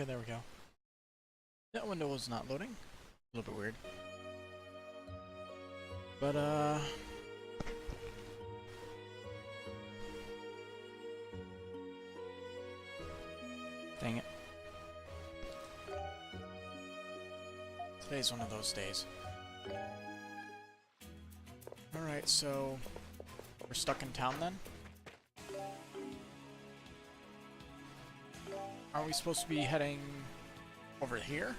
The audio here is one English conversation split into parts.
Okay, there we go. That window was not loading. A little bit weird. But, dang it. Today's one of those days. Alright, so... we're stuck in town then? Aren't we supposed to be heading over here?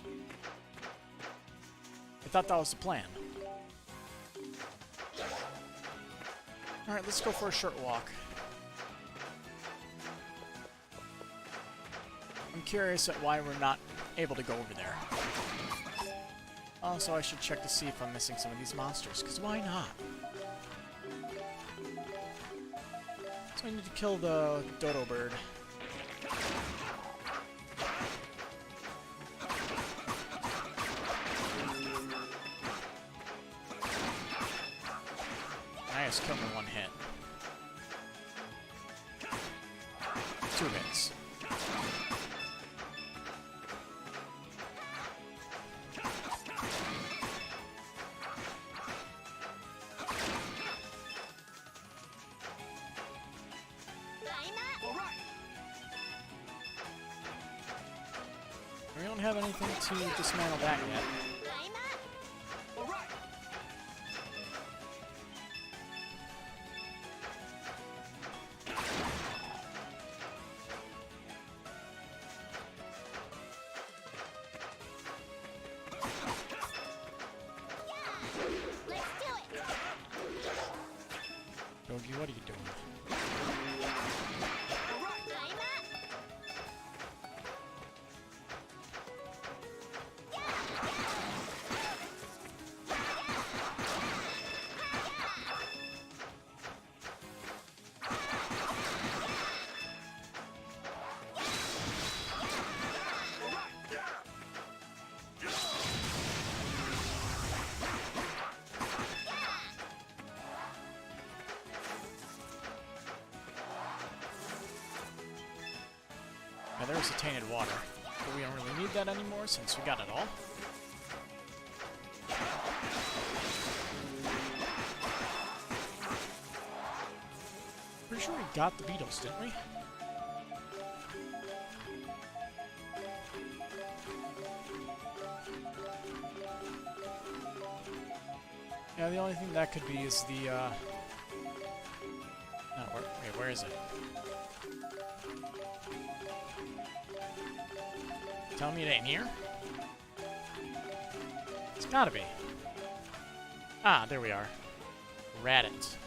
I thought that was the plan. Alright, let's go for a short walk. I'm curious at why we're not able to go over there. Also, I should check to see if I'm missing some of these monsters, because why not? So I need to kill the dodo bird. I just killed him in one hit. 2 hits. We don't have anything to dismantle that yet. Yogi, what are you doing? Now there's the tainted water, but we don't really need that anymore since we got it all. Pretty sure we got the beetles, didn't we? Yeah, the only thing that could be is the, no, wait, where is it? Tell me it ain't here? It's gotta be. Ah, there we are. Raditz.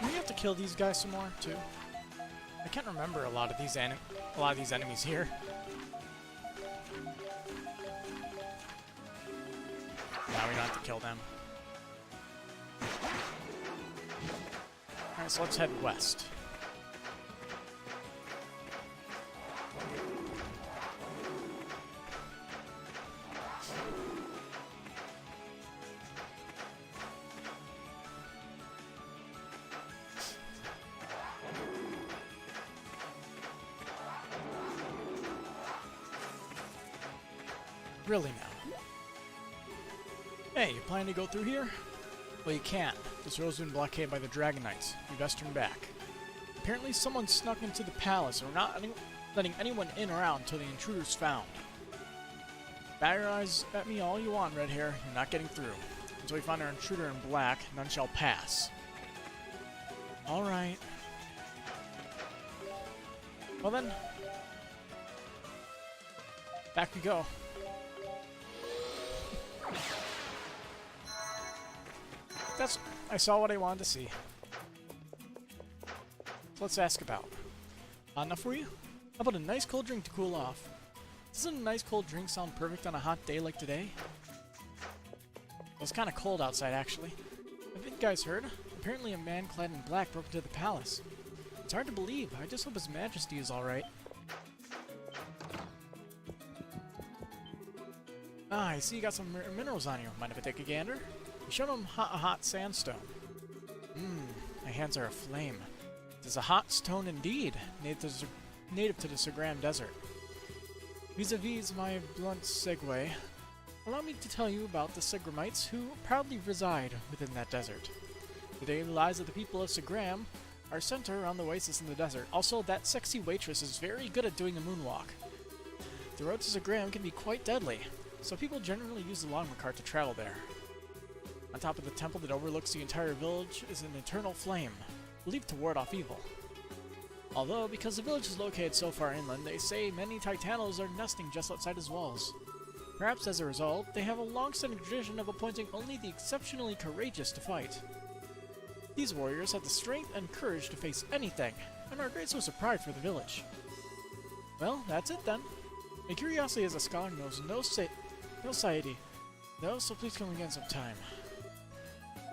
Do we have to kill these guys some more too? I can't remember a lot of these enemies here. Now we don't have to kill them. Alright, so let's head west. Really now? Hey, you planning to go through here? Well, you can't. This road's been blockaded by the Dragon Knights. You best turn back. Apparently someone snuck into the palace and we're not letting anyone in or out until the intruder's found. Bat your eyes at me all you want, red hair. You're not getting through. Until we find our intruder in black, none shall pass. Alright. Well then. Back we go. I saw what I wanted to see. So let's ask about. Hot enough for you? How about a nice cold drink to cool off? Doesn't a nice cold drink sound perfect on a hot day like today? Well, it's kind of cold outside, actually. Have you guys heard? Apparently a man clad in black broke into the palace. It's hard to believe. I just hope His Majesty is alright. Ah, I see you got some minerals on you. Mind if I take a gander? You showed him a hot sandstone. My hands are aflame. It is a hot stone indeed, native to the Sagram Desert. Vis-a-vis my blunt segue, allow me to tell you about the Sagramites who proudly reside within that desert. The daily lives of the people of Sagram are centered around the oasis in the desert. Also, that sexy waitress is very good at doing a moonwalk. The road to Sagram can be quite deadly, so people generally use the longboat cart to travel there. On top of the temple that overlooks the entire village is an eternal flame, believed to ward off evil. Although, because the village is located so far inland, they say many Titanos are nesting just outside its walls. Perhaps as a result, they have a long-standing tradition of appointing only the exceptionally courageous to fight. These warriors have the strength and courage to face anything, and are a great source of pride for the village. Well, that's it then. My curiosity as a scholar knows no satiety, though, so please come again sometime.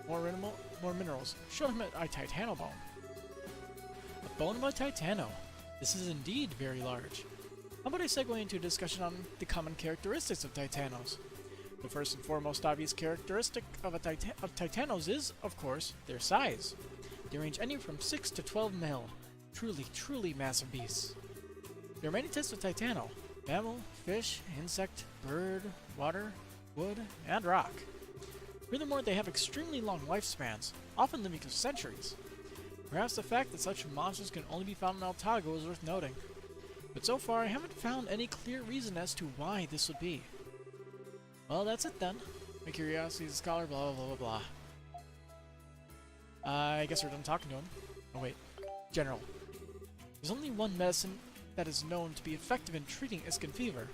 More minerals. Show him a Titano bone. A bone of a Titano. This is indeed very large. How about I segue into a discussion on the common characteristics of Titanos? The first and foremost obvious characteristic of Titanos is, of course, their size. They range anywhere from 6 to 12 mil. Truly, truly massive beasts. There are many types of Titano: mammal, fish, insect, bird, water, wood, and rock. Furthermore, they have extremely long lifespans, often living for centuries. Perhaps the fact that such monsters can only be found in Altago is worth noting. But so far, I haven't found any clear reason as to why this would be. Well, that's it then. My curiosity as a scholar, blah blah blah blah blah. I guess we're done talking to him. Oh wait. General. There's only one medicine that is known to be effective in treating Iscan fever.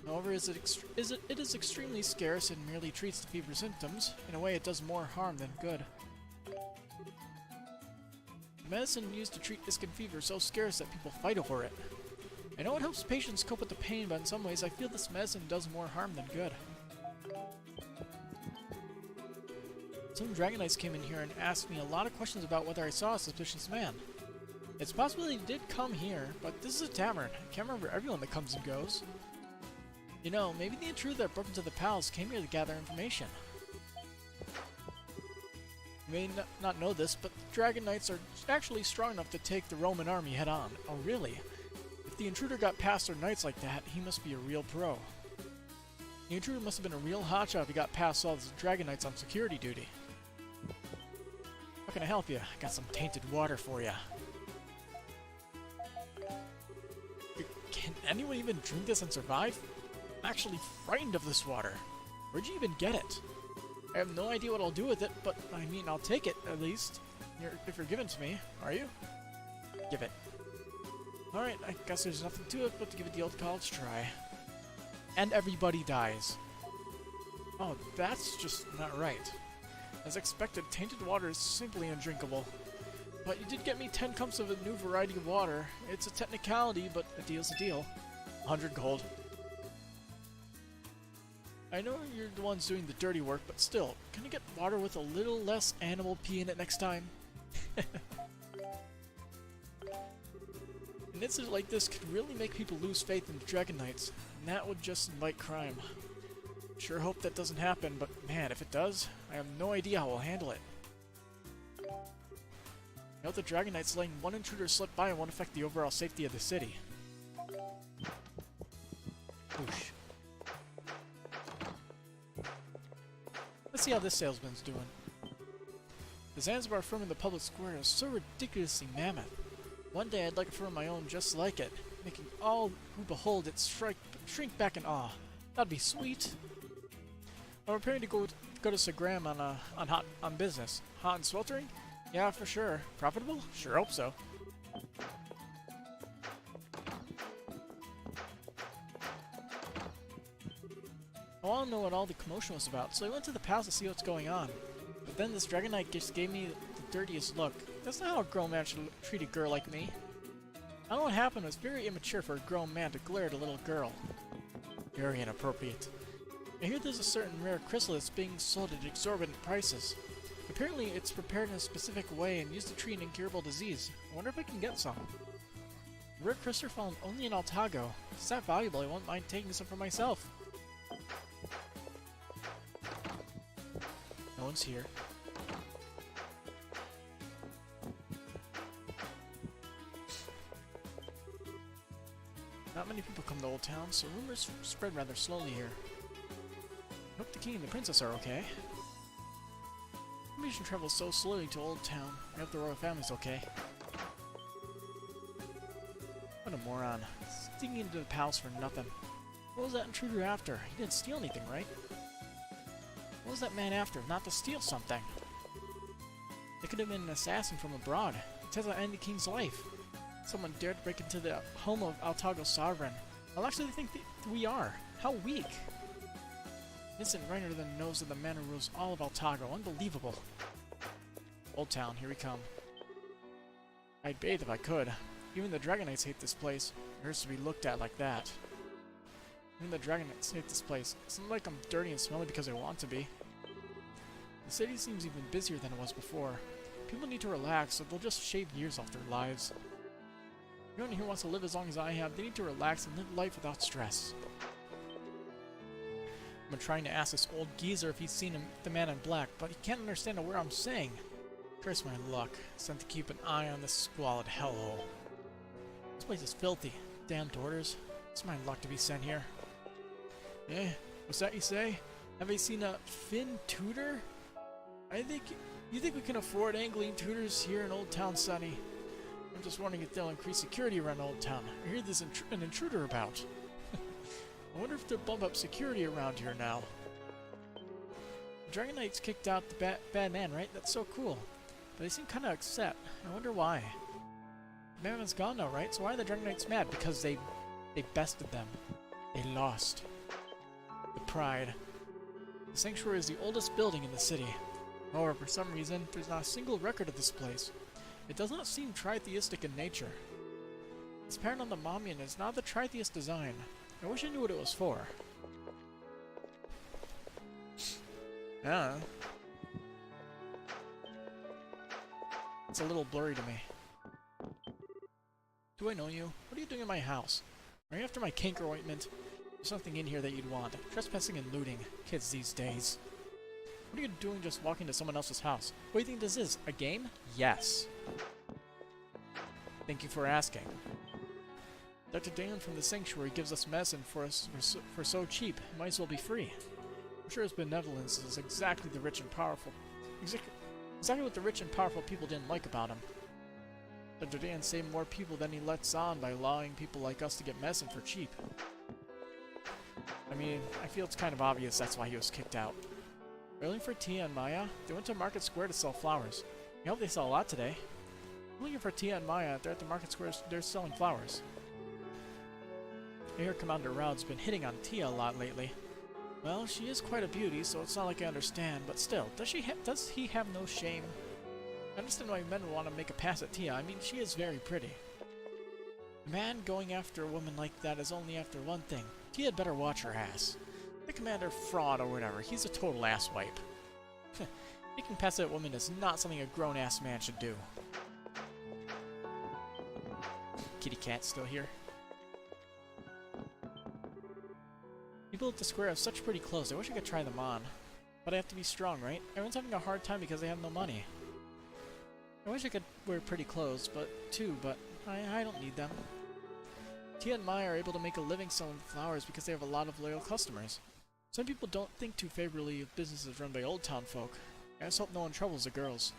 However, it is extremely scarce and merely treats the fever symptoms. In a way, it does more harm than good. The medicine used to treat Iscan fever is so scarce that people fight over it. I know it helps patients cope with the pain, but in some ways I feel this medicine does more harm than good. Some Dragonites came in here and asked me a lot of questions about whether I saw a suspicious man. It's possible he did come here, but this is a tavern. I can't remember everyone that comes and goes. You know, maybe the intruder that broke into the palace came here to gather information. You may not know this, but the Dragon Knights are actually strong enough to take the Roman army head-on. Oh really? If the intruder got past their knights like that, he must be a real pro. The intruder must have been a real hotshot if he got past all the Dragon Knights on security duty. How can I help you? I got some tainted water for you. Can anyone even drink this and survive? I'm actually frightened of this water. Where'd you even get it? I have no idea what I'll do with it, but I mean, I'll take it, at least. If you're giving it to me, are you? Give it. Alright, I guess there's nothing to it but to give it the old college try. And everybody dies. Oh, that's just not right. As expected, tainted water is simply undrinkable. But you did get me 10 cups of a new variety of water. It's a technicality, but a deal's a deal. 100 gold. I know you're the ones doing the dirty work, but still, can I get water with a little less animal pee in it next time? An incident like this could really make people lose faith in the Dragon Knights, and that would just invite crime. Sure hope that doesn't happen, but man, if it does, I have no idea how I'll handle it. Note the Dragon Knights letting one intruder slip by won't affect the overall safety of the city. Whoosh. Let's see how this salesman's doing. The Zanzibar firm in the public square is so ridiculously mammoth. One day I'd like a firm of my own just like it, making all who behold it shrink back in awe. That'd be sweet. I'm preparing to go to Sagram on business. Hot and sweltering? Yeah, for sure. Profitable? Sure hope so. I want to know what all the commotion was about, so I went to the palace to see what's going on. But then this Dragonite just gave me the dirtiest look. That's not how a grown man should treat a girl like me. I don't know what happened. It was very immature for a grown man to glare at a little girl. Very inappropriate. I hear there's a certain rare crystal that's being sold at exorbitant prices. Apparently it's prepared in a specific way and used to treat an incurable disease. I wonder if I can get some. A rare crystal found only in Altago. It's that valuable I won't mind taking some for myself. No one's here. Not many people come to Old Town, so rumors spread rather slowly here. I hope the king and the princess are okay. Information travels so slowly to Old Town. I hope the royal family's okay. What a moron. Sneaking into the palace for nothing. What was that intruder after? He didn't steal anything, right? What was that man after? Not to steal something. It could have been an assassin from abroad. It says I end the king's life. Someone dared to break into the home of Altago's sovereign. I'll actually think that we are. How weak! Instant right under the nose of the man who rules all of Altago. Unbelievable. Old Town, here we come. I'd bathe if I could. Even the Dragonites hate this place. It hurts to be looked at like that. Even the Dragonites hate this place. It's not like I'm dirty and smelly because I want to be. The city seems even busier than it was before. People need to relax, so they'll just shave years off their lives. Anyone here wants to live as long as I have, they need to relax and live life without stress. I've been trying to ask this old geezer if he's seen the man in black, but he can't understand a word I'm saying. Curse my luck. Sent to keep an eye on this squalid hellhole. This place is filthy. Damned orders. It's my luck to be sent here. Eh? What's that you say? Have you seen a Finn tutor? You think we can afford angling tutors here in Old Town, Sonny? I'm just wondering if they'll increase security around Old Town. I hear there's an intruder about. I wonder if they'll bump up security around here now. The Dragonites kicked out the bad man, right? That's so cool. But they seem kind of upset. I wonder why. The bad man's gone now, right? So why are the Dragonites mad? Because they bested them. They lost. The pride. The sanctuary is the oldest building in the city. However, for some reason, there's not a single record of this place. It does not seem tritheistic in nature. It's patterned on the monument is not the tritheist design. I wish I knew what it was for. Yeah. It's a little blurry to me. Do I know you? What are you doing in my house? Are you after my canker ointment? There's nothing in here that you'd want. Trespassing and looting. Kids these days. What are you doing just walking to someone else's house? What do you think this is? A game? Yes. Thank you for asking. Dr. Dan from the sanctuary gives us medicine for so cheap. It might as well be free. I'm sure his benevolence is exactly the rich and powerful. Exactly what the rich and powerful people didn't like about him. Dr. Dan saved more people than he lets on by allowing people like us to get medicine for cheap. I mean, I feel it's kind of obvious that's why he was kicked out. Early for Tia and Maya, they went to Market Square to sell flowers. I hope they sell a lot today. I'm looking for Tia and Maya. They're at the Market Square. They're selling flowers. I hear Commander Raud's been hitting on Tia a lot lately. Well, she is quite a beauty, so it's not like I understand, but still, does he have no shame? I understand why men would want to make a pass at Tia. I mean, she is very pretty. A man going after a woman like that is only after one thing. Tia had better watch her ass. The Commander Fraud or whatever, he's a total asswipe. Making pass at a woman is not something a grown-ass man should do. Kitty Cat's still here. People at the square have such pretty clothes. I wish I could try them on. But I have to be strong, right? Everyone's having a hard time because they have no money. I wish I could wear pretty clothes, but I don't need them. Tia and Maya are able to make a living selling flowers because they have a lot of loyal customers. Some people don't think too favorably of businesses run by Old Town folk. I just hope no one troubles the girls.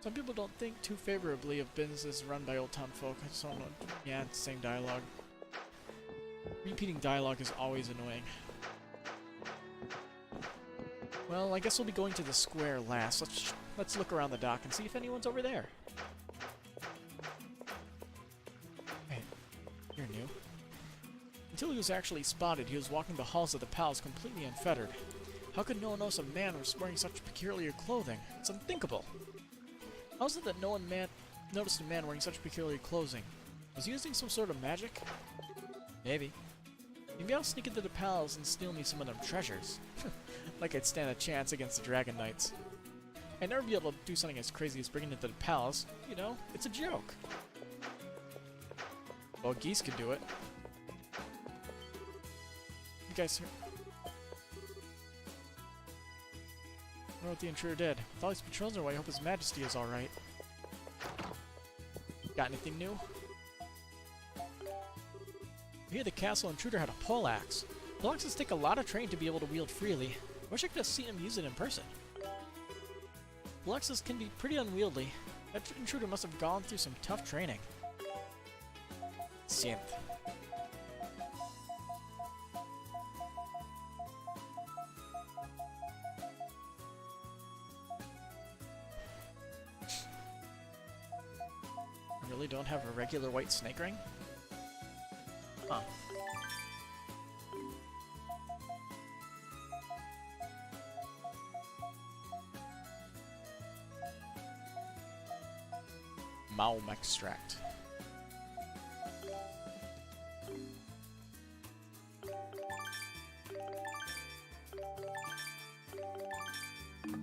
Some people don't think too favorably of businesses run by Old Town folk. I just don't know. Yeah, it's the same dialogue. Repeating dialogue is always annoying. Well, I guess we'll be going to the square last. Let's look around the dock and see if anyone's over there. Hey, you're new. Until he was actually spotted, he was walking the halls of the palace completely unfettered. How could no one notice a man was wearing such peculiar clothing? It's unthinkable. How is it that no one noticed a man wearing such peculiar clothing? Was he using some sort of magic? Maybe. Maybe I'll sneak into the palace and steal me some of them treasures. Like I'd stand a chance against the Dragon Knights. I'd never be able to do something as crazy as bringing it to the palace. You know, it's a joke. Well, Geis could do it. You guys hear? I wonder what the intruder did. With all these patrols away, I hope His Majesty is alright. Got anything new? I hear the castle intruder had a poleaxe. Poleaxes take a lot of training to be able to wield freely. I wish I could have seen him use it in person. Poleaxes can be pretty unwieldy. That intruder must have gone through some tough training. Synth. I really don't have a regular white snake ring? Huh. Malm extract. I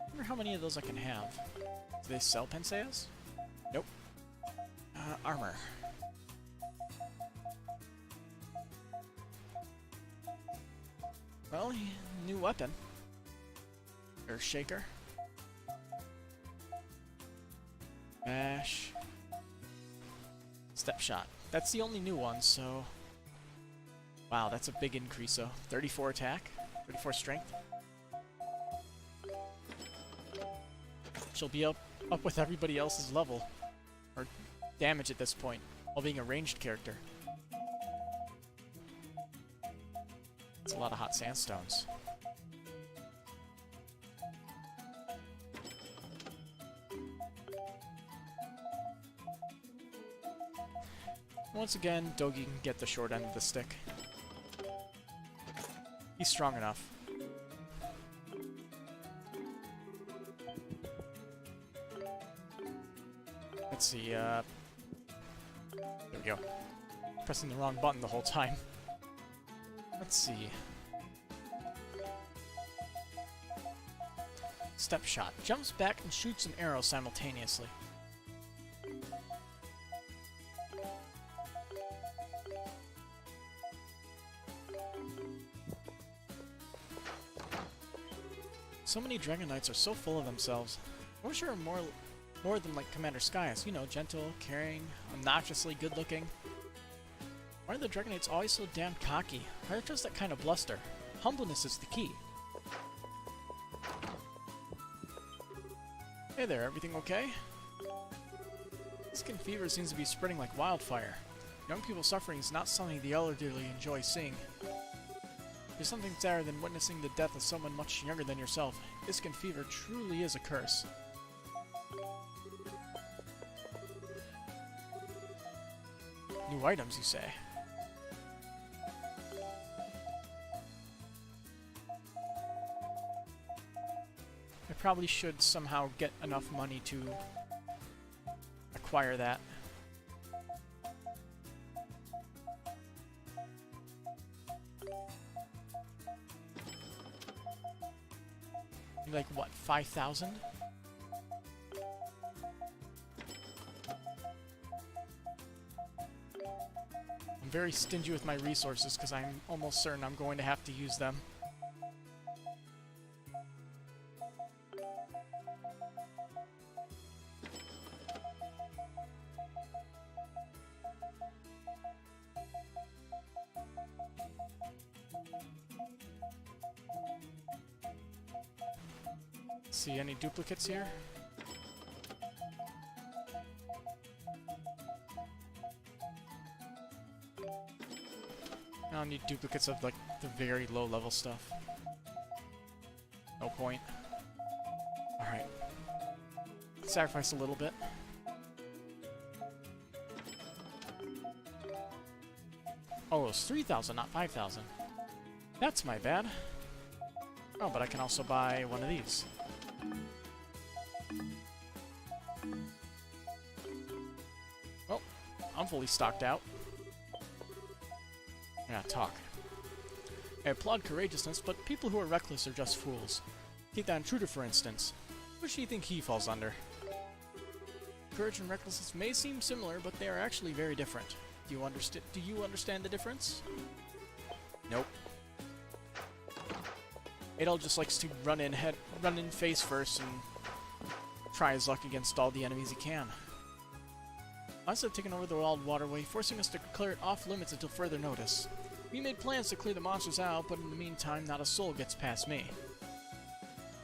wonder how many of those I can have. Do they sell Penseas? Nope. Armor. Well, new weapon. Earth Shaker. Mash. Step Shot. That's the only new one, so... Wow, that's a big increase, though. 34 attack, 34 strength. She'll be up with everybody else's level. Or damage at this point, while being a ranged character. It's a lot of hot sandstones. Once again, Dogi can get the short end of the stick. He's strong enough. Let's see, there we go. Pressing the wrong button the whole time. Let's see. Step Shot. Jumps back and shoots an arrow simultaneously. So many Dragon Knights are so full of themselves. I wish there were more than like Commander Geis. You know, gentle, caring, obnoxiously good-looking. Why are the Dragon Knights always so damn cocky? Why are just that kind of bluster? Humbleness is the key. Hey there, everything okay? Skin fever seems to be spreading like wildfire. Young people suffering is not something the elderly enjoy seeing. There's something sadder than witnessing the death of someone much younger than yourself. Iskin fever truly is a curse. New items, you say? I probably should somehow get enough money to acquire that. Like, what, 5,000? I'm very stingy with my resources because I'm almost certain I'm going to have to use them. See any duplicates here? I don't need duplicates of like the very low level stuff. No point. Alright. Sacrifice a little bit. Oh, it was 3,000, not 5,000. That's my bad. Oh, but I can also buy one of these. Well, I'm fully stocked out. Yeah, talk. I applaud courageousness, but people who are reckless are just fools. Take that intruder, for instance. Which do you think he falls under? Courage and recklessness may seem similar, but they are actually very different. Do you understand the difference? Nope. Adol just likes to run in face first and try his luck against all the enemies he can. Us have taken over the wild waterway, forcing us to clear it off limits until further notice. We made plans to clear the monsters out, but in the meantime, not a soul gets past me.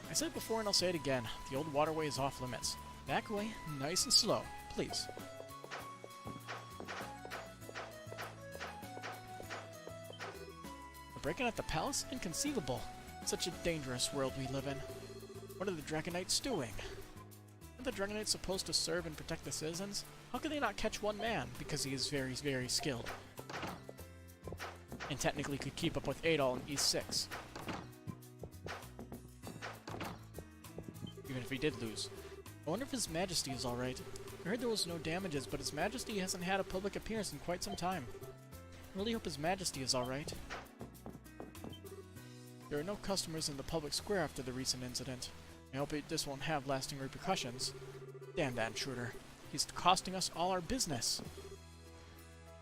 I said it before and I'll say it again, the old waterway is off limits. Back away, nice and slow, please. We're breaking out the palace? Inconceivable. Such a dangerous world we live in. What are the Dragonites doing? Aren't the Dragonites supposed to serve and protect the citizens? How could they not catch one man? Because he is very, very skilled. And technically could keep up with Adol in East 6. Even if he did lose. I wonder if His Majesty is alright. I heard there was no damages, but His Majesty hasn't had a public appearance in quite some time. I really hope His Majesty is alright. There are no customers in the public square after the recent incident. I hope this won't have lasting repercussions. Damn that intruder. He's costing us all our business.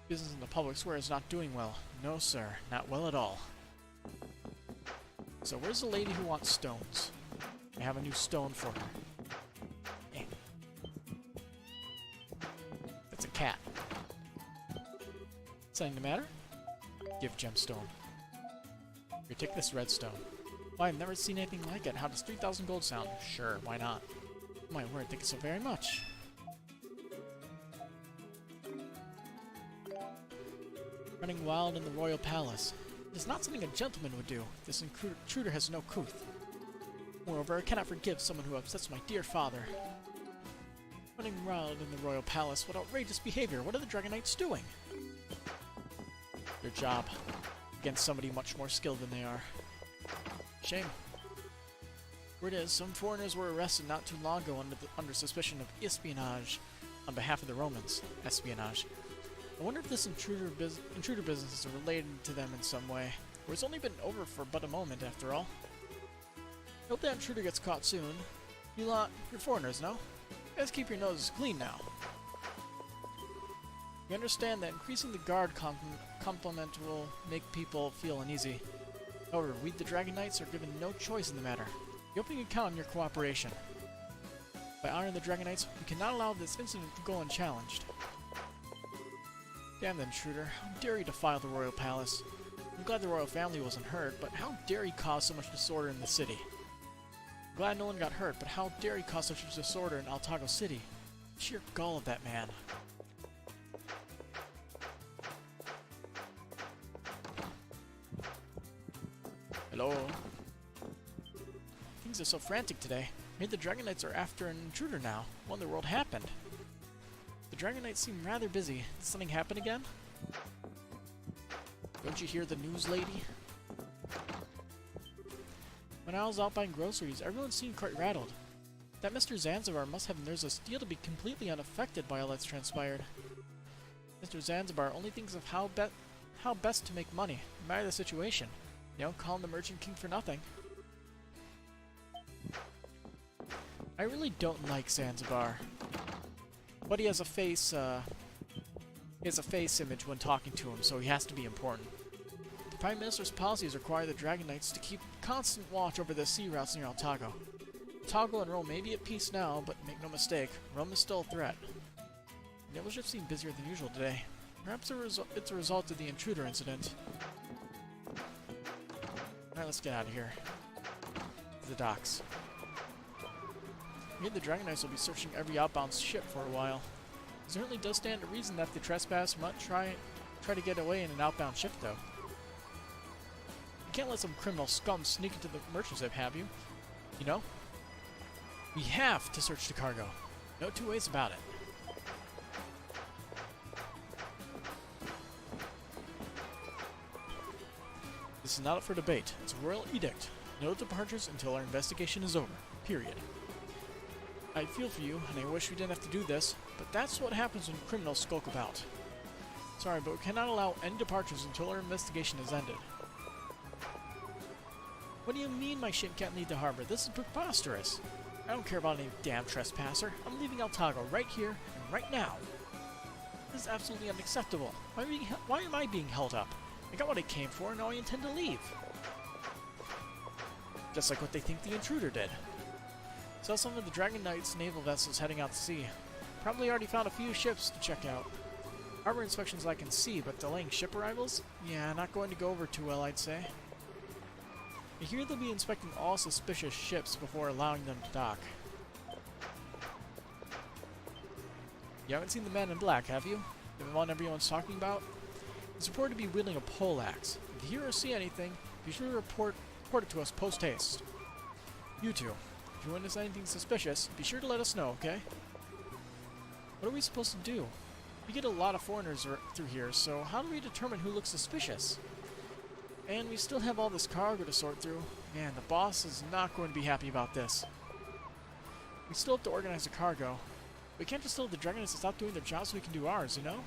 Business in the public square is not doing well. No, sir. Not well at all. So where's the lady who wants stones? I have a new stone for her. Eh. That's a cat. Something the matter? Give gemstone. Here, take this redstone. Why, I've never seen anything like it. How does 3,000 gold sound? Sure, why not? Oh my word, thank you so very much. Running wild in the royal palace. It is not something a gentleman would do. This intruder has no couth. Moreover, I cannot forgive someone who upsets my dear father. Running wild in the royal palace, what outrageous behavior! What are the Dragonites doing? Their job. Against somebody much more skilled than they are. Shame. Word is, some foreigners were arrested not too long ago under suspicion of espionage on behalf of the Romans. Espionage. I wonder if this intruder business is related to them in some way. Or it's only been over for but a moment, after all. I hope that intruder gets caught soon. You lot, you're foreigners, no? You guys keep your noses clean now. We understand that increasing the guard complement will make people feel uneasy. However, we the Dragonites are given no choice in the matter. We hope we can count on your cooperation. By honoring the Dragonites, we cannot allow this incident to go unchallenged. Damn the intruder, how dare he defile the royal palace? I'm glad the royal family wasn't hurt, but how dare he cause so much disorder in the city? I'm glad no one got hurt, but how dare he cause such a disorder in Altago City? The sheer gall of that man. Hello? Things are so frantic today. Maybe the Dragonites are after an intruder now. What in the world happened? The Dragonites seem rather busy. Did something happen again? Don't you hear the news, lady? When I was out buying groceries, everyone seemed quite rattled. That Mr. Zanzibar must have nerves of steel to be completely unaffected by all that's transpired. Mr. Zanzibar only thinks of how best to make money, no matter the situation. You don't call him the Merchant King for nothing. I really don't like Zanzibar. But he has a face, image when talking to him, so he has to be important. The Prime Minister's policies require the Dragonites to keep constant watch over the sea routes near Altago. Altago and Rome may be at peace now, but make no mistake, Rome is still a threat. The naval ships seem busier than usual today. Perhaps it's a result of the intruder incident. Alright, let's get out of here. To the docks. Maybe the Dragonites will be searching every outbound ship for a while. It certainly does stand to reason that the trespass might try to get away in an outbound ship, though. You can't let some criminal scum sneak into the merchant ship, have you? You know? We have to search the cargo. No two ways about it. This is not up for debate. It's a royal edict. No departures until our investigation is over. Period. I feel for you, and I wish we didn't have to do this, but that's what happens when criminals skulk about. Sorry, but we cannot allow any departures until our investigation is ended. What do you mean my ship can't leave the harbor? This is preposterous. I don't care about any damn trespasser. I'm leaving Altago right here and right now. This is absolutely unacceptable. Why am I being held up? I got what I came for, and now I intend to leave. Just like what they think the intruder did. Saw some of the Dragon Knight's naval vessels heading out to sea. Probably already found a few ships to check out. Harbor inspections I can see, but delaying ship arrivals? Yeah, not going to go over too well, I'd say. I hear they'll be inspecting all suspicious ships before allowing them to dock. You haven't seen the man in black, have you? The one everyone's talking about? He's reported to be wielding a poleaxe. If you hear or see anything, be sure to report it to us post-haste. You two, if you witness anything suspicious, be sure to let us know, okay? What are we supposed to do? We get a lot of foreigners through here, so how do we determine who looks suspicious? And we still have all this cargo to sort through. Man, the boss is not going to be happy about this. We still have to organize the cargo. We can't just tell the Dragonites to stop doing their jobs so we can do ours, you know?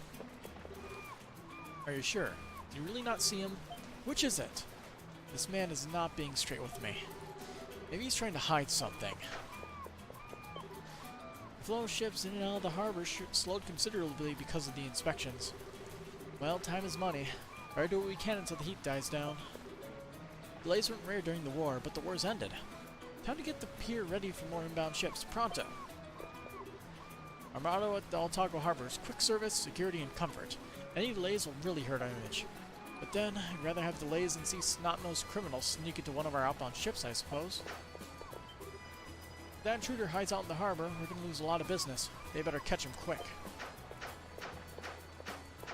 Are you sure? Do you really not see him? Which is it? This man is not being straight with me. Maybe he's trying to hide something. The flow of ships in and out of the harbor slowed considerably because of the inspections. Well, time is money. Better do what we can until the heat dies down. Delays weren't rare during the war, but the war's ended. Time to get the pier ready for more inbound ships. Pronto! Our motto at the Altago Harbor is quick service, security, and comfort. Any delays will really hurt our image. But then, I'd rather have delays than see snot-nosed criminals sneak into one of our outbound ships, I suppose. If that intruder hides out in the harbor, we're going to lose a lot of business. They better catch him quick.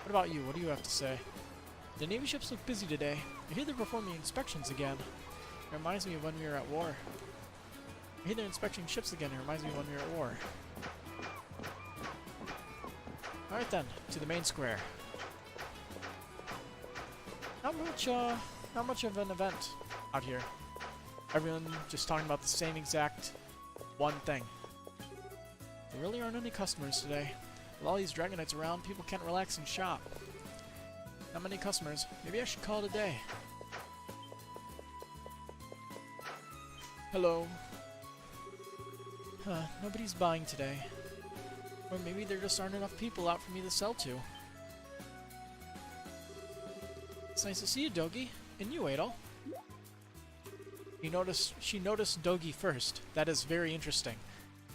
What about you? What do you have to say? The Navy ships look busy today. I hear they're performing inspections again. It reminds me of when we were at war. I hear they're inspecting ships again. It reminds me of when we were at war. Alright then, to the main square. Not much of an event out here. Everyone just talking about the same exact one thing. There really aren't any customers today. With all these Dragonites around, people can't relax and shop. Not many customers. Maybe I should call it a day. Hello. Huh, nobody's buying today. Or maybe there just aren't enough people out for me to sell to. It's nice to see you, Dogi. And you, Adol. She noticed Dogi first. That is very interesting.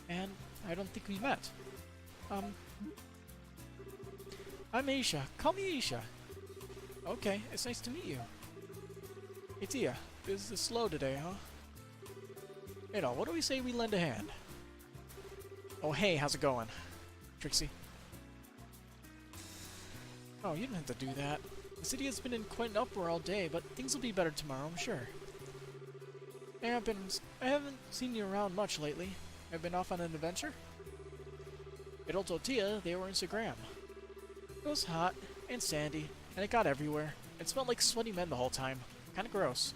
And I don't think we met. I'm Aisha. Call me Aisha. Okay, it's nice to meet you. Hey Tia, business is slow today, huh? Adol, what do we say we lend a hand? Oh hey, how's it going? Trixie. Oh, you didn't have to do that. The city has been in quite an uproar all day, but things will be better tomorrow, I'm sure. I haven't seen you around much lately. I've been off on an adventure? Adol told Tia they were in Instagram. It was hot and sandy, and it got everywhere. It smelled like sweaty men the whole time. Kinda gross.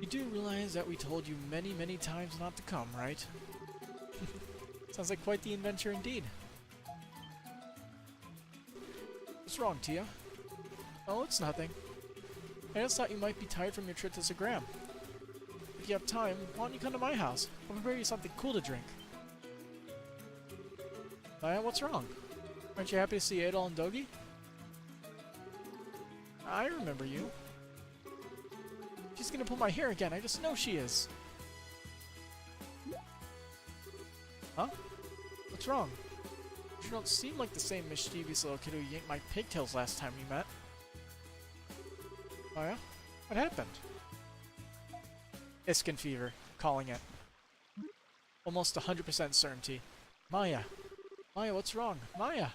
You do realize that we told you many, many times not to come, right? Sounds like quite the adventure indeed. What's wrong, Tia? Oh, it's nothing. I just thought you might be tired from your trip to Zagram. If you have time, why don't you come to my house? I'll prepare you something cool to drink. What's wrong? Aren't you happy to see Adol and Dogi? I remember you. She's gonna pull my hair again, I just know she is. Huh? What's wrong? You don't seem like the same mischievous little kid who yanked my pigtails last time we met. Oh yeah? What happened? Iskin fever. Calling it. Almost 100% certainty. Maya! Maya, what's wrong? Maya!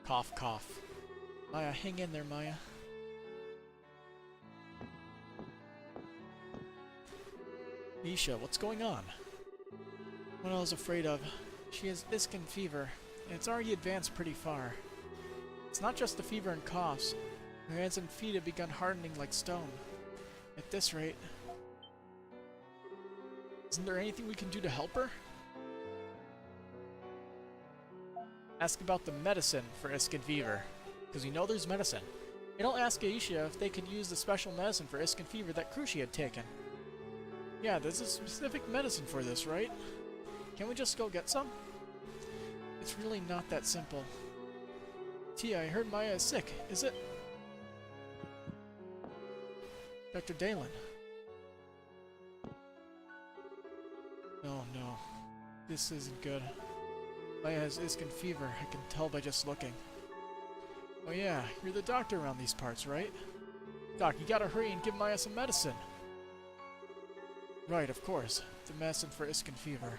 Cough, cough. Maya, hang in there, Maya. Isha, what's going on? What I was afraid of. She has Iskin fever. and it's already advanced pretty far. It's not just the fever and coughs. Her hands and feet have begun hardening like stone. At this rate... Isn't there anything we can do to help her? Ask about the medicine for Iskin fever, because we know there's medicine. And I'll ask Aisha if they could use the special medicine for Iskin fever that Cruci had taken. Yeah, there's a specific medicine for this, right? Can we just go get some? It's really not that simple. Tia, I heard Maya is sick. Is it? Dr. Dalen. Oh no. This isn't good. Maya has Iskin fever, I can tell by just looking. Oh yeah, you're the doctor around these parts, right? Doc, you gotta hurry and give Maya some medicine. Right, of course. The medicine for Iskin fever.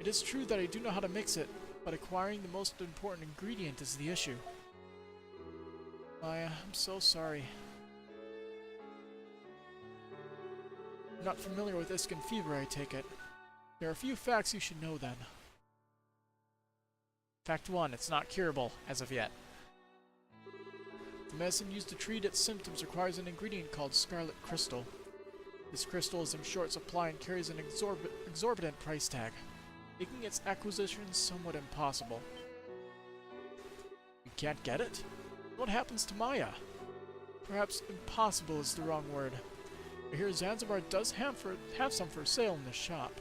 It is true that I do know how to mix it, but acquiring the most important ingredient is the issue. Maya, I'm so sorry. I'm not familiar with Iskin fever, I take it. There are a few facts you should know then. Fact 1, it's not curable, as of yet. The medicine used to treat its symptoms requires an ingredient called scarlet crystal. This crystal is in short supply and carries an exorbitant price tag, making its acquisition somewhat impossible. You can't get it? What happens to Maya? Perhaps impossible is the wrong word. I hear Zanzibar does have some for sale in this shop,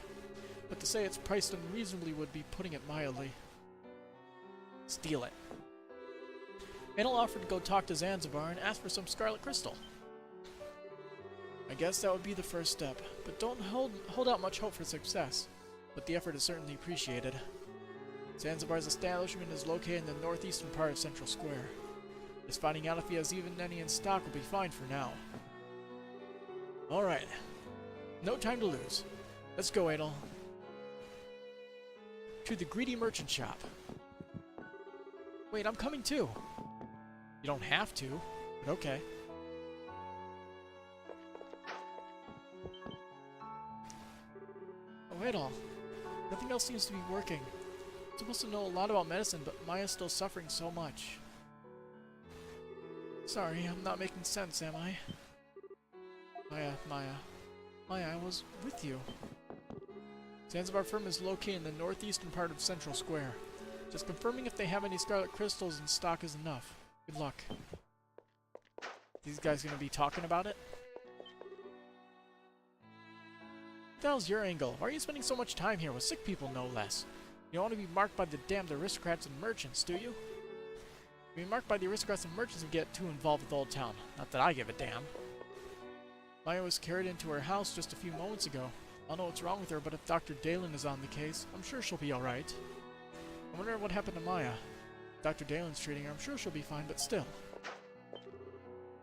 but to say it's priced unreasonably would be putting it mildly. Steal it. Anil offered to go talk to Zanzibar and ask for some scarlet crystal. I guess that would be the first step, but don't hold out much hope for success. But the effort is certainly appreciated. Zanzibar's establishment is located in the northeastern part of Central Square. Just finding out if he has even any in stock will be fine for now. Alright. No time to lose. Let's go, Adel. To the greedy merchant shop. Wait, I'm coming too. You don't have to, but okay. Oh, Adel. Nothing else seems to be working. I'm supposed to know a lot about medicine, but Maya's still suffering so much. Sorry, I'm not making sense, am I? Maya, I was with you. Zanzibar firm is located in the northeastern part of Central Square. Just confirming if they have any scarlet crystals in stock is enough. Good luck. These guys gonna be talking about it? What the hell's your angle? Why are you spending so much time here with sick people, no less? You don't want to be marked by the damned aristocrats and merchants, do you? Being marked by the aristocrats and merchants and get too involved with Old Town. Not that I give a damn. Maya was carried into her house just a few moments ago. I don't know what's wrong with her, but if Dr. Dalen is on the case, I'm sure she'll be alright. I wonder what happened to Maya. If Dr. Dalen's treating her, I'm sure she'll be fine, but still.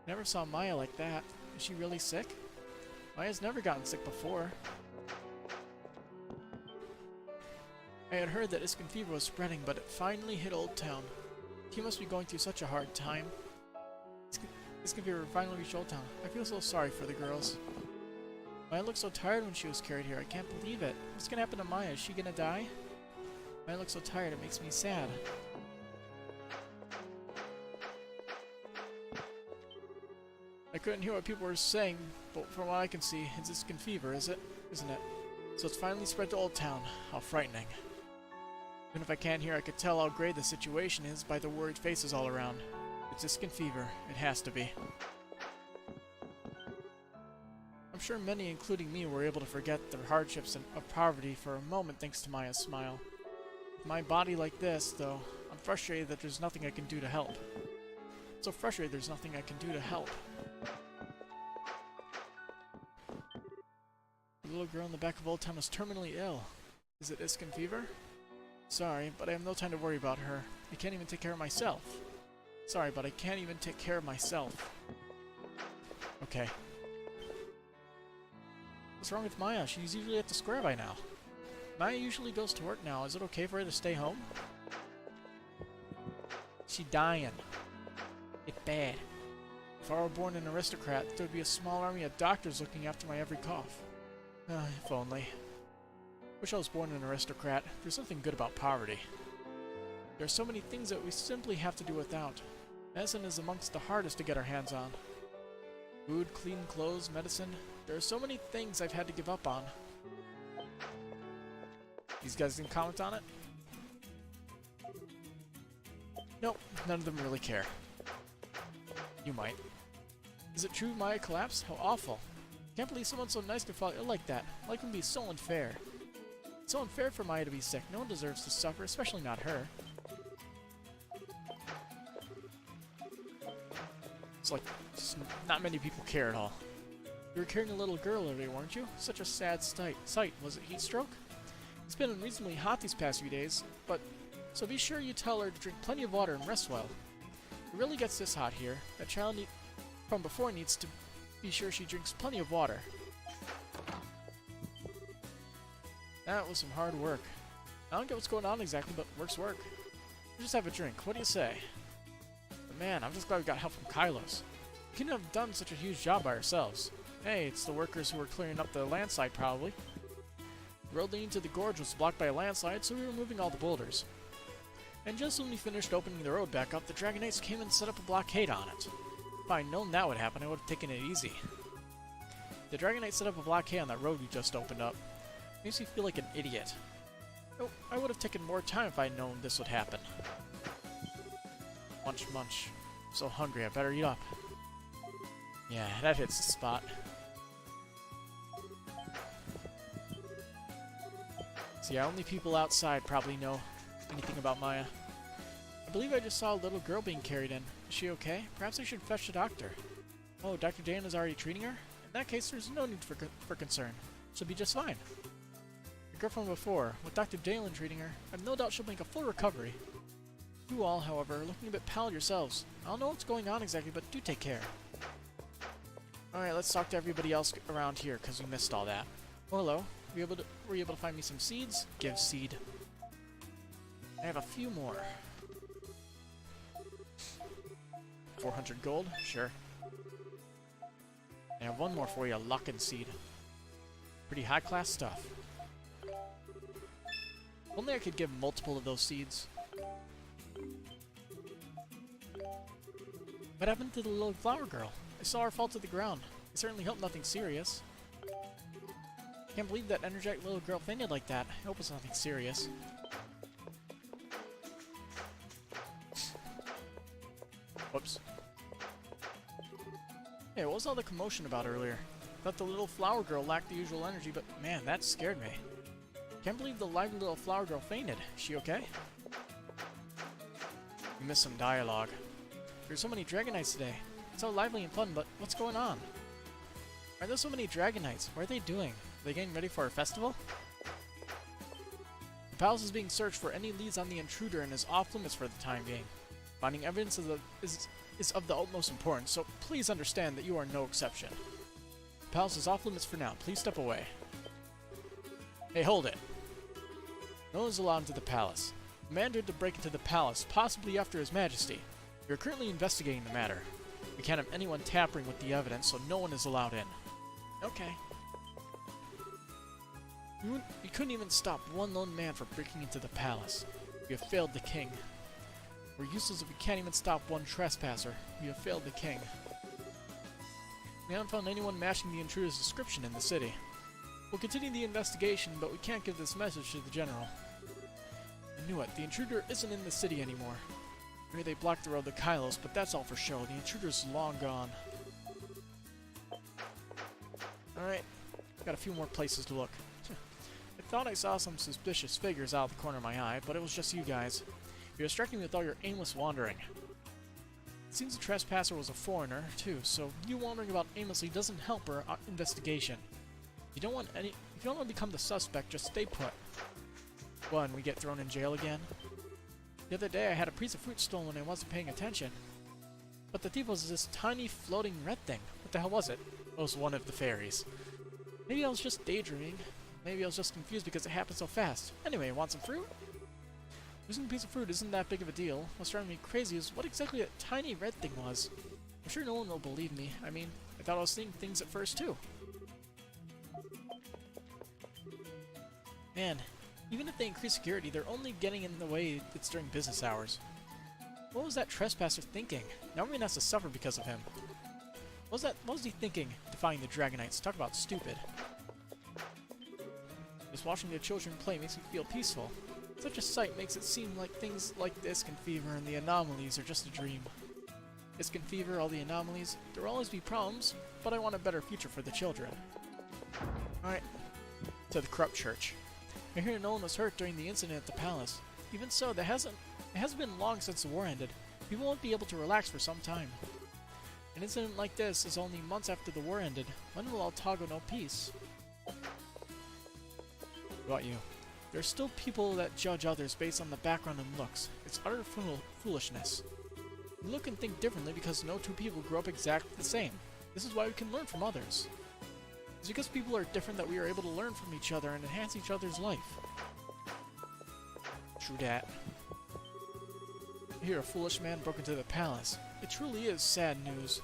Never saw Maya like that. Is she really sick? Maya's never gotten sick before. I had heard that Iskin fever was spreading, but it finally hit Old Town. He must be going through such a hard time. Iskin fever finally reached Old Town. I feel so sorry for the girls. Maya looked so tired when she was carried here. I can't believe it. What's gonna happen to Maya? Is she gonna die? Maya looks so tired, it makes me sad. I couldn't hear what people were saying, but from what I can see, it's Iskin fever, isn't it? So it's finally spread to Old Town. How frightening. Even if I can't hear, I could tell how grave the situation is by the worried faces all around. It's Iskin fever. It has to be. I'm sure many, including me, were able to forget the hardships of poverty for a moment thanks to Maya's smile. With my body like this, though, I'm frustrated that there's nothing I can do to help. I'm so frustrated there's nothing I can do to help. The little girl in the back of Old Town is terminally ill. Is it Iskin fever? Sorry, but I have no time to worry about her. I can't even take care of myself. Sorry, but I can't even take care of myself. Okay. What's wrong with Maya? She's usually at the square by now. Maya usually goes to work now. Is it okay for her to stay home? She dying. It's bad. If I were born an aristocrat, there would be a small army of doctors looking after my every cough. If only. Wish I was born an aristocrat. There's something good about poverty. There are so many things that we simply have to do without. Medicine is amongst the hardest to get our hands on. Food, clean clothes, medicine. There are so many things I've had to give up on. These guys didn't comment on it? Nope, none of them really care. You might. Is it true Maya collapsed? How awful. Can't believe someone so nice could fall ill like that. Life can be so unfair. It's so unfair for Maya to be sick. No one deserves to suffer, especially not her. It's like, just not many people care at all. You were carrying a little girl earlier, weren't you? Such a sad sight. Was it heat stroke? It's been unreasonably hot these past few days, but so be sure you tell her to drink plenty of water and rest well. It really gets this hot here. That child from before needs to be sure she drinks plenty of water. That was some hard work. I don't get what's going on exactly, but work's work. We'll just have a drink. What do you say? But man, I'm just glad we got help from Kylos. We couldn't have done such a huge job by ourselves. Hey, it's the workers who were clearing up the landslide, probably. The road leading to the gorge was blocked by a landslide, so we were moving all the boulders. And just when we finished opening the road back up, the Dragonites came and set up a blockade on it. If I'd known that would happen, I would have taken it easy. The Dragonites set up a blockade on that road we just opened up. Makes me feel like an idiot. Oh, I would have taken more time if I'd known this would happen. Munch, munch. I'm so hungry, I better eat up. Yeah, that hits the spot. So yeah, only people outside probably know anything about Maya. I believe I just saw a little girl being carried in. Is she okay? Perhaps I should fetch the doctor. Oh, Dr. Dan is already treating her? In that case, there's no need for concern. She'll be just fine. The girl from before, with Dr. Dalen treating her, I've no doubt she'll make a full recovery. You all, however, are looking a bit pallid yourselves. I don't know what's going on exactly, but do take care. Alright, let's talk to everybody else around here, because we missed all that. Oh, hello. Were you able to find me some seeds? Give seed. I have a few more. 400 gold? Sure. I have one more for you, luck and seed. Pretty high-class stuff. Only I could give multiple of those seeds. What happened to the little flower girl? I saw her fall to the ground. I certainly hope nothing serious. Can't believe that energetic little girl fainted like that. I hope it's nothing serious. Whoops. Hey, what was all the commotion about earlier? Thought the little flower girl lacked the usual energy, but man, that scared me. Can't believe the lively little flower girl fainted. Is she okay? We missed some dialogue. There's so many Dragonites today. It's so lively and fun, but what's going on? Why are there so many Dragonites? What are they doing? Are they getting ready for a festival? The palace is being searched for any leads on the intruder and is off limits for the time being. Finding evidence is of the utmost importance, so please understand that you are no exception. The palace is off limits for now. Please step away. Hey, hold it. No one is allowed into the palace. A man dared to break into the palace, possibly after His Majesty. We are currently investigating the matter. We can't have anyone tampering with the evidence, so no one is allowed in. Okay. We couldn't even stop one lone man from breaking into the palace. We have failed the king. We're useless if we can't even stop one trespasser. We have failed the king. We haven't found anyone matching the intruder's description in the city. We'll continue the investigation, but we can't give this message to the general. I knew it. The intruder isn't in the city anymore. Maybe they blocked the road to Kylos, but that's all for show. The intruder's long gone. Alright, got a few more places to look. I thought I saw some suspicious figures out of the corner of my eye, but it was just you guys. You're distracting me with all your aimless wandering. It seems the trespasser was a foreigner, too, so you wandering about aimlessly doesn't help our investigation. If you don't want to become the suspect, just stay put. What, and we get thrown in jail again? The other day I had a piece of fruit stolen when I wasn't paying attention. But the thief was this tiny floating red thing. What the hell was it? It was one of the fairies. Maybe I was just daydreaming. Maybe I was just confused because it happened so fast. Anyway, want some fruit? Losing a piece of fruit isn't that big of a deal. What's driving me crazy is what exactly that tiny red thing was. I'm sure no one will believe me. I mean, I thought I was seeing things at first too. Man, Even if they increase security, they're only getting in the way it's during business hours. What was that trespasser thinking? Now everyone has to suffer because of him. What was he thinking, defying the Dragonites? Talk about stupid. Just watching the children play makes me feel peaceful. Such a sight makes it seem like things like the Iskin fever and the anomalies are just a dream. Iskin fever, all the anomalies, there will always be problems, but I want a better future for the children. Alright, to the corrupt church. I hear no one was hurt during the incident at the palace. Even so, it hasn't been long since the war ended. People won't be able to relax for some time. An incident like this is only months after the war ended. When will Altago know peace? What about you? There are still people that judge others based on the background and looks. It's utter foolishness. We look and think differently because no two people grow up exactly the same. This is why we can learn from others. It's because people are different that we are able to learn from each other and enhance each other's life. True dat. Here, a foolish man broke into the palace. It truly is sad news.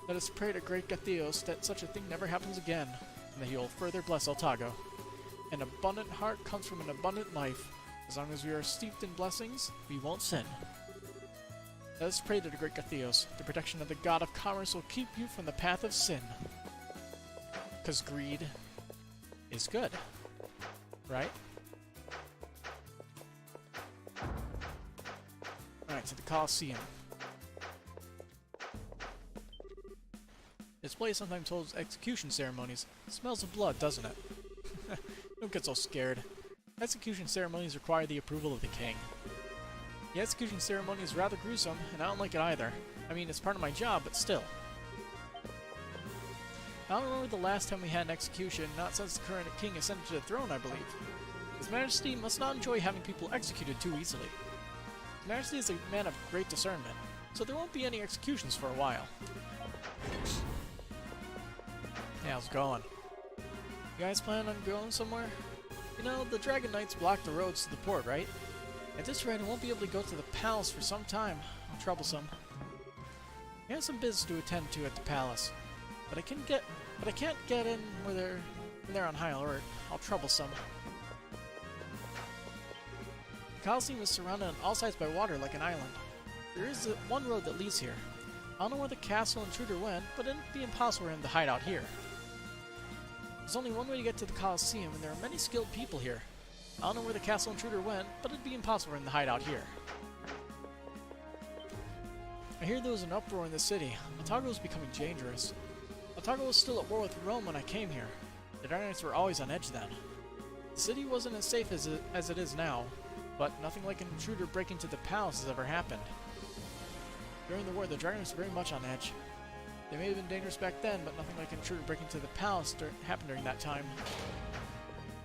Let us pray to great Gathios that such a thing never happens again, and that he will further bless Altago. An abundant heart comes from an abundant life. As long as we are steeped in blessings, we won't sin. Let us pray to the great Gathios. The protection of the god of commerce will keep you from the path of sin. Because greed is good, right? Alright, to the Colosseum. This place sometimes holds execution ceremonies. It smells of blood, doesn't it? Don't get so scared. Execution ceremonies require the approval of the king. The execution ceremony is rather gruesome, and I don't like it either. I mean, it's part of my job, but still. I don't remember the last time we had an execution, not since the current king ascended to the throne, I believe. His Majesty must not enjoy having people executed too easily. His Majesty is a man of great discernment, so there won't be any executions for a while. Yeah, how's it going? You guys plan on going somewhere? You know, the Dragon Knights block the roads to the port, right? At this rate, I won't be able to go to the palace for some time. How troublesome. I have some business to attend to at the palace, but I can't get in when they're on high alert. How troublesome. The Colosseum is surrounded on all sides by water like an island. There is one road that leads here. I don't know where the castle intruder went, but it'd be impossible for him to hide out here. There's only one way to get to the Colosseum, and there are many skilled people here. I don't know where the castle intruder went, but it'd be impossible for him to hide out here. I hear there was an uproar in the city. Altago is becoming dangerous. Altago was still at war with Rome when I came here. The Dragonites were always on edge then. The city wasn't as safe as it is now, but nothing like an intruder breaking into the palace has ever happened. During the war, the Dragonites were very much on edge. They may have been dangerous back then, but nothing like an intruder breaking into the palace happened during that time.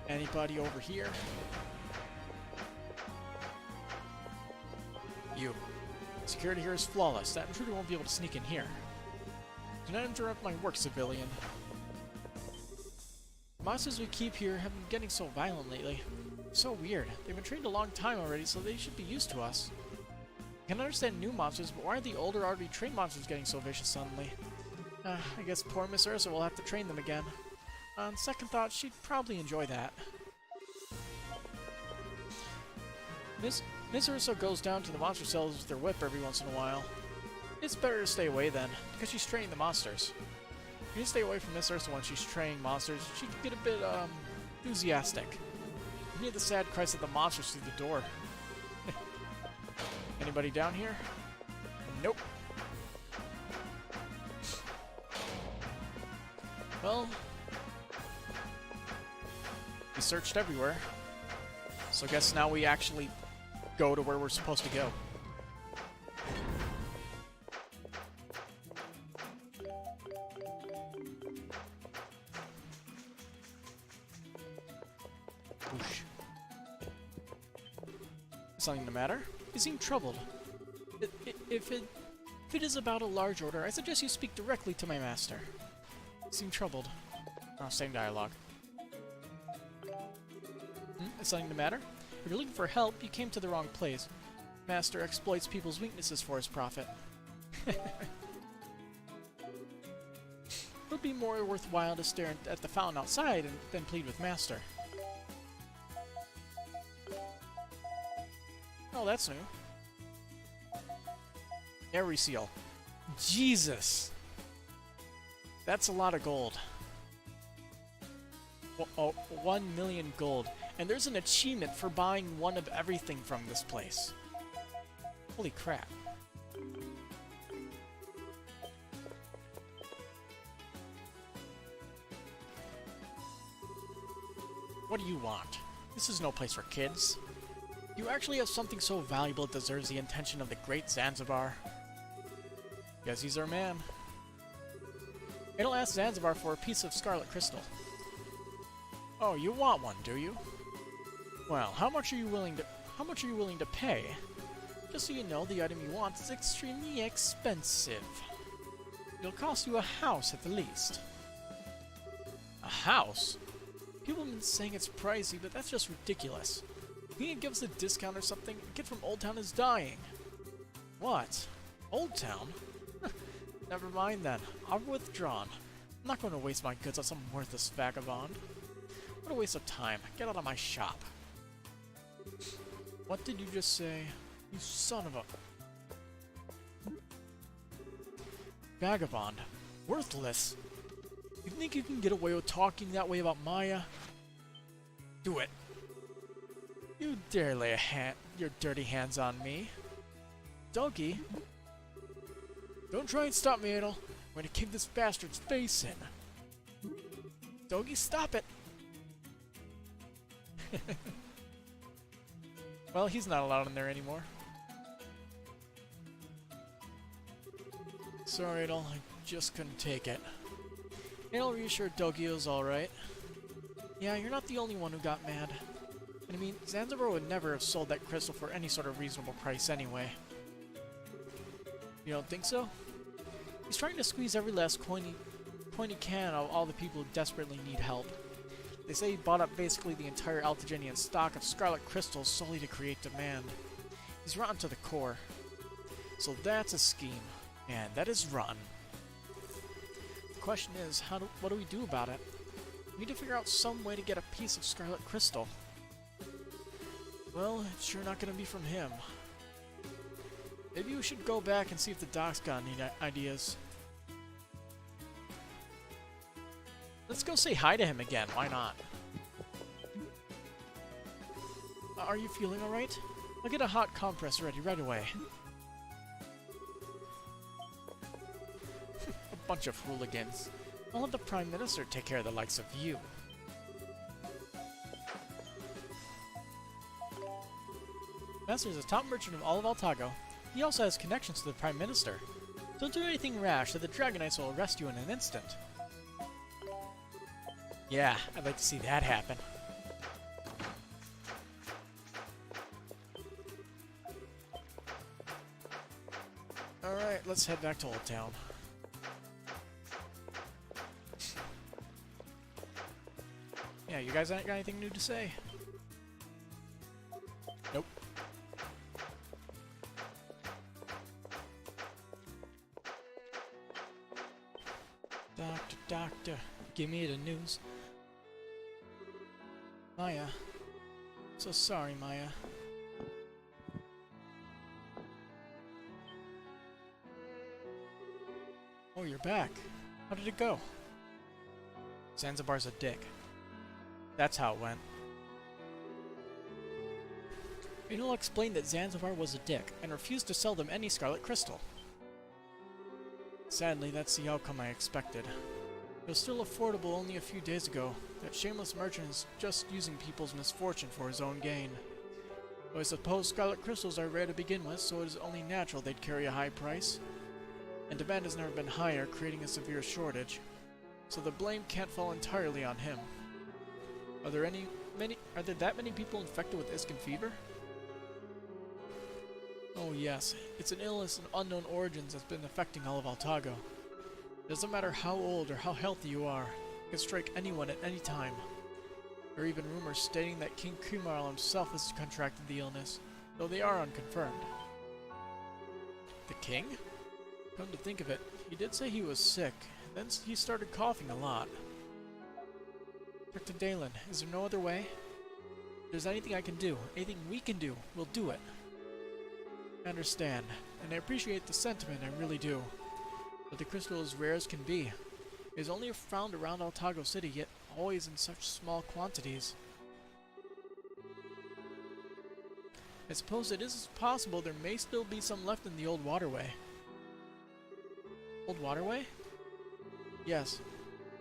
Anybody over here? You. Security here is flawless. That intruder won't be able to sneak in here. Do not interrupt my work, civilian. The monsters we keep here have been getting so violent lately. So weird. They've been trained a long time already, so they should be used to us. I can understand new monsters, but why are the older, already trained monsters getting so vicious suddenly? I guess poor Miss Ursa will have to train them again. On second thought, she'd probably enjoy that. Miss Ursa goes down to the monster cells with her whip every once in a while. It's better to stay away then, because she's training the monsters. If you stay away from Miss Ursa when she's training monsters, she can get a bit, enthusiastic. You hear the sad cries of the monsters through the door. Anybody down here? Nope. Well, we searched everywhere, so I guess now we actually go to where we're supposed to go. Whoosh. Something the matter? You seem troubled. If it is about a large order, I suggest you speak directly to my master. You seem troubled. Oh, same dialogue. Is something the matter? If you're looking for help, you came to the wrong place. Master exploits people's weaknesses for his profit. It would be more worthwhile to stare at the fountain outside than plead with Master. Oh, that's new. Air reseal. Jesus! That's a lot of gold. Oh, 1 million gold. And there's an achievement for buying one of everything from this place. Holy crap. What do you want? This is no place for kids. You actually have something so valuable it deserves the attention of the great Zanzibar. Guess he's our man. It'll ask Zanzibar for a piece of scarlet crystal. Oh, you want one, do you? Well, how much are you willing to pay? Just so you know, the item you want is extremely expensive. It'll cost you a house at the least. A house? People have been saying it's pricey, but that's just ridiculous. Can you give us a discount or something? A kid from Old Town is dying. What? Old Town? Never mind then. I've withdrawn. I'm not going to waste my goods on some worthless vagabond. What a waste of time. Get out of my shop. What did you just say? You son of a... Vagabond? Worthless? You think you can get away with talking that way about Maya? Do it. You dare lay your dirty hands on me. Donkey? Don't try and stop me, Adel. I'm going to kick this bastard's face in. Doggy, stop it! Well, he's not allowed in there anymore. Sorry, Adel. I just couldn't take it. Adel reassured Doggy it was alright. Yeah, you're not the only one who got mad. And I mean, Zanzibar would never have sold that crystal for any sort of reasonable price anyway. You don't think so? He's trying to squeeze every last coin he can out of all the people who desperately need help. They say he bought up basically the entire Altagenian stock of scarlet crystals solely to create demand. He's rotten to the core. So that's a scheme. And that is rotten. The question is, what do we do about it? We need to figure out some way to get a piece of scarlet crystal. Well, it's sure not going to be from him. Maybe we should go back and see if the doc's got any ideas. Let's go say hi to him again, why not? Are you feeling alright? I'll get a hot compress ready right away. A bunch of hooligans. I'll have the Prime Minister take care of the likes of you. Master is a top merchant of all of Altago. He also has connections to the Prime Minister. Don't do anything rash, or the Dragonites will arrest you in an instant. Yeah, I'd like to see that happen. Alright, let's head back to Old Town. Yeah, you guys ain't got anything new to say? Nope. Doctor, give me the news. Maya. So sorry, Maya. Oh, you're back. How did it go? Zanzibar's a dick. That's how it went. Renal explained that Zanzibar was a dick and refused to sell them any scarlet crystal. Sadly, that's the outcome I expected. It was still affordable only a few days ago. That shameless merchant is just using people's misfortune for his own gain. Though I suppose scarlet crystals are rare to begin with, so it is only natural they'd carry a high price. And demand has never been higher, creating a severe shortage. So the blame can't fall entirely on him. Are there that many people infected with Iscan fever? Oh yes, it's an illness of unknown origins that's been affecting all of Altago. It doesn't matter how old or how healthy you are, it can strike anyone at any time. There are even rumors stating that King Kumail himself has contracted the illness, though they are unconfirmed. The king? Come to think of it, he did say he was sick, then he started coughing a lot. Dr. Dalen, is there no other way? If there's anything I can do, anything we can do, we'll do it. I understand, and I appreciate the sentiment, I really do. But the crystal is rare as can be. It is only found around Altago City, yet always in such small quantities. I suppose it is possible there may still be some left in the old waterway. Old waterway? Yes.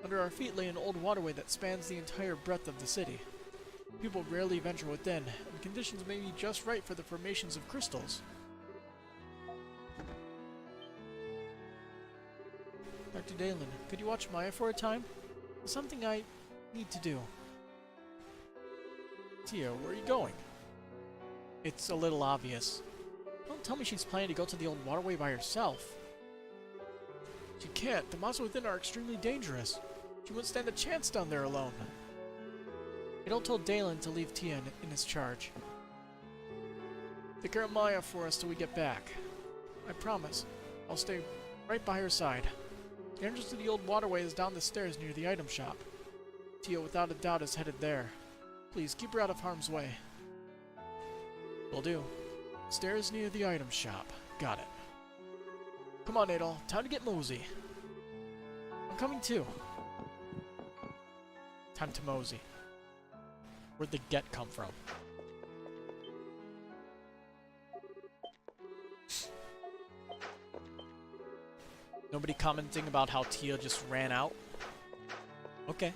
Under our feet lay an old waterway that spans the entire breadth of the city. People rarely venture within, and conditions may be just right for the formations of crystals. Dr. Dalen, could you watch Maya for a time? There's something I need to do. Tia, where are you going? It's a little obvious. Don't tell me she's planning to go to the old waterway by herself. She can't. The monsters within are extremely dangerous. She wouldn't stand a chance down there alone. Adol told Dalen to leave Tia in his charge. Take care of Maya for us till we get back. I promise. I'll stay right by her side. The entrance to the old waterway is down the stairs near the item shop. Tia without a doubt is headed there. Please keep her out of harm's way. Will do. Stairs near the item shop. Got it. Come on, Adol. Time to get mosey. I'm coming too. Time to mosey. Where'd the get come from? Nobody commenting about how Tia just ran out? Okay.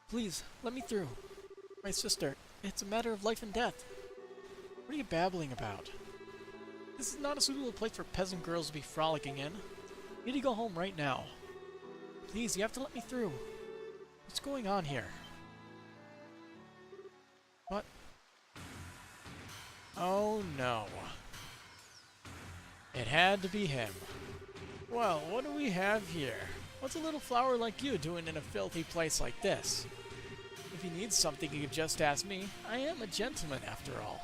Please, let me through. My sister, it's a matter of life and death. What are you babbling about? This is not a suitable place for peasant girls to be frolicking in. You need to go home right now. Please, you have to let me through. What's going on here? What? Oh no. It had to be him. Well, what do we have here? What's a little flower like you doing in a filthy place like this? If he needs something, he could just ask me. I am a gentleman, after all.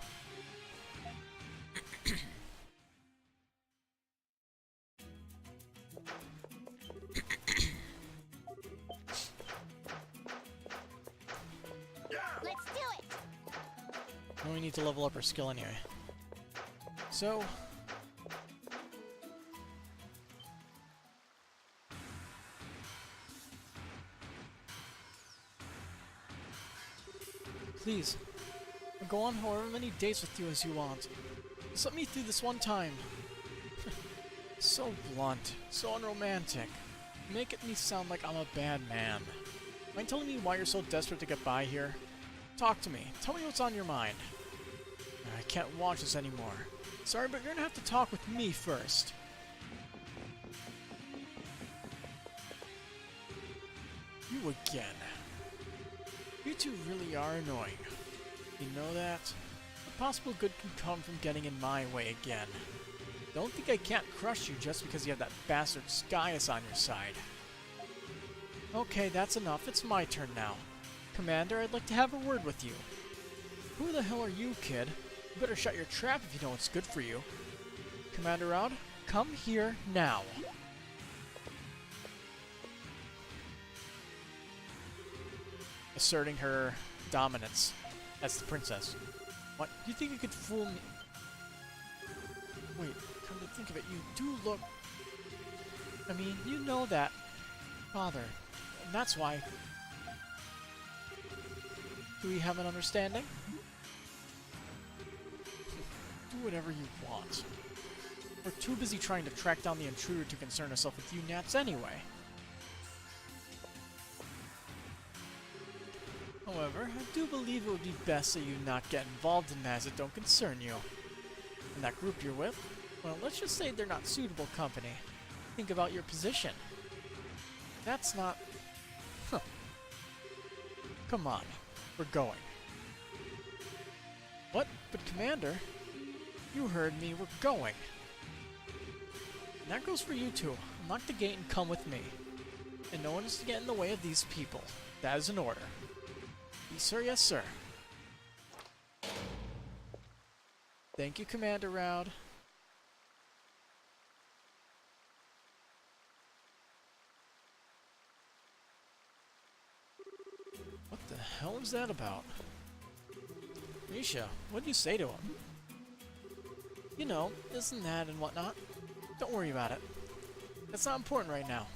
Let's do it! Well, we need to level up our skill anyway. So... please, I'll go on however many days with you as you want. Just let me through this one time. So blunt, so unromantic. Making me sound like I'm a bad man. Mind telling me why you're so desperate to get by here? Talk to me. Tell me what's on your mind. I can't watch this anymore. Sorry, but you're gonna have to talk with me first. You again. You two really are annoying. You know that? What possible good can come from getting in my way again? Don't think I can't crush you just because you have that bastard Geis on your side. Okay, that's enough. It's my turn now. Commander, I'd like to have a word with you. Who the hell are you, kid? You better shut your trap if you know what's good for you. Commander Rod, come here now. Asserting her dominance as the princess. What? You think you could fool me? Wait, come to think of it, you do look... I mean, you know that, father, and that's why... Do we have an understanding? Do whatever you want. We're too busy trying to track down the intruder to concern ourselves with you gnats anyway. However, I do believe it would be best that you not get involved in matters that don't concern you. And that group you're with, well, let's just say they're not suitable company. Think about your position. That's not... Huh. Come on, we're going. What? But Commander, you heard me, we're going. And that goes for you too. Unlock the gate and come with me. And no one is to get in the way of these people. That is an order. Yes, sir, yes, sir. Thank you, Commander Rowd. What the hell is that about? Misha, what'd you say to him? You know, isn't that and whatnot. Don't worry about it. That's not important right now.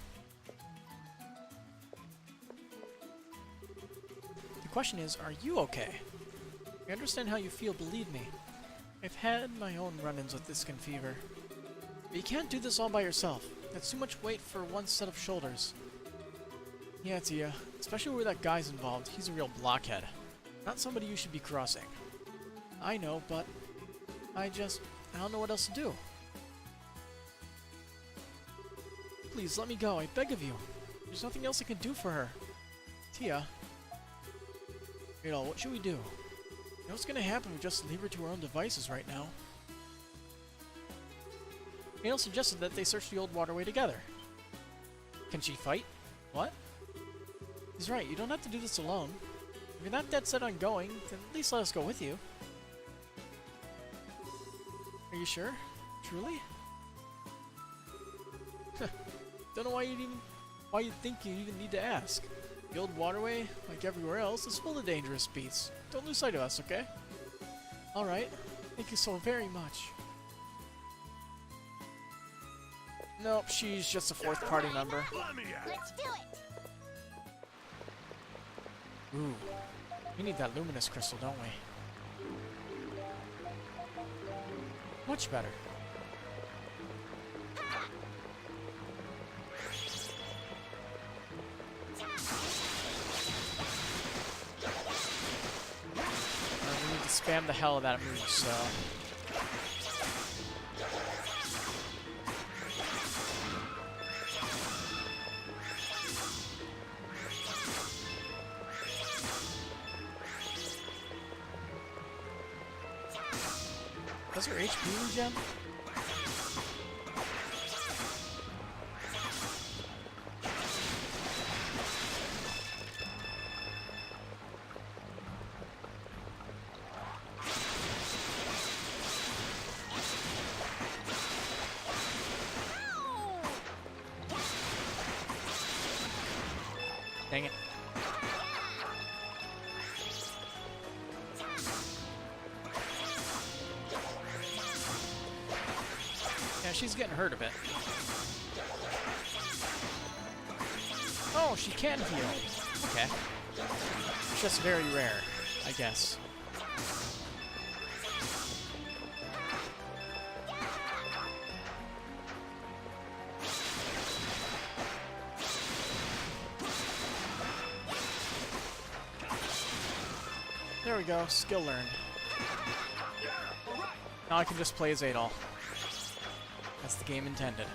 The question is, are you okay? I understand how you feel, believe me. I've had my own run-ins with this skin fever. But you can't do this all by yourself. That's too much weight for one set of shoulders. Yeah, Tia. Especially where that guy's involved. He's a real blockhead. Not somebody you should be crossing. I know, but I don't know what else to do. Please, let me go. I beg of you. There's nothing else I can do for her. Tia. What should we do? You know what's gonna happen if we just leave her to her own devices right now? Neil suggested that they search the old waterway together. Can she fight? What? He's right, you don't have to do this alone. If you're not dead set on going, then at least let us go with you. Are you sure? Truly? Don't know why you'd think you even need to ask. The old waterway, like everywhere else, is full of dangerous beasts. Don't lose sight of us, okay? Alright. Thank you so very much. Nope, she's just a fourth party member. Let's do it! Ooh. We need that luminous crystal, don't we? Much better. We need to spam the hell of that move, so... Does her HP regen? Dang it. Yeah, she's getting hurt a bit. Oh, she can heal. Okay. It's just very rare, I guess. There we go, skill learned. Now I can just play as Adol. That's the game intended.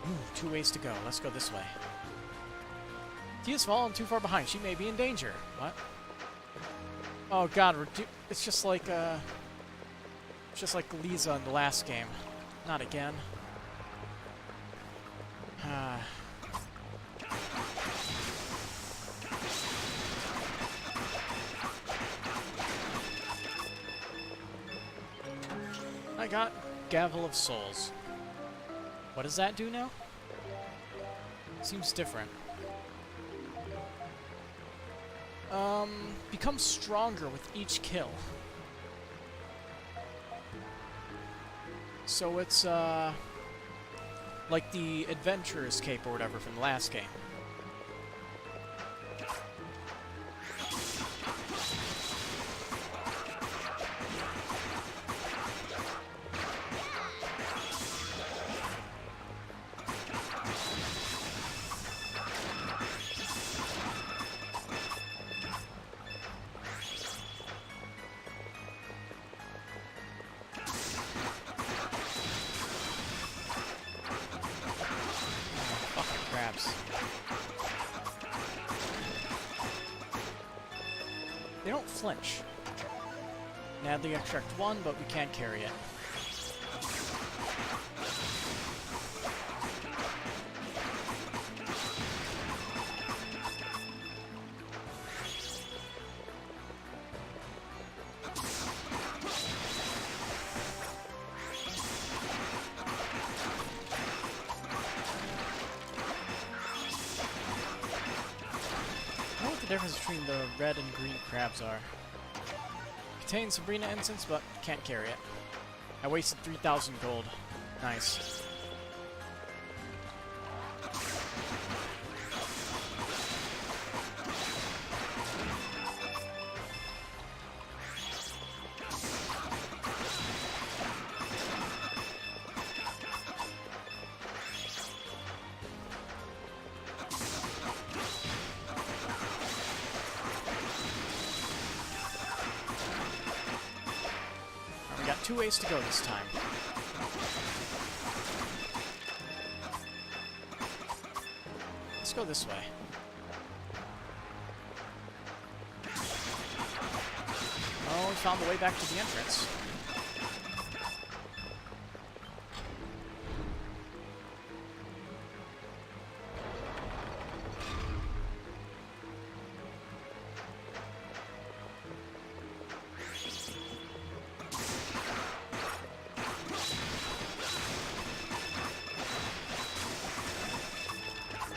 Ooh, 2 ways to go. Let's go this way. Tia's fallen too far behind. She may be in danger. What? Oh god, it's just like Lisa in the last game. Not again. I got Gavel of Souls. What does that do now? Seems different. Becomes stronger with each kill. So it's, like the Adventurer's Cape or whatever from the last game. They don't flinch. Madly extract 1, but we can't carry it. difference between the red and green crabs are. Contains Sabrina incense, but can't carry it. I wasted 3,000 gold. Nice. We got 2 ways to go this time. Let's go this way. Oh, we found the way back to the entrance.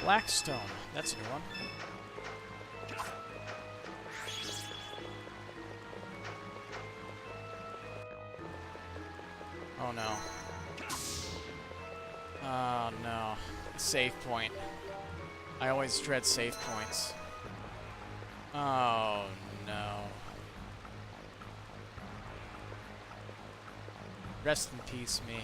Blackstone. That's a new one. Oh no. Oh no. Save point. I always dread save points. Oh no. Rest in peace, me.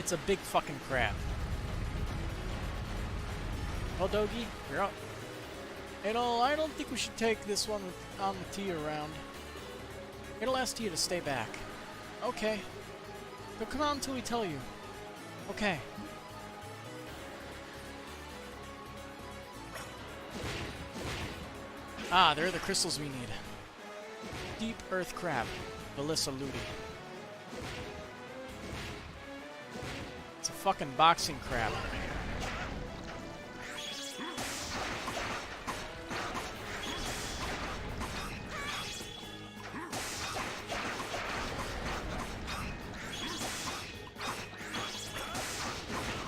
It's a big fucking crab. Well, Dogi, you're up. You know, I don't think we should take this one on the tee around. It'll ask you to stay back. Okay. But come on until we tell you. Okay. Ah, there are the crystals we need. Deep Earth Crab. Melissa Ludi. It's a fucking boxing crab.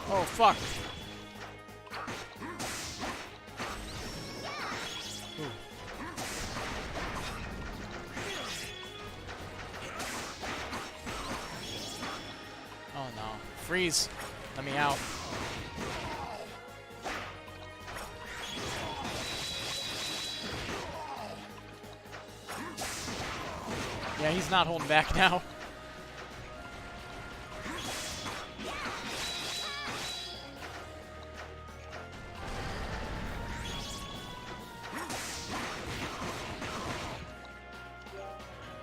Oh, fuck. Ooh. Oh no. Freeze. Let me out. Yeah, he's not holding back now.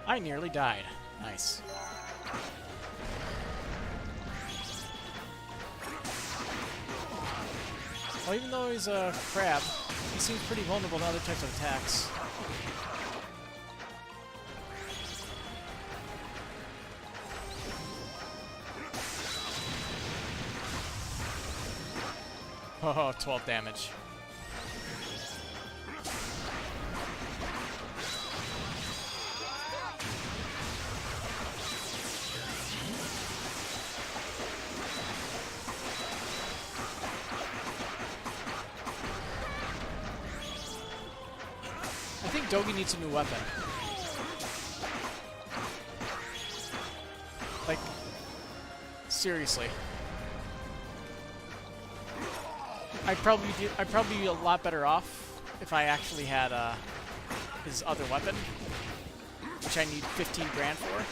I nearly died. Nice. Well, even though he's a crab, he seems pretty vulnerable to other types of attacks. Oh, 12 damage. I think Dogi needs a new weapon. Like, seriously. I'd probably be a lot better off if I actually had his other weapon, which I need 15 grand for.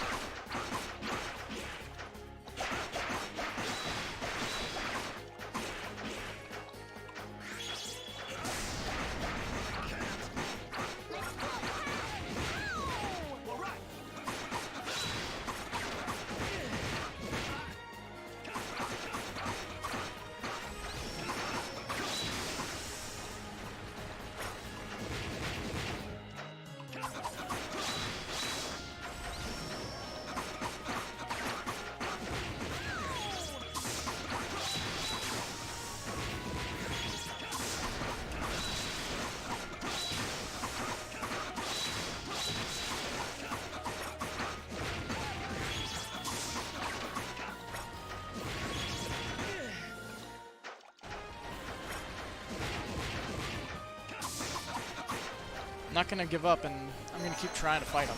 not gonna give up, and I'm gonna keep trying to fight him.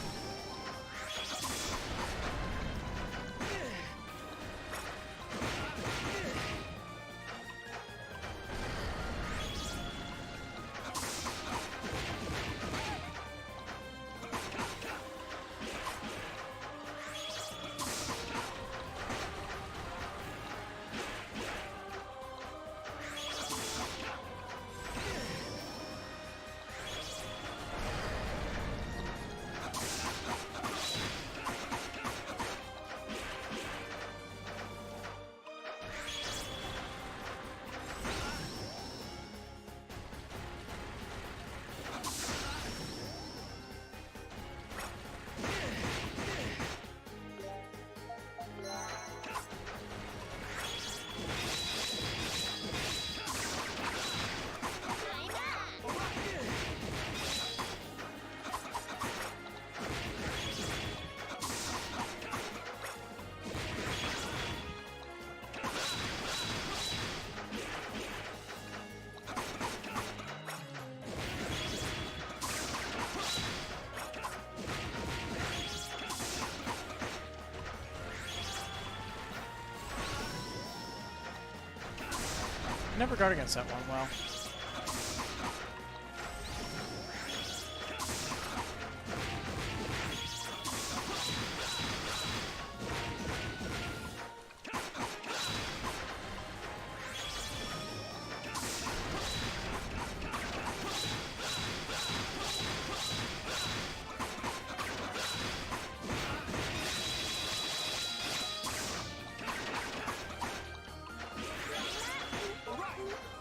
I never guard against that one well.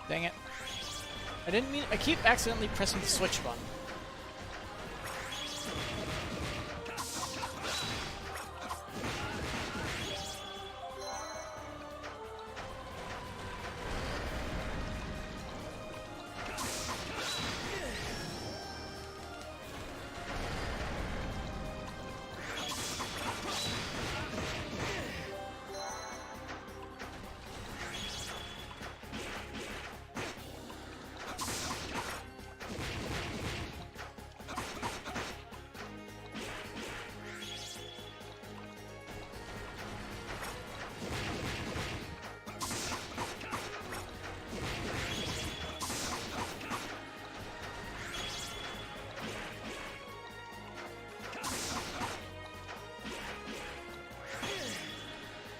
Dang it. I didn't mean— I keep accidentally pressing the switch button.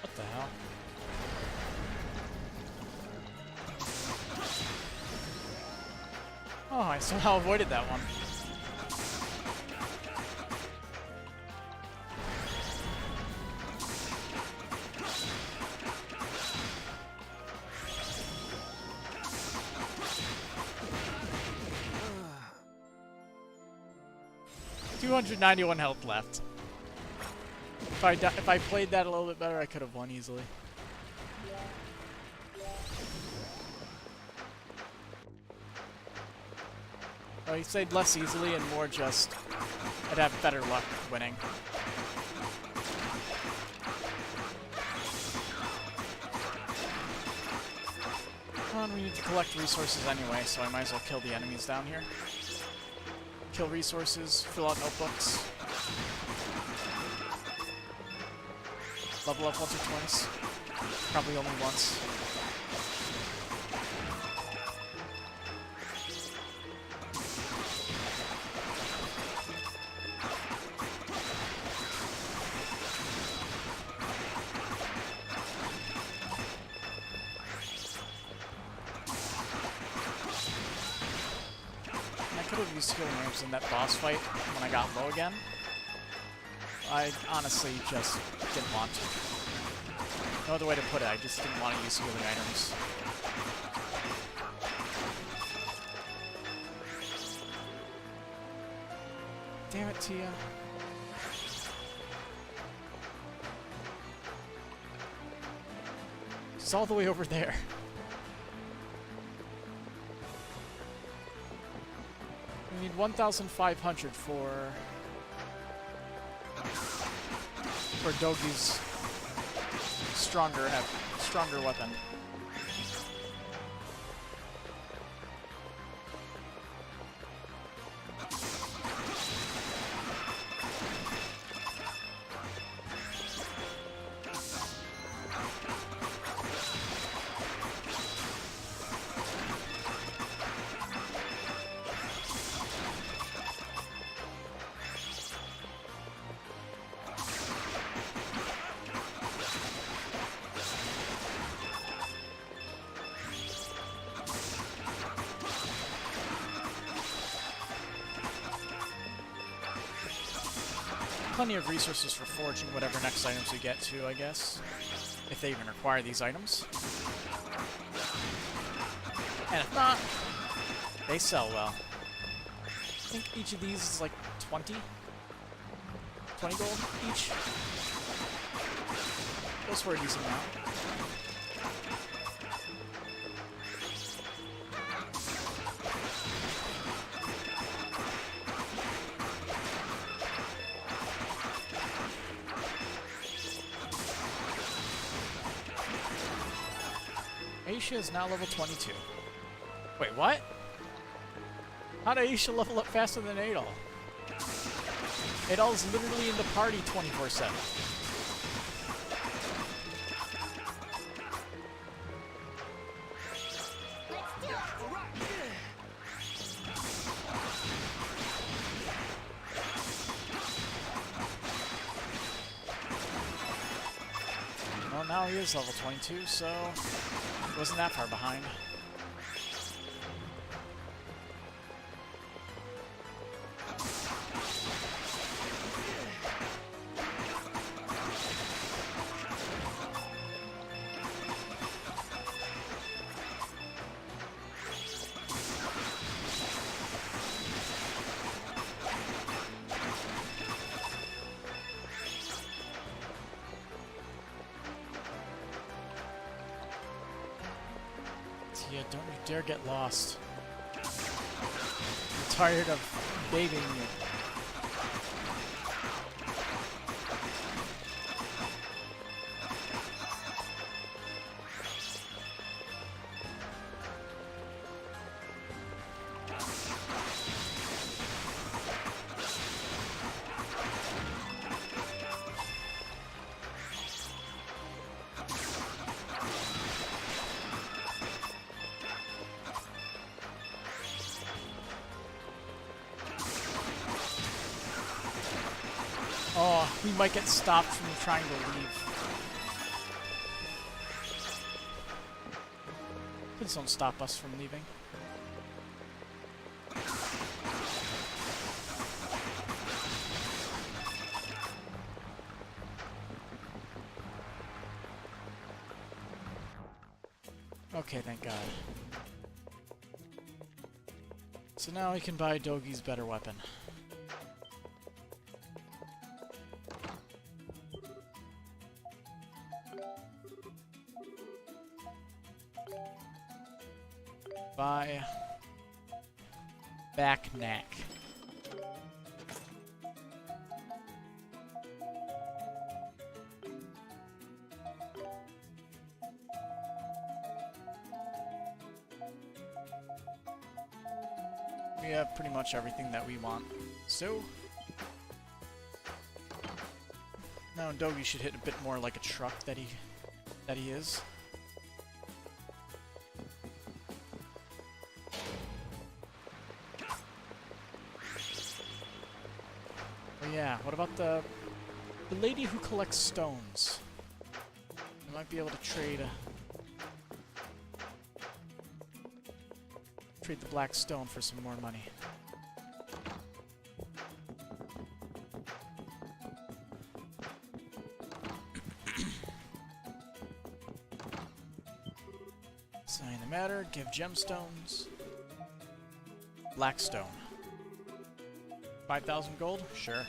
What the hell? Oh, I somehow avoided that one. $291 health left. If I played that a little bit better, I could have won easily. Well, he played less easily and more just— I'd have better luck winning. Come on, we need to collect resources anyway, so I might as well kill the enemies down here. Kill resources, fill out notebooks. Level up once or twice. Probably only once. I could have used healing herbs in that boss fight when I got low again. I honestly just didn't want to. No other way to put it, I just didn't want to use healing items. Damn it, Tia. It's all the way over there. We need 1,500 for Dogi's stronger weapon. Plenty of resources for forging whatever next items we get to, I guess. If they even require these items. And if not, they sell well. I think each of these is like 20? 20 gold each? Goes for a decent amount. Aisha is now level 22. Wait, what? How did Aisha level up faster than Adol? Adol's literally in the party 24/7. Well, now he is level 22, so he wasn't that far behind. Yeah, don't you dare get lost. I'm tired of babying you. Oh, we might get stopped from trying to leave. Please don't stop us from leaving. Okay, thank God. So now we can buy Dogi's better weapon. By back knack. We have pretty much everything that we want. So now Dogi should hit a bit more like a truck that he is. Yeah, what about the lady who collects stones? I might be able to trade the black stone for some more money. Sign the matter, give gemstones. Black stone. 5,000 gold? Sure.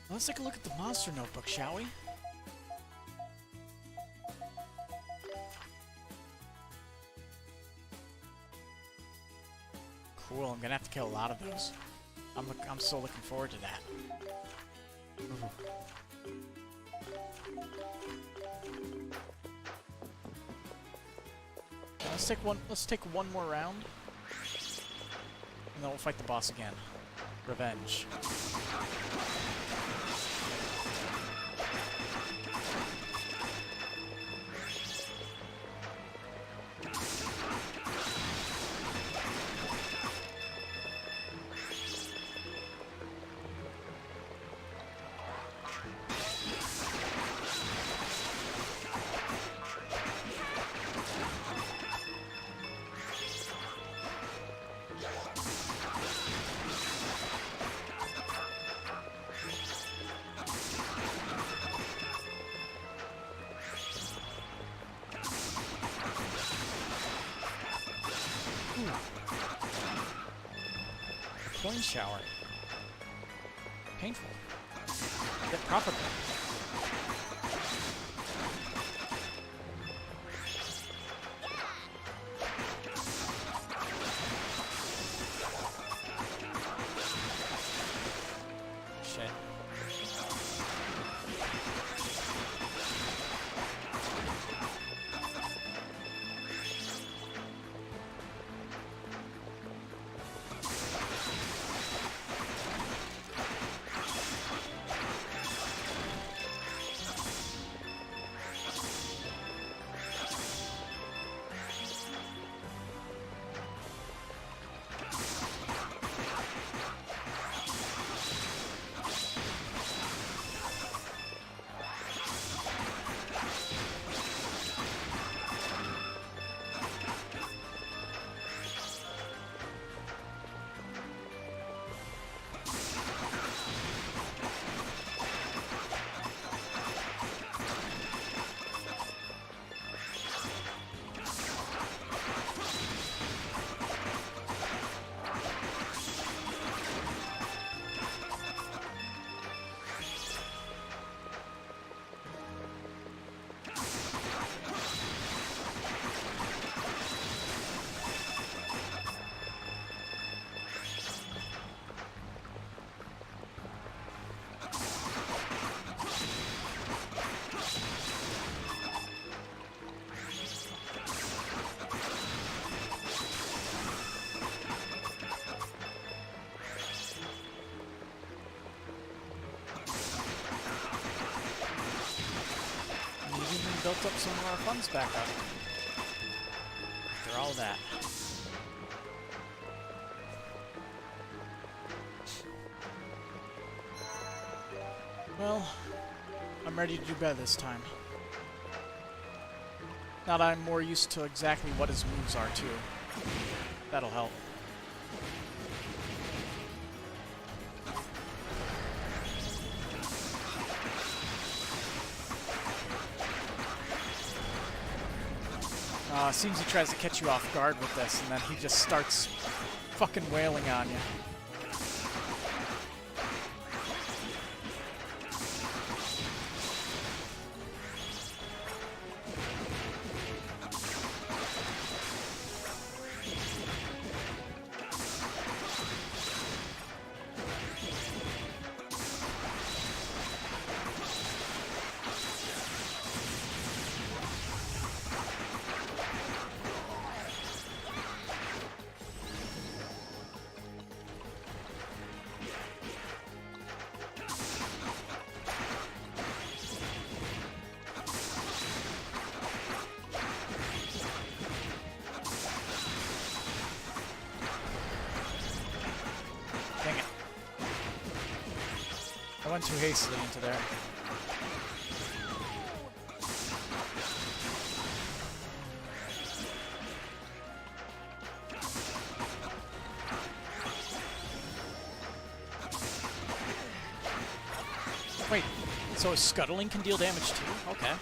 Let's take a look at the monster notebook, shall we? Cool, I'm gonna have to kill a lot of those. I'm so looking forward to that. Ooh. Let's take one more round, and then we'll fight the boss again. Revenge. Coin shower. Painful. Yet profitable. Shit. Built up some of our funds back up. After all that. Well, I'm ready to do better this time. Now that I'm more used to exactly what his moves are, too. That'll help. Seems he tries to catch you off guard with this, and then he just starts fucking wailing on you. Dang it. I went too hastily into there. Wait, so scuttling can deal damage too? Okay.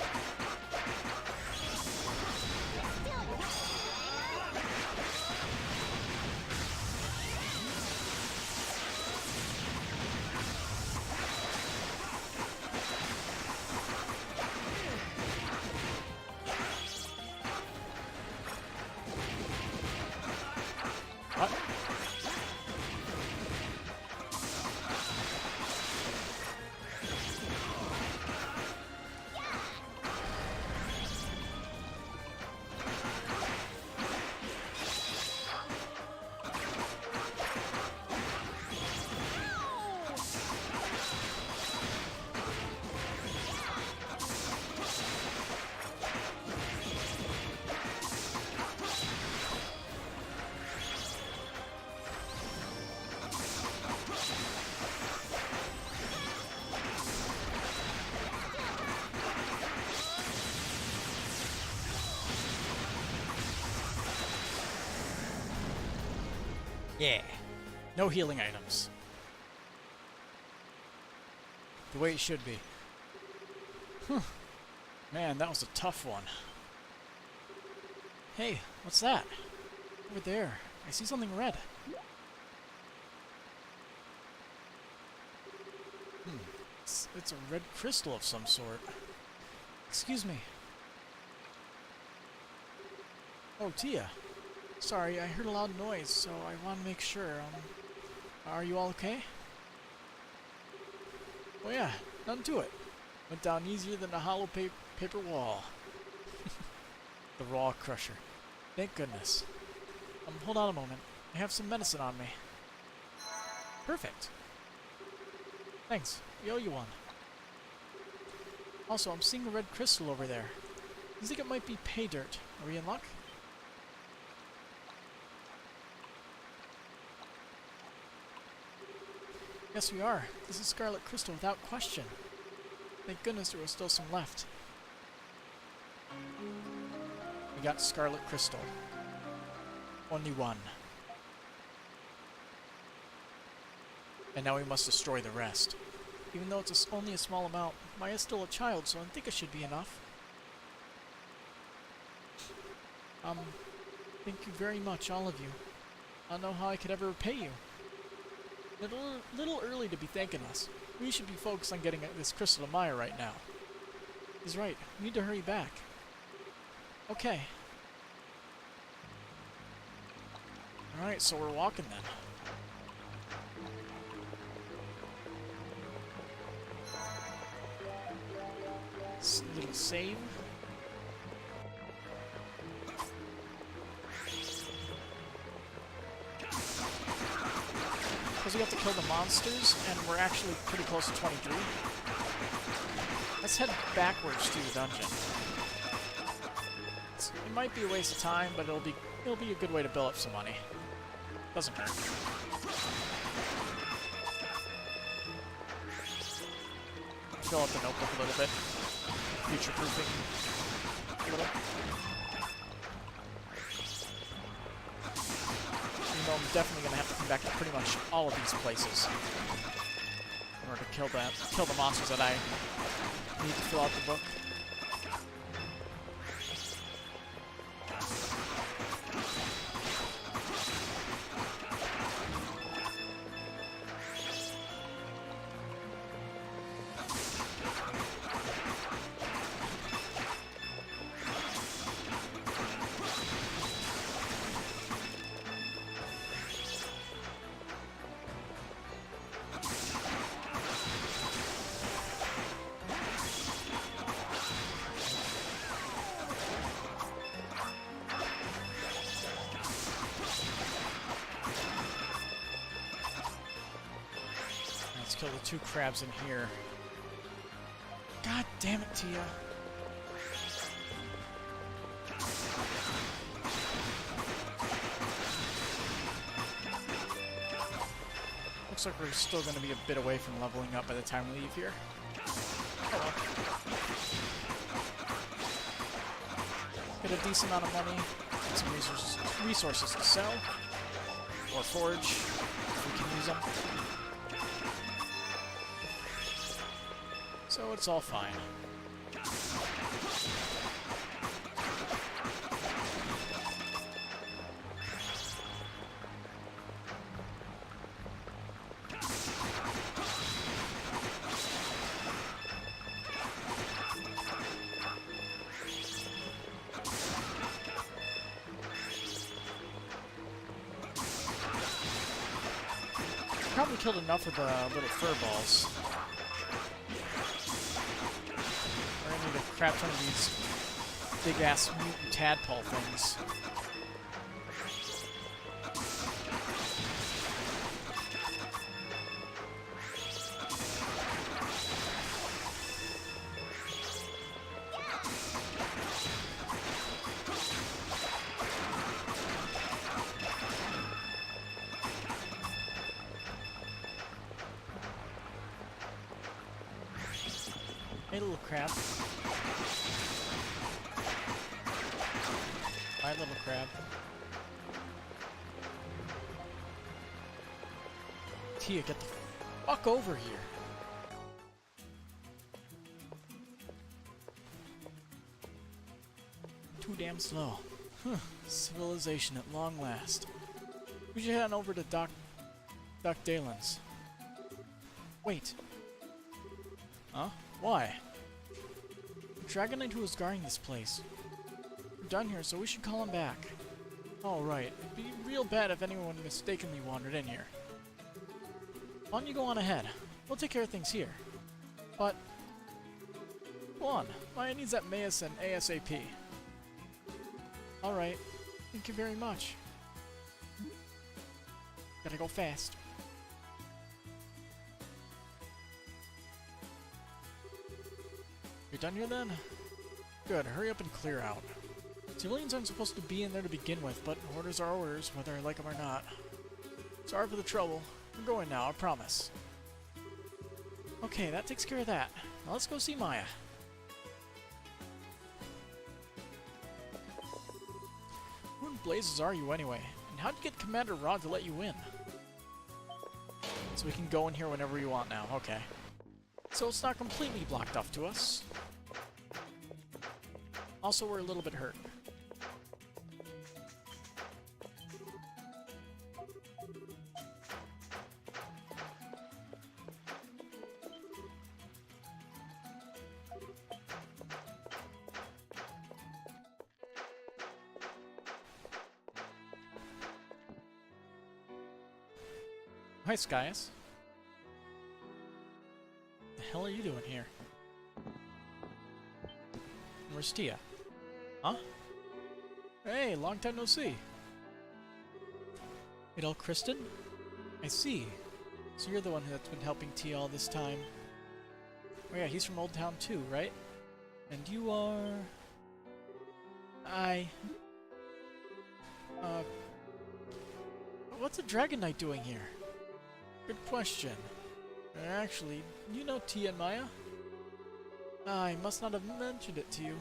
What? Yeah. No healing items. The way it should be. Man, that was a tough one. Hey, what's that? Over there. I see something red. It's a red crystal of some sort. Excuse me. Oh, Tia. Sorry, I heard a loud noise, so I want to make sure. Are you all okay? Oh yeah, nothing to it. Went down easier than a hollow paper wall. The raw crusher. Thank goodness. Hold on a moment. I have some medicine on me. Perfect. Thanks. We owe you one. Also, I'm seeing a red crystal over there. I think it might be pay dirt. Are we in luck? Yes, we are. This is scarlet crystal without question. Thank goodness there was still some left. We got scarlet crystal. Only one. And now we must destroy the rest. Even though it's only a small amount, Maya's still a child, so I think it should be enough. Thank you very much, all of you. I don't know how I could ever repay you. Little early to be thanking us. We should be focused on getting this crystal to Maya right now. He's right. We need to hurry back. Okay. Alright, so we're walking then. Little save. Because we have to kill the monsters, and we're actually pretty close to 23. Let's head backwards through the dungeon. It might be a waste of time, but it'll be a good way to build up some money. Doesn't hurt. Fill up the notebook a little bit. Future-proofing a little. Even though I'm definitely going to have to come back to pretty much all of these places in order to kill the monsters that I need to fill out the book. Let's kill the two crabs in here. God damn it, Tia. Looks like we're still going to be a bit away from leveling up by the time we leave here. Oh well. Get a decent amount of money, get some resources to sell, or forge, if we can use them. So it's all fine. Probably killed enough of the little fur balls. Or I need to craft one of these big-ass mutant tadpole things. Hey, little crab. Bye, little crab. Tia, get the fuck over here. Too damn slow. Civilization at long last. We should head on over to Doc Dalen's. Wait. Huh? Why? The Dragon Knight who was guarding this place. We're done here, so we should call him back. Oh, right. It'd be real bad if anyone mistakenly wandered in here. Why don't you go on ahead? We'll take care of things here. But... go on. Maya needs that medicine ASAP. Alright. Thank you very much. Gotta go fast. You're done here then? Good, hurry up and clear out. Civilians aren't supposed to be in there to begin with, but orders are orders, whether I like them or not. Sorry for the trouble. I'm going now, I promise. Okay, that takes care of that. Now let's go see Maya. Who in blazes are you anyway? And how'd you get Commander Rod to let you in? So we can go in here whenever we want now, okay. So it's not completely blocked off to us. Also, we're a little bit hurt. Hi, Geis. What the hell are you doing here? Where's Tia? Huh? Hey, long time no see. Idol Kristen? I see. So you're the one that's been helping Tia all this time. Oh yeah, he's from Old Town too, right? And you are... What's a Dragon Knight doing here? Good question. Actually, you know Tia and Maya? I must not have mentioned it to you.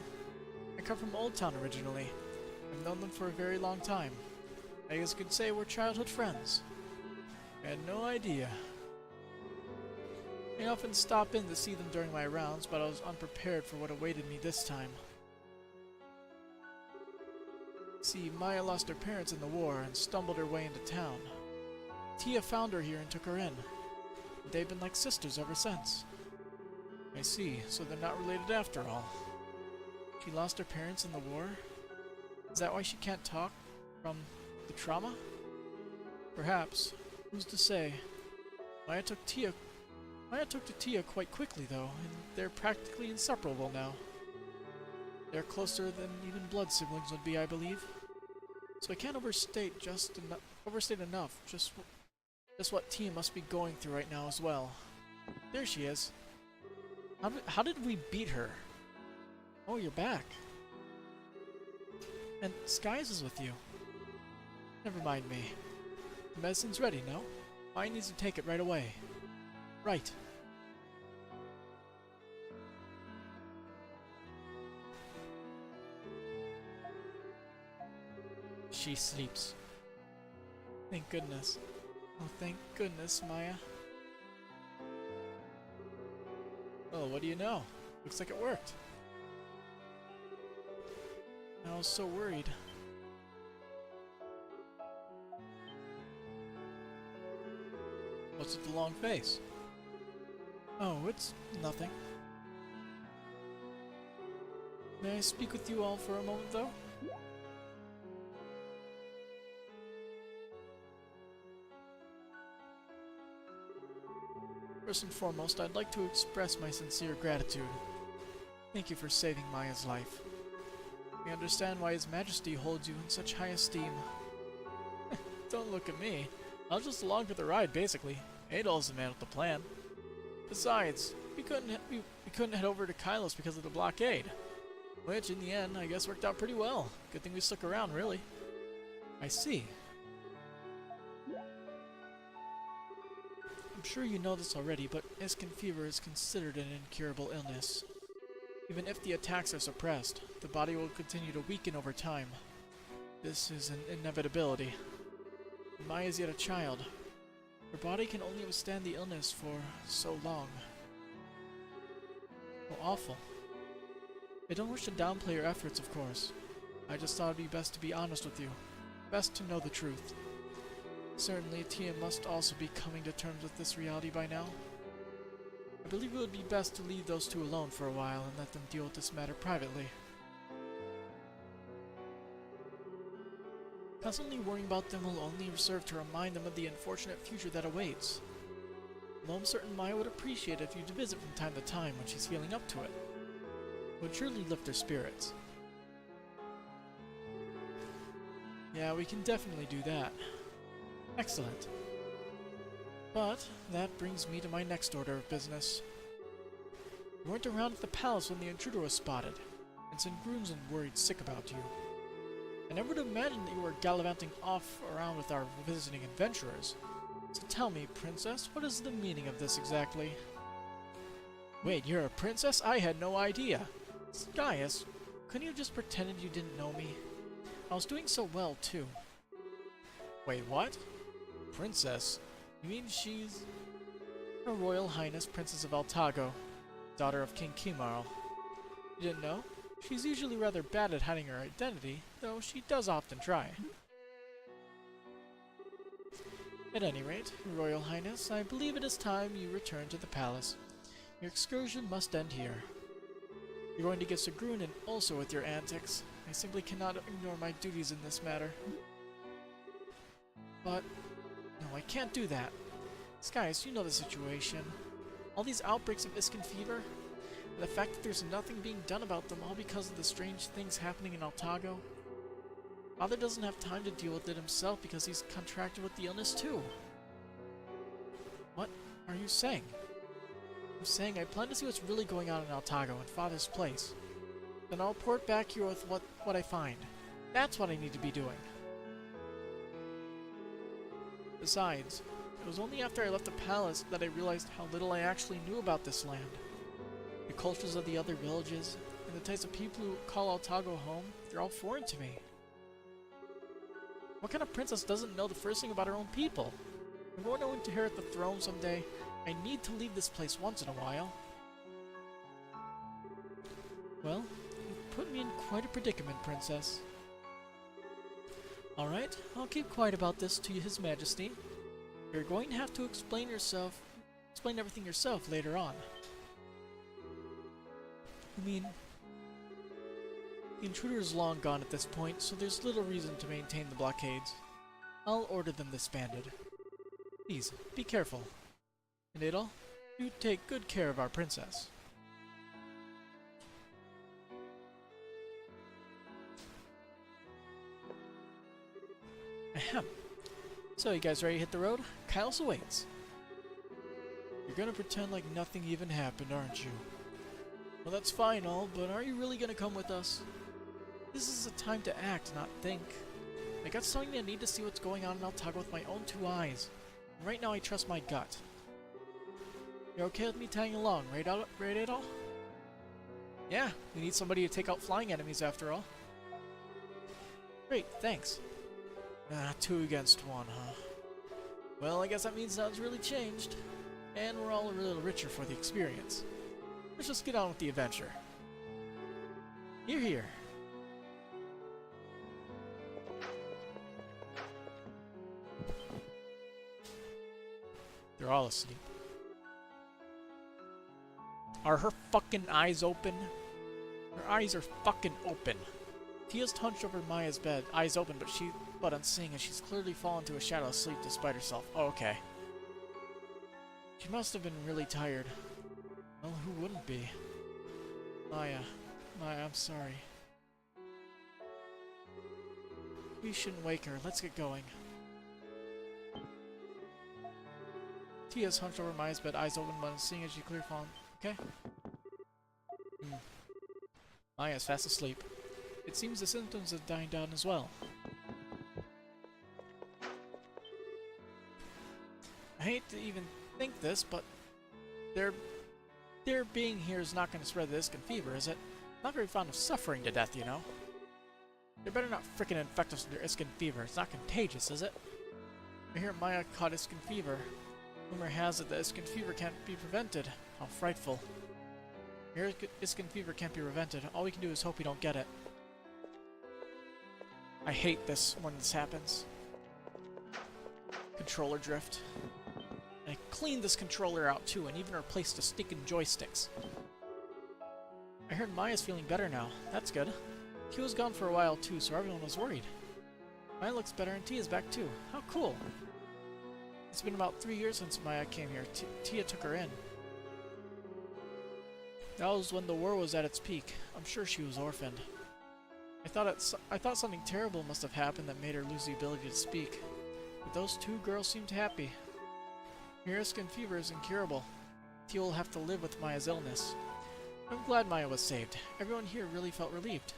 I come from Old Town originally. I've known them for a very long time. I guess you could say we're childhood friends. I had no idea. I often stop in to see them during my rounds, but I was unprepared for what awaited me this time. See, Maya lost her parents in the war and stumbled her way into town. Tia found her here and took her in. They've been like sisters ever since. I see, so they're not related after all. She lost her parents in the war? Is that why she can't talk? From the trauma? Perhaps. Who's to say? Maya took to Tia quite quickly though, and they're practically inseparable now. They're closer than even blood siblings would be, I believe. So I can't overstate enough just what Tia must be going through right now as well. There she is. How did we beat her? Oh, you're back. And Geis is with you. Never mind me. The medicine's ready, no? Maya needs to take it right away. Right. She sleeps. Thank goodness. Oh, thank goodness, Maya. Oh, what do you know? Looks like it worked. I was so worried. What's with the long face? Oh, it's nothing. May I speak with you all for a moment, though? First and foremost, I'd like to express my sincere gratitude. Thank you for saving Maya's life. I understand why His Majesty holds you in such high esteem. Don't look at me. I was just along for the ride, basically. Adol's the man with the plan. Besides, we couldn't head over to Kylos because of the blockade. Which, in the end, I guess worked out pretty well. Good thing we stuck around, really. I see. I'm sure you know this already, but Iskin fever is considered an incurable illness. Even if the attacks are suppressed, the body will continue to weaken over time. This is an inevitability. Maya is yet a child. Her body can only withstand the illness for so long. Oh, awful. I don't wish to downplay your efforts, of course. I just thought it'd be best to be honest with you. Best to know the truth. Certainly, Tia must also be coming to terms with this reality by now. I believe it would be best to leave those two alone for a while and let them deal with this matter privately. Constantly worrying about them will only serve to remind them of the unfortunate future that awaits. Though I'm certain Maya would appreciate it if you'd visit from time to time when she's feeling up to it. It would surely lift her spirits. Yeah, we can definitely do that. Excellent. But that brings me to my next order of business. You weren't around at the palace when the intruder was spotted, and sent grooms and worried sick about you. I never would have imagined that you were gallivanting off around with our visiting adventurers. So tell me, princess, what is the meaning of this exactly? Wait, you're a princess? I had no idea. Geis, couldn't you have just pretended you didn't know me? I was doing so well, too. Wait, what? Princess? You mean she's... Her Royal Highness Princess of Altago, daughter of King Kimarl. You didn't know? She's usually rather bad at hiding her identity, though she does often try. At any rate, Your Royal Highness, I believe it is time you return to the palace. Your excursion must end here. You're going to get Sigrun and also with your antics. I simply cannot ignore my duties in this matter. But, no, I can't do that. Geis, you know the situation. All these outbreaks of Iskin fever, and the fact that there's nothing being done about them all because of the strange things happening in Altago. Father doesn't have time to deal with it himself because he's contracted with the illness too. What are you saying? I'm saying I plan to see what's really going on in Altago in Father's place. Then I'll report back here with what I find. That's what I need to be doing. Besides, it was only after I left the palace that I realized how little I actually knew about this land. The cultures of the other villages, and the types of people who call Altago home, they're all foreign to me. What kind of princess doesn't know the first thing about her own people? If I'm going to inherit the throne someday, I need to leave this place once in a while. Well, you've put me in quite a predicament, Princess. Alright, I'll keep quiet about this to His Majesty. You're going to have to explain everything yourself later on. I mean, the intruder is long gone at this point, so there's little reason to maintain the blockades. I'll order them disbanded. Please, be careful. And Adol, you take good care of our princess. Ahem. So, you guys ready to hit the road? Kyle's awaits. You're gonna pretend like nothing even happened, aren't you? Well, that's fine, all, but are you really gonna come with us? This is a time to act, not think. I got something I need to see what's going on in Altago with my own two eyes. And right now I trust my gut. You're okay with me tagging along, right, Adol? Yeah, we need somebody to take out flying enemies after all. Great, thanks. Ah, 2 against 1, huh? Well, I guess that means nothing's really changed. And we're all a little richer for the experience. Let's just get on with the adventure. You're here. They're all asleep. Are her fucking eyes open? Her eyes are fucking open. Tia's hunched over Maya's bed, eyes open, but unseeing as she's clearly fallen to a shadow sleep despite herself. Oh, okay. She must have been really tired. Well, who wouldn't be? Maya, I'm sorry. We shouldn't wake her. Let's get going. Tia's hunched over Maya's bed, eyes open, but unseeing as she clearly fallen. Okay. Maya's fast asleep. It seems the symptoms have died down as well. I hate to even think this, but their being here is not going to spread the Iskin fever, is it? Not very fond of suffering to death, you know. They better not frickin' infect us with their Iskin fever. It's not contagious, is it? I hear Maya caught Iskin fever. Rumor has it that Iskin fever can't be prevented. How frightful. I hear Iskin fever can't be prevented. All we can do is hope we don't get it. I hate this when this happens. Controller drift. I cleaned this controller out too, and even replaced the stinking joysticks. I heard Maya's feeling better now. That's good. Q was gone for a while too, so everyone was worried. Maya looks better and Tia's back too. How cool! It's been about 3 years since Maya came here. Tia took her in. That was when the war was at its peak. I'm sure she was orphaned. I thought something terrible must have happened that made her lose the ability to speak. But those two girls seemed happy. Skin fever is incurable. Tia will have to live with Maya's illness. I'm glad Maya was saved. Everyone here really felt relieved.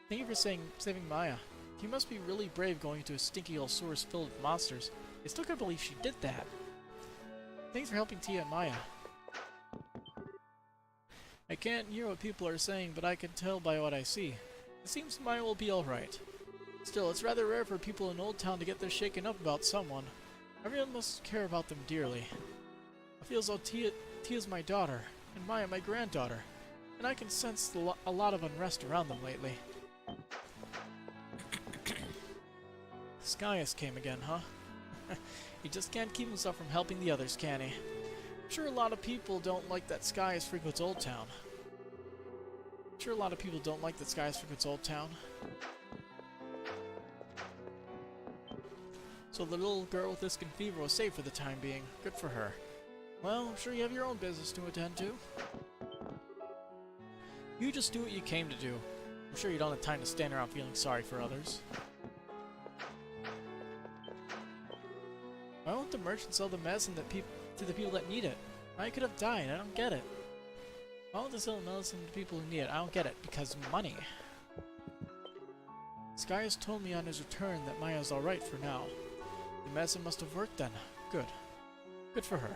Thank you for saving Maya. You must be really brave going into a stinky old source filled with monsters. I still can't believe she did that. Thanks for helping Tia and Maya. I can't hear what people are saying, but I can tell by what I see. It seems Maya will be alright. Still, it's rather rare for people in Old Town to get this shaken up about someone. Everyone must care about them dearly. I feel as though Tia's my daughter, and Maya my granddaughter, and I can sense a lot of unrest around them lately. Geis came again, huh? He just can't keep himself from helping the others, can he? I'm sure a lot of people don't like that Geis frequents Old Town. So the little girl with Iskin fever was safe for the time being. Good for her. Well, I'm sure you have your own business to attend to. You just do what you came to do. I'm sure you don't have time to stand around feeling sorry for others. Why won't the merchant sell the medicine to the people that need it? I could have died. I don't get it. Why won't they sell medicine to people who need it? I don't get it. Because money. Geis told me on his return that Maya's alright for now. The medicine must have worked then. Good. Good for her.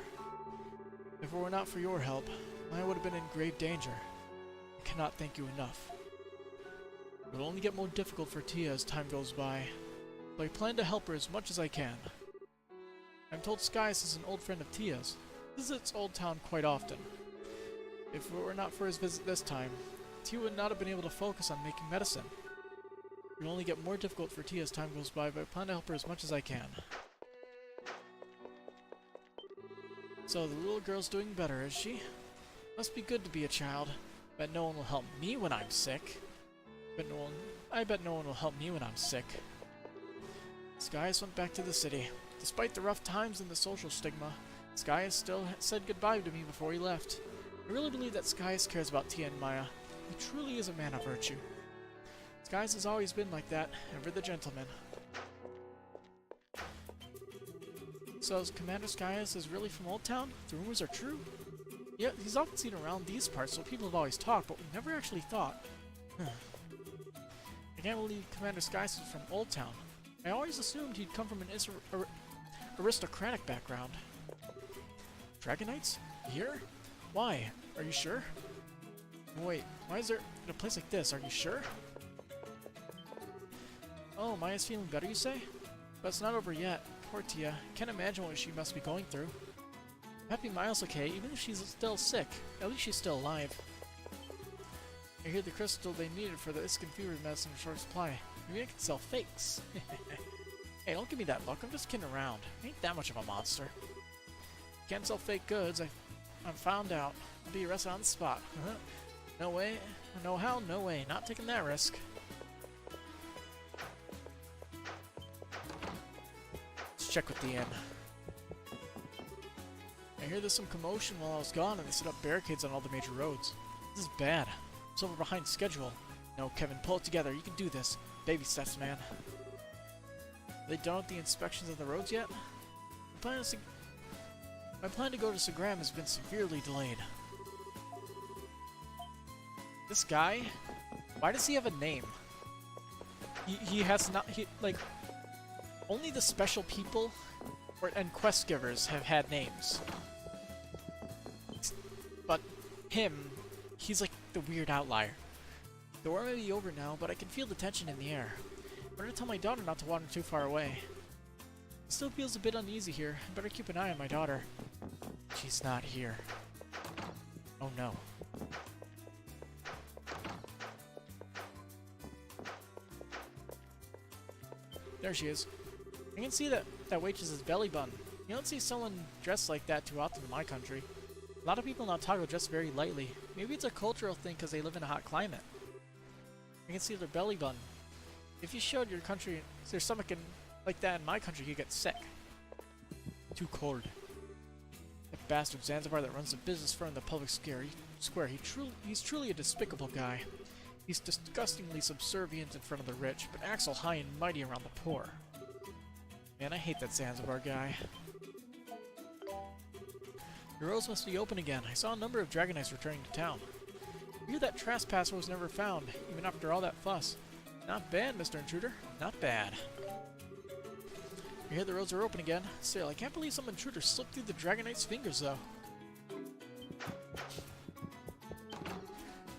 If it were not for your help, Maya would have been in grave danger. I cannot thank you enough. It will only get more difficult for Tia as time goes by, but I plan to help her as much as I can. I'm told Geis is an old friend of Tia's. Visits Old Town quite often. If it were not for his visit this time, Tia would not have been able to focus on making medicine. It will only get more difficult for Tia as time goes by, but I plan to help her as much as I can. So the little girl's doing better, is she? Must be good to be a child. Bet no one will help me when I'm sick. I bet no one will help me when I'm sick. Geis went back to the city. Despite the rough times and the social stigma, Geis still said goodbye to me before he left. I really believe that Geis cares about Tia and Maya. He truly is a man of virtue. Geis has always been like that, ever the gentleman. So Commander Geis is really from Old Town? The rumors are true? Yeah, he's often seen around these parts, so people have always talked, but we never actually thought. I can't believe Commander Geis is from Old Town. I always assumed he'd come from an aristocratic background. Dragonites? Here? Why? Are you sure? Wait, why is there a place like this? Are you sure? Oh, Maya's feeling better, you say? But it's not over yet. Poor Tia. Can't imagine what she must be going through. Happy Maya's okay, even if she's still sick. At least she's still alive. I hear the crystal they needed for the Iskin fever medicine in short supply. Maybe I can sell fakes. Hey, don't give me that look. I'm just kidding around. I ain't that much of a monster. Can't sell fake goods. I'm found out. I'll be arrested on the spot. No way. No how? No way. Not taking that risk. Let's check with the inn. I hear there's some commotion while I was gone and they set up barricades on all the major roads. This is bad. It's over behind schedule. No, Kevin, pull it together. You can do this. Baby steps, man. Are they done with the inspections of the roads yet? My plan to go to Segram has been severely delayed. This guy? Why does he have a name? He has not... only the special people and quest givers have had names. But him, he's like the weird outlier. The war may be over now, but I can feel the tension in the air. I'm going to tell my daughter not to wander too far away. It still feels a bit uneasy here. I better keep an eye on my daughter. She's not here. Oh no. There she is. I can see that waitress's belly button. You don't see someone dressed like that too often in my country. A lot of people in Otago dress very lightly. Maybe it's a cultural thing because they live in a hot climate. I can see their belly button. If you showed your country their stomach like that in my country, you get sick. Too cold. That bastard Zanzibar that runs the business front of the public square. He's truly a despicable guy. He's disgustingly subservient in front of the rich, but acts all high and mighty around the poor. Man, I hate that Zanzibar guy. The roads must be open again. I saw a number of Dragonites returning to town. I hear that trespasser was never found, even after all that fuss. Not bad, Mr. Intruder. Not bad. I hear the roads are open again. Still, I can't believe some intruder slipped through the Dragonite's fingers, though.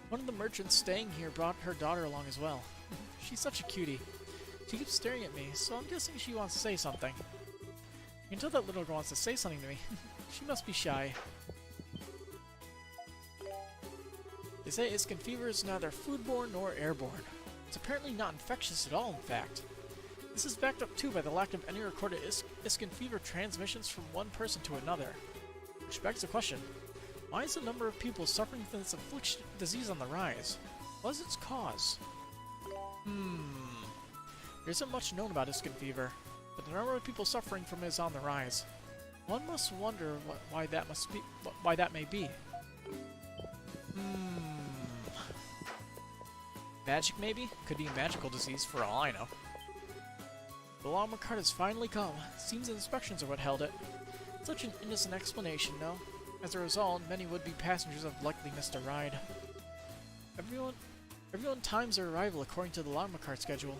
One of the merchants staying here brought her daughter along as well. She's such a cutie. She keeps staring at me, so I'm guessing she wants to say something. You can tell that little girl wants to say something to me. She must be shy. They say Iskin fever is neither foodborne nor airborne. It's apparently not infectious at all, in fact. This is backed up too by the lack of any recorded Iskin fever transmissions from one person to another. Which begs the question, why is the number of people suffering from this disease on the rise? What is its cause? There isn't much known about Iskin fever, but the number of people suffering from it is on the rise. One must wonder why that may be. Magic, maybe? Could be a magical disease, for all I know. The Longmore cart has finally come. Seems inspections are what held it. Such an innocent explanation, no? As a result, many would-be passengers have likely missed a ride. Everyone times their arrival according to the Longmore cart schedule.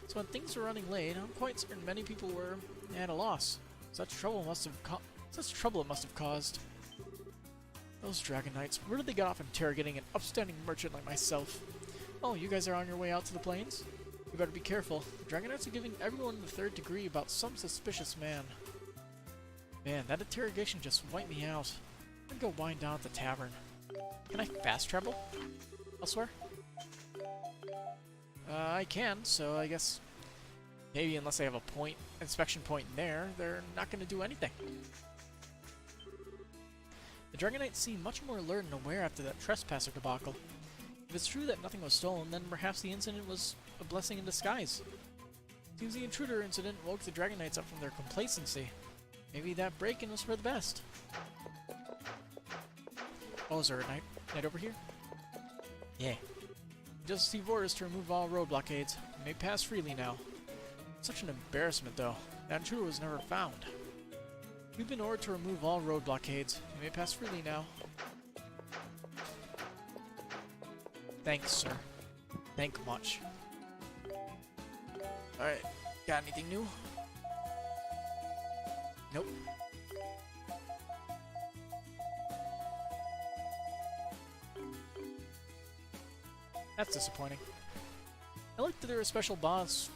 So when things were running late, I'm quite certain many people were at a loss. Such trouble it must have caused. Those Dragonites, where did they get off interrogating an upstanding merchant like myself? Oh, you guys are on your way out to the plains? You better be careful. The Dragonites are giving everyone the third degree about some suspicious man. Man, that interrogation just wiped me out. I'm gonna go wind down at the tavern. Can I fast travel elsewhere? I can, so I guess maybe unless they have a inspection point in there, they're not going to do anything. The Dragonites seem much more alert and aware after that trespasser debacle. If it's true that nothing was stolen, then perhaps the incident was a blessing in disguise. Seems the intruder incident woke the Dragonites up from their complacency. Maybe that break-in was for the best. Oh, is there a night over here? Yeah. Just received orders to remove all road blockades. You may pass freely now. Such an embarrassment, though. That intruder was never found. You've been ordered to remove all road blockades. You may pass freely now. Thanks, sir. Thank much. Alright. Got anything new? Nope. That's disappointing. I like that there are special bonds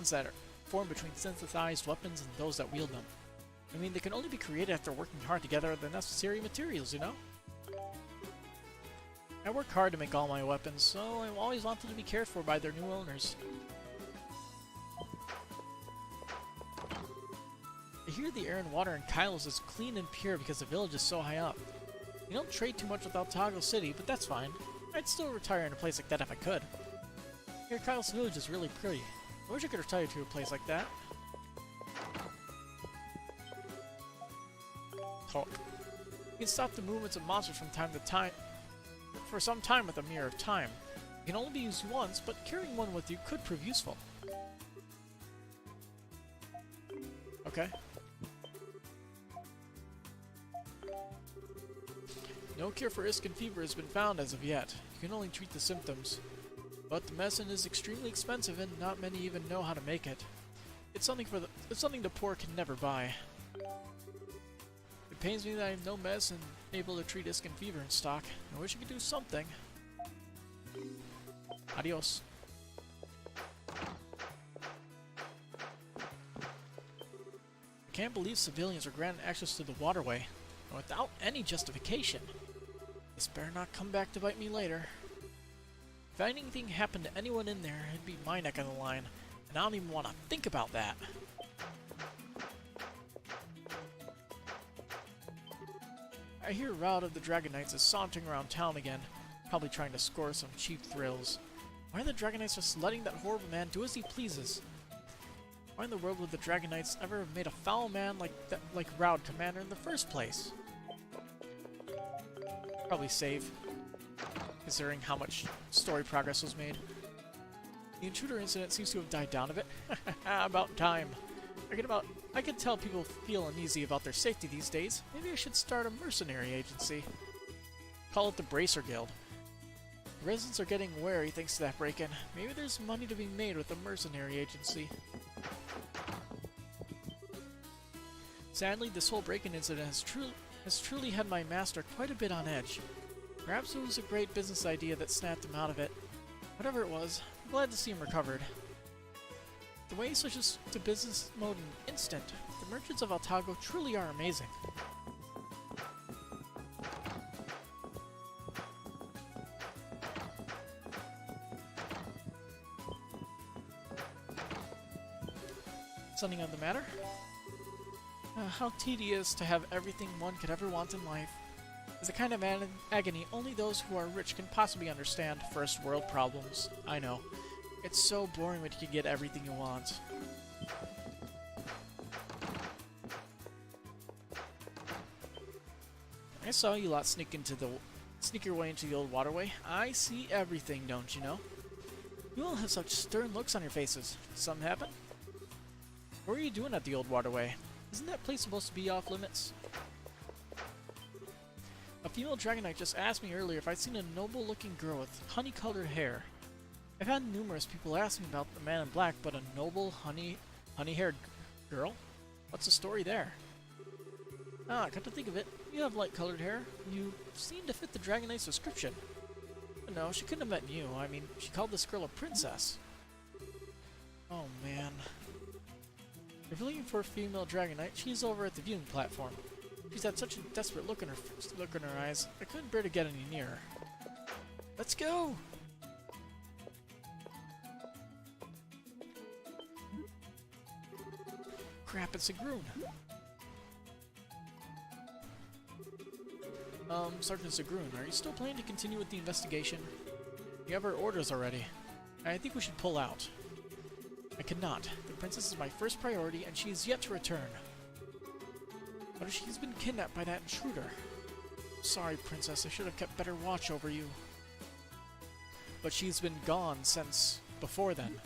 that are formed between synthesized weapons and those that wield them. I mean, they can only be created after working hard to gather the necessary materials, you know? I work hard to make all my weapons, so I always want them to be cared for by their new owners. I hear the air and water in Kylos is clean and pure because the village is so high up. You don't trade too much with Otago City, but that's fine. I'd still retire in a place like that if I could. Here, Kylos Village is really pretty. I wish I could retire to a place like that. Talk. You can stop the movements of monsters from time to time, for some time with a mirror of time. It can only be used once, but carrying one with you could prove useful. Okay. No cure for Iskin fever has been found as of yet. You can only treat the symptoms. But the medicine is extremely expensive and not many even know how to make it. It's something the poor can never buy. It pains me that I have no medicine able to treat Iskin fever in stock. I wish I could do something. Adios. I can't believe civilians are granted access to the waterway, and without any justification. This better not come back to bite me later. If anything happened to anyone in there, it'd be my neck of the line, and I don't even want to think about that. I hear Raud of the Dragon Knights is sauntering around town again, probably trying to score some cheap thrills. Why are the Dragon Knights just letting that horrible man do as he pleases? Why in the world would the Dragon Knights ever have made a foul man like Raud commander in the first place? Probably save, considering how much story progress was made. The intruder incident seems to have died down a bit. About time. I can tell people feel uneasy about their safety these days. Maybe I should start a mercenary agency. Call it the Bracer Guild. The residents are getting wary thanks to that break-in. Maybe there's money to be made with a mercenary agency. Sadly, this whole break-in incident has truly had my master quite a bit on edge. Perhaps it was a great business idea that snapped him out of it. Whatever it was, I'm glad to see him recovered. The way he switches to business mode in an instant, the merchants of Otago truly are amazing. Something on the matter? How tedious to have everything one could ever want in life. It's the kind of agony only those who are rich can possibly understand. First world problems. I know. It's so boring when you can get everything you want. I saw you lot sneak your way into the old waterway. I see everything, don't you know? You all have such stern looks on your faces. Did something happen? What were you doing at the old waterway? Isn't that place supposed to be off limits? A female Dragon Knight just asked me earlier if I'd seen a noble-looking girl with honey-colored hair. I've had numerous people ask me about the man in black, but a noble, honey-haired girl? What's the story there? Ah, come to think of it, you have light-colored hair. You seem to fit the Dragon Knight's description. But no, she couldn't have met you. I mean, she called this girl a princess. Oh, man. If you're looking for a female Dragon Knight, she's over at the viewing platform. She's had such a desperate look in her eyes, I couldn't bear to get any nearer. Let's go! Crap, it's a Groon. Sergeant Zagroon, are you still planning to continue with the investigation? You have our orders already. I think we should pull out. I cannot. The princess is my first priority, and she is yet to return. What if she's been kidnapped by that intruder? Sorry, princess, I should have kept better watch over you. But she's been gone since before then.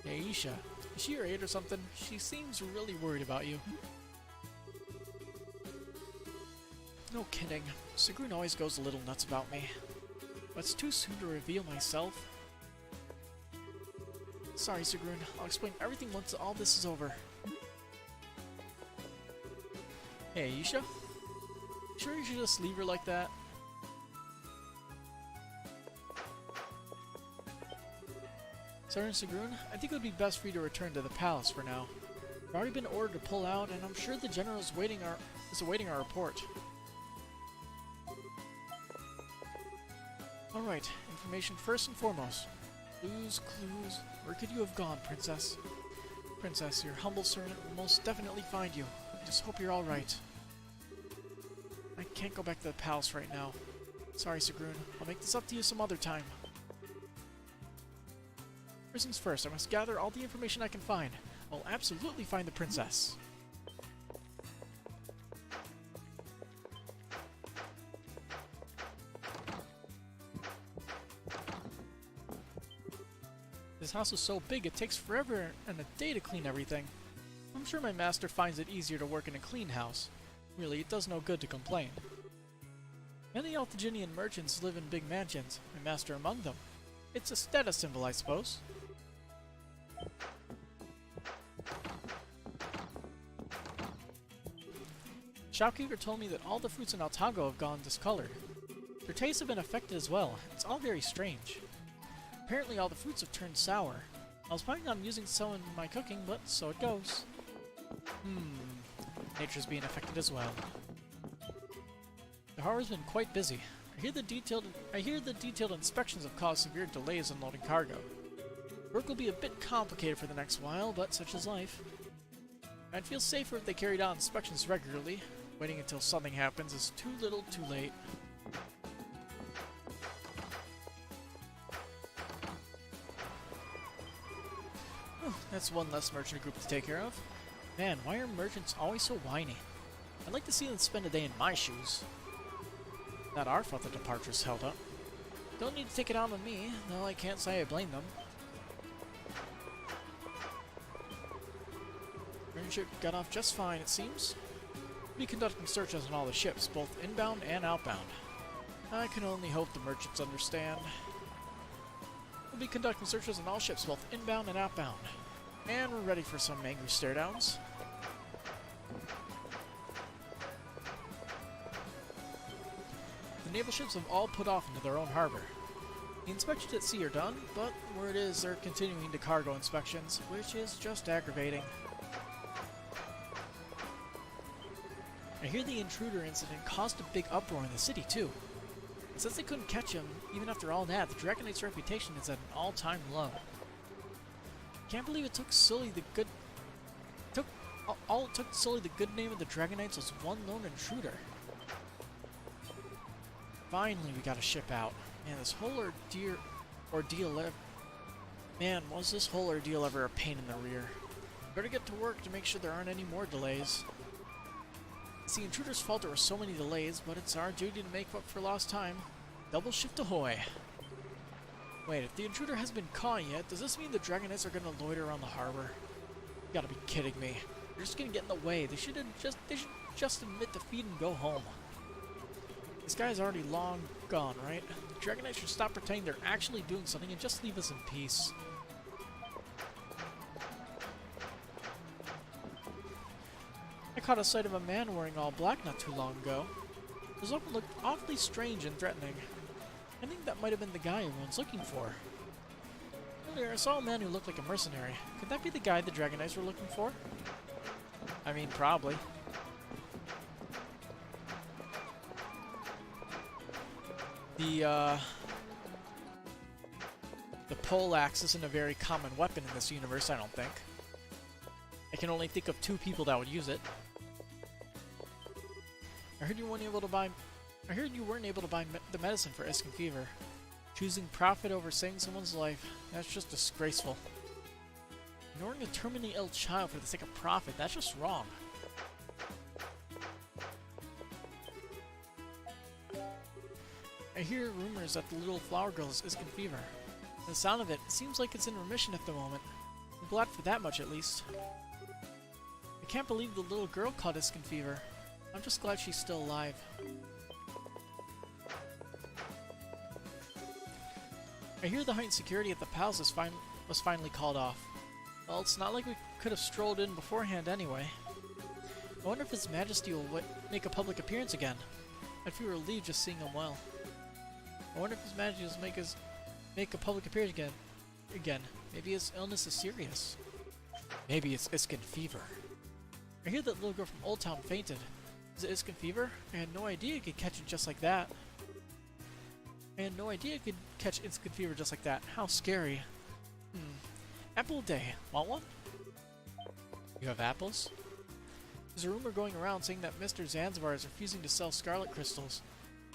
Hey, Aisha, is she your aide or something? She seems really worried about you. No kidding. Sigrun always goes a little nuts about me. But it's too soon to reveal myself. Sorry, Sigrun. I'll explain everything once all this is over. Hey, Aisha? Sure you should just leave her like that? Sergeant Sigrun, I think it would be best for you to return to the palace for now. We've already been ordered to pull out, and I'm sure the general is awaiting our report. Alright, information first and foremost. Clues. Where could you have gone, Princess? Princess, your humble servant will most definitely find you. I just hope you're alright. I can't go back to the palace right now. Sorry, Sigrun. I'll make this up to you some other time. First things first, I must gather all the information I can find. I'll absolutely find the princess. This house is so big it takes forever and a day to clean everything. I'm sure my master finds it easier to work in a clean house. Really, it does no good to complain. Many Altaginian merchants live in big mansions, my master among them. It's a status symbol, I suppose. Shopkeeper told me that all the fruits in Otago have gone discolored. Their tastes have been affected as well. It's all very strange. Apparently all the fruits have turned sour. I was planning on using some in my cooking, but so it goes. Nature's being affected as well. The harbor's been quite busy. I hear the detailed inspections have caused severe delays in loading cargo. Work will be a bit complicated for the next while, but such is life. I'd feel safer if they carried out inspections regularly. Waiting until something happens is too little, too late. That's one less merchant group to take care of. Man, why are merchants always so whiny? I'd like to see them spend a day in my shoes. Not our fault the departure's held up. Don't need to take it out on me, though I can't say I blame them. Merchant ship got off just fine, it seems. We'll be conducting searches on all the ships, both inbound and outbound. I can only hope the merchants understand. We'll be conducting searches on all ships, both inbound and outbound. And we're ready for some angry stare-downs. The naval ships have all put off into their own harbor. The inspections at sea are done, but word is they're continuing to cargo inspections, which is just aggravating. I hear the intruder incident caused a big uproar in the city, too. And since they couldn't catch him, even after all that, the Dragon Knight's reputation is at an all-time low. Can't believe it took Sully the good... All it took Sully the good name of the Dragon Knights was one lone intruder. Finally, we got a ship out. Man, this whole ordeal was this whole ordeal ever a pain in the rear? Better get to work to make sure there aren't any more delays. It's the intruder's fault there were so many delays, but it's our duty to make up for lost time. Double shift ahoy! Wait, if the intruder hasn't been caught yet, does this mean the Dragon Knights are gonna loiter around the harbor? You gotta be kidding me. They're just gonna get in the way. They should just admit defeat and go home. This guy's already long gone, right? The Dragon Knights should stop pretending they're actually doing something and just leave us in peace. I caught a sight of a man wearing all black not too long ago. His look looked awfully strange and threatening. I think that might have been the guy everyone's looking for. Earlier, I saw a man who looked like a mercenary. Could that be the guy the Dragon Knights were looking for? I mean, probably. The poleaxe isn't a very common weapon in this universe, I don't think. I can only think of 2 people that would use it. I heard you weren't able to buy the medicine for Iskin fever. Choosing profit over saving someone's life, that's just disgraceful. Ignoring a terminally ill child for the sake of profit, that's just wrong. I hear rumors that the little flower girl has Iskin fever. From the sound of it, it seems like it's in remission at the moment. I'm glad for that much, at least. I can't believe the little girl caught Iskin fever. I'm just glad she's still alive. I hear the heightened security at the palace was finally called off. Well, it's not like we could have strolled in beforehand anyway. I wonder if His Majesty will make a public appearance again. I'd feel relieved just seeing him well. I wonder if His Majesty will make a public appearance again. Maybe his illness is serious. Maybe it's Iskin fever. I hear that little girl from Old Town fainted. Is it Iskin fever? I had no idea it could catch it just like that. I had no idea it could catch Iskin fever just like that. How scary. Apple day. Want one? You have apples? There's a rumor going around saying that Mr. Zanzibar is refusing to sell scarlet crystals.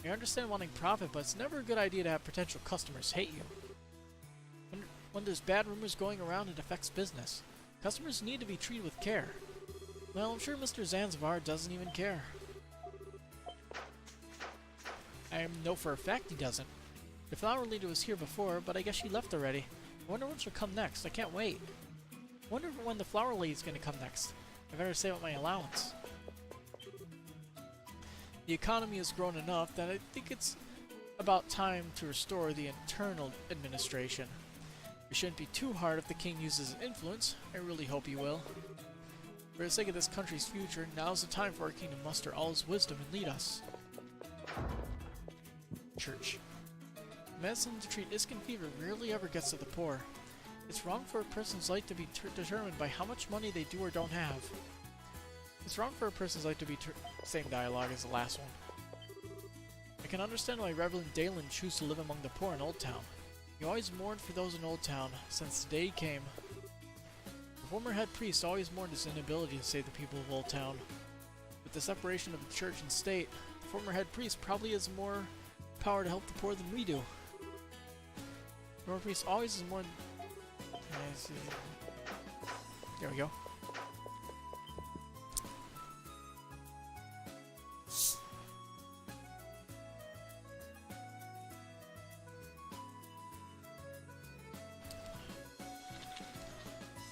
I understand wanting profit, but it's never a good idea to have potential customers hate you. When there's bad rumors going around, it affects business. Customers need to be treated with care. Well, I'm sure Mr. Zanzibar doesn't even care. I know for a fact he doesn't. The flower lady was here before, but I guess she left already. I wonder when she'll come next. I can't wait. I wonder when the flower lady's gonna come next. I better save up my allowance. The economy has grown enough that I think it's about time to restore the internal administration. It shouldn't be too hard if the king uses his influence. I really hope he will. For the sake of this country's future, now's the time for our king to muster all his wisdom and lead us. Church. Medicine to treat Iskin fever rarely ever gets to the poor. It's wrong for a person's life to be determined by how much money they do or don't have. It's wrong for a person's life to be same dialogue as the last one. I can understand why Reverend Dalen chose to live among the poor in Old Town. He always mourned for those in Old Town since the day he came. The former head priest always mourned his inability to save the people of Old Town. With the separation of the church and state, the former head priest probably has more power to help the poor than we do. The former priest always is more... There we go.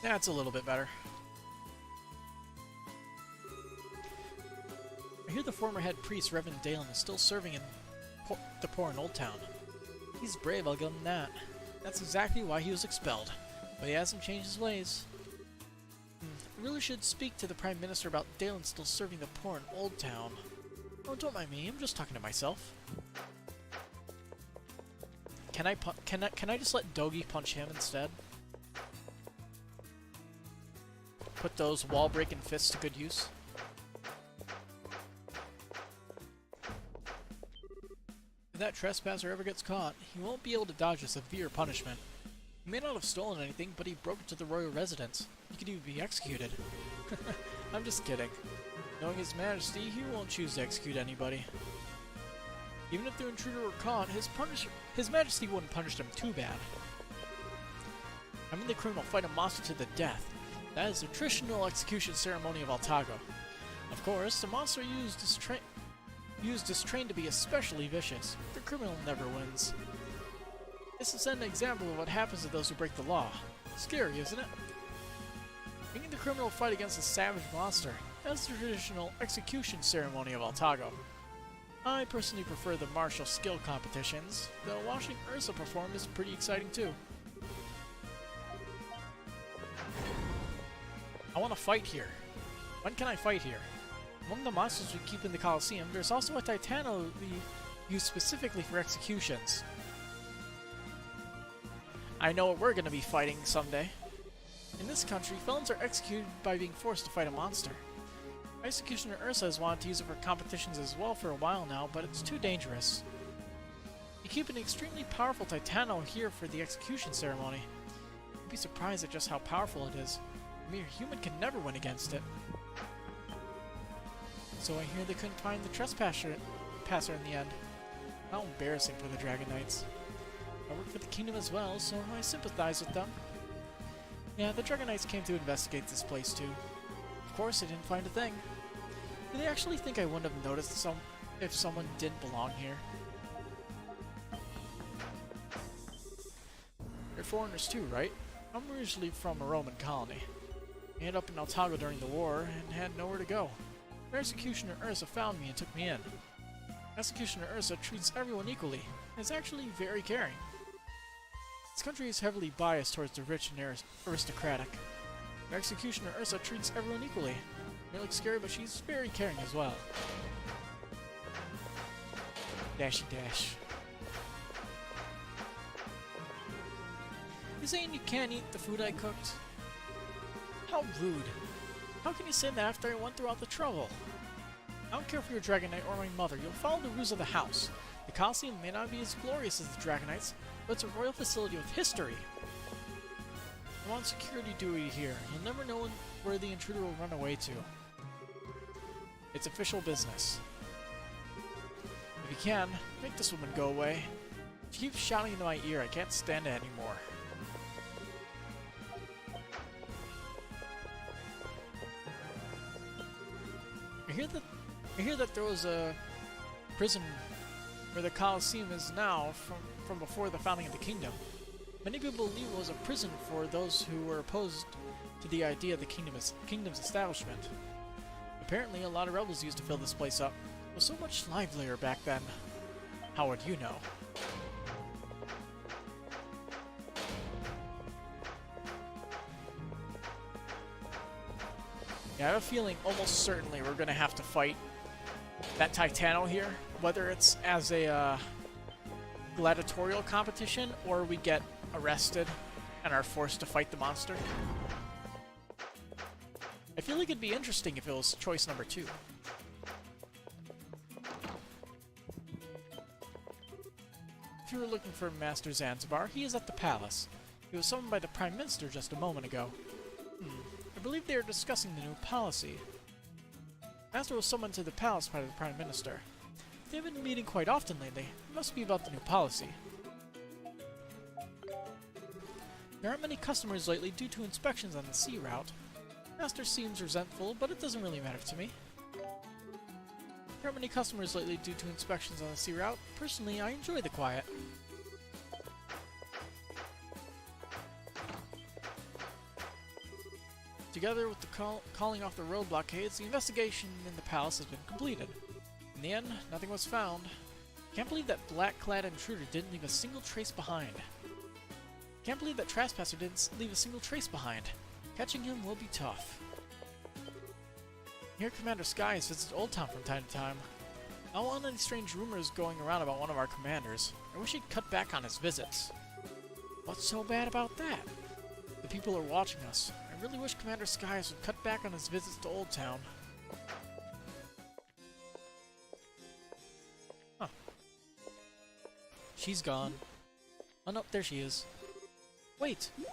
That's a little bit better. I hear the former head priest, Reverend Dalen, is still serving in the poor in Old Town. He's brave, I'll give him that. That's exactly why he was expelled. But he hasn't changed his ways. I really should speak to the Prime Minister about Dalen still serving the poor in Old Town. Oh, don't mind me, I'm just talking to myself. Can I just let Dogi punch him instead? Put those wall-breaking fists to good use. If that trespasser ever gets caught, he won't be able to dodge a severe punishment. He may not have stolen anything, but he broke into the royal residence. He could even be executed. I'm just kidding. Knowing His Majesty, he won't choose to execute anybody. Even if the intruder were caught, His Majesty wouldn't punish them too bad. I mean, the criminal fight a monster to the death. That is the traditional execution ceremony of Altago. Of course, the monster used is trained to be especially vicious. The criminal never wins. This is an example of what happens to those who break the law. Scary, isn't it? Making the criminal fight against a savage monster. That's the traditional execution ceremony of Altago. I personally prefer the martial skill competitions, though watching Ursa perform is pretty exciting too. I want to fight here. When can I fight here? Among the monsters we keep in the Colosseum, there's also a Titano we use specifically for executions. I know what we're going to be fighting someday. In this country, felons are executed by being forced to fight a monster. Executioner Ursa has wanted to use it for competitions as well for a while now, but it's too dangerous. You keep an extremely powerful Titano here for the execution ceremony. You'd be surprised at just how powerful it is. A mere human can never win against it. So I hear they couldn't find the trespasser in the end. How embarrassing for the Dragon Knights. I work for the kingdom as well, so I sympathize with them. Yeah, the Dragon Knights came to investigate this place too. Of course, they didn't find a thing. Do they actually think I wouldn't have noticed if someone didn't belong here? You're foreigners too, right? I'm originally from a Roman colony. I ended up in Altago during the war and had nowhere to go. Executioner Ursa found me and took me in. Executioner Ursa treats everyone equally and is actually very caring. This country is heavily biased towards the rich and aristocratic. Executioner Ursa treats everyone equally. May look scary, but she's very caring as well. Dashy dash. You saying you can't eat the food I cooked? How rude. How can you say that after I went through all the trouble? I don't care if you're a Dragon Knight or my mother, you'll follow the rules of the house. The Colosseum may not be as glorious as the Dragon Knights, but it's a royal facility with history. I'm on security duty here. You'll never know where the intruder will run away to. It's official business. If you can, make this woman go away. She keeps shouting into my ear, I can't stand it anymore. I hear that there was a prison where the Colosseum is now from before the founding of the kingdom. Many people believe it was a prison for those who were opposed to the idea of the kingdom's establishment. Apparently, a lot of rebels used to fill this place up. It was so much livelier back then. How would you know? Yeah, I have a feeling almost certainly we're going to have to fight that Titano here, whether it's as a gladiatorial competition, or we get arrested and are forced to fight the monster. I feel like it'd be interesting if it was choice number 2. If you were looking for Master Zanzibar, he is at the palace. He was summoned by the Prime Minister just a moment ago. I believe they are discussing the new policy. Master was summoned to the palace by the Prime Minister. They've been meeting quite often lately. It must be about the new policy. There aren't many customers lately due to inspections on the sea route. Master seems resentful, but it doesn't really matter to me. There aren't many customers lately due to inspections on the sea route. Personally, I enjoy the quiet. Together with the calling off the road blockades, the investigation in the palace has been completed. In the end, nothing was found. Can't believe that black-clad intruder didn't leave a single trace behind. Can't believe that trespasser didn't leave a single trace behind. Catching him will be tough. I hear Commander Geis visits Old Town from time to time. I don't want any strange rumors going around about one of our commanders. I wish he'd cut back on his visits. What's so bad about that? The people are watching us. I really wish Commander Geis would cut back on his visits to Old Town. Huh. She's gone. Oh no, there she is. Wait! You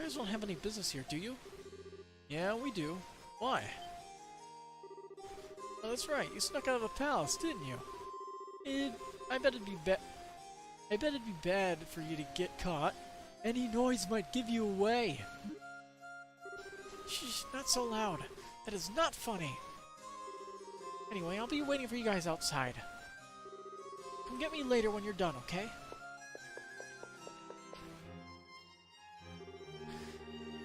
guys don't have any business here, do you? Yeah, we do. Why? Oh, that's right. You snuck out of the palace, didn't you? I bet it'd be bad for you to get caught. Any noise might give you away. Shh, not so loud. That is not funny. Anyway, I'll be waiting for you guys outside. Come get me later when you're done, okay?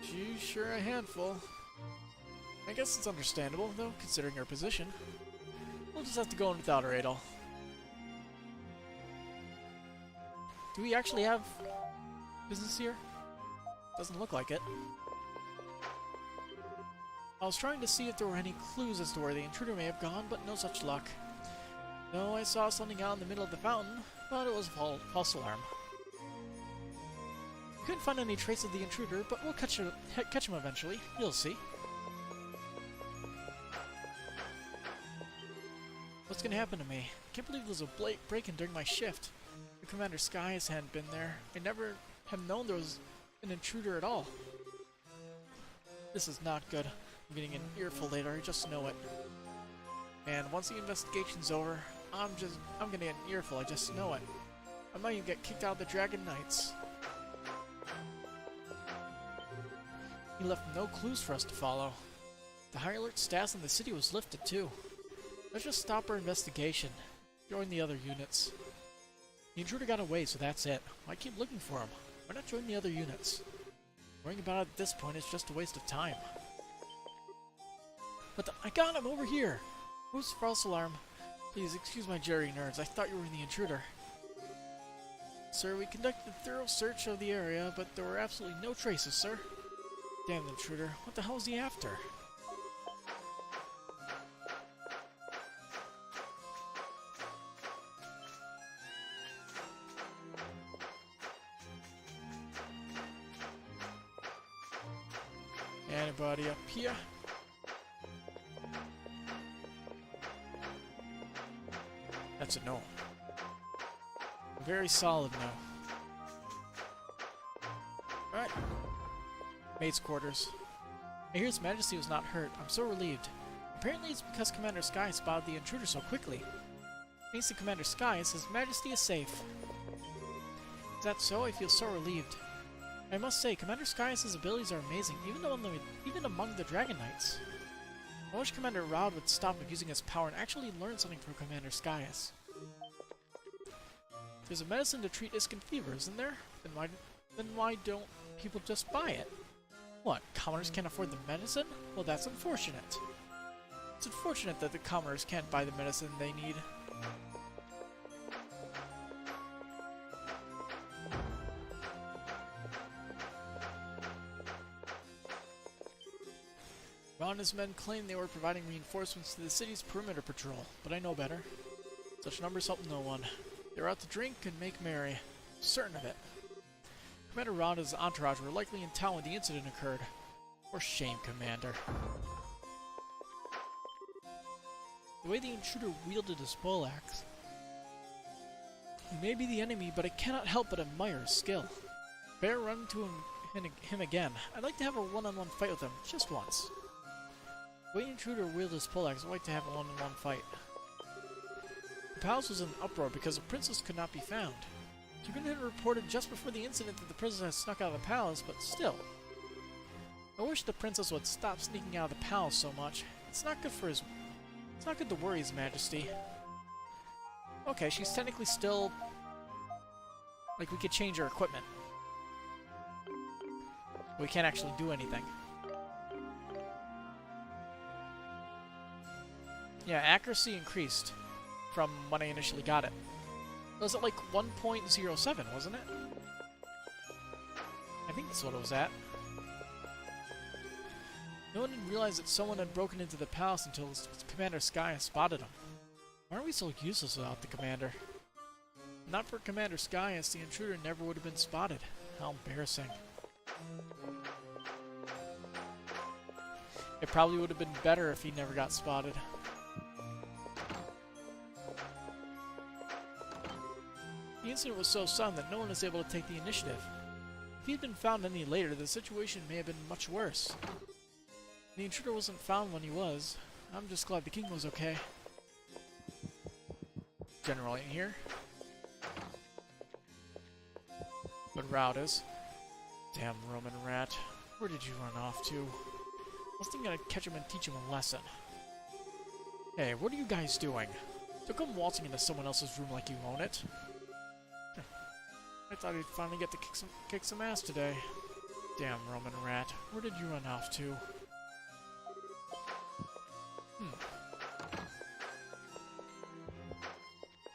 She's sure a handful. I guess it's understandable, though, considering her position. We'll just have to go in without her, Adol. Do we actually have business here? Doesn't look like it. I was trying to see if there were any clues as to where the intruder may have gone, but no such luck. No, I saw something out in the middle of the fountain, but it was a false alarm. Couldn't find any trace of the intruder, but we'll catch him eventually. You'll see. What's gonna happen to me? Can't believe there was a break-in during my shift. If Commander Geis hadn't been there, I never have known there was an intruder at all. This is not good. I'm getting an earful later, I just know it. And once the investigation's over, I'm gonna get an earful, I just know it. I might even get kicked out of the Dragon Knights. He left no clues for us to follow. The high alert status in the city was lifted too. Let's just stop our investigation. Join the other units. The intruder got away, so that's it. Why keep looking for him? Why not join the other units? Worrying about it at this point is just a waste of time. But I got him over here! Who's the false alarm? Please excuse my Jerry nerves. I thought you were the intruder. Sir, we conducted a thorough search of the area, but there were absolutely no traces, sir. Damn the intruder. What the hell is he after? Anybody up here? That's a no. A very solid no. Alright. Mate's quarters. I hear His Majesty was not hurt. I'm so relieved. Apparently it's because Commander Geis spotted the intruder so quickly. Thanks to Commander Geis, His Majesty is safe. Is that so? I feel so relieved. I must say, Commander Geis' abilities are amazing, even among the Dragon Knights. I wish Commander Raud would stop abusing his power and actually learn something from Commander Geis. There's a medicine to treat Iscan fever, isn't there? Then why don't people just buy it? What, commoners can't afford the medicine? Well, that's unfortunate. It's unfortunate that the commoners can't buy the medicine they need. Raud and his men claimed they were providing reinforcements to the city's perimeter patrol, but I know better. Such numbers help no one. They're out to drink and make merry. Certain of it. Commander Rod and his entourage were likely in town when the incident occurred. For shame, Commander. The way the intruder wielded his poleaxe. He may be the enemy, but I cannot help but admire his skill. Better run into him again. I'd like to have a one-on-one fight with him, just once. The way the intruder wielded his poleaxe, I'd like to have a one-on-one fight. The palace was in an uproar because the princess could not be found. Tugun had reported just before the incident that the princess had snuck out of the palace, but still. I wish the princess would stop sneaking out of the palace so much. It's not good to worry His Majesty. Okay, she's technically still... Like, we could change her equipment. We can't actually do anything. Yeah, accuracy increased from when I initially got it. It was at like 1.07, wasn't it? I think that's what it was at. No one didn't realize that someone had broken into the palace until Commander Sky spotted him. Why are we so useless without the commander? Not for Commander Skyas, the intruder never would have been spotted. How embarrassing. It probably would have been better if he never got spotted. The incident was so sudden that no one was able to take the initiative. If he had been found any later, the situation may have been much worse. The intruder wasn't found when he was. I'm just glad the king was okay. General ain't here. But Rout is. Damn Roman rat. Where did you run off to? I was thinking I'd catch him and teach him a lesson. Hey, what are you guys doing? Don't come waltzing into someone else's room like you own it. I thought he'd finally get to kick some ass today. Damn Roman rat. Where did you run off to?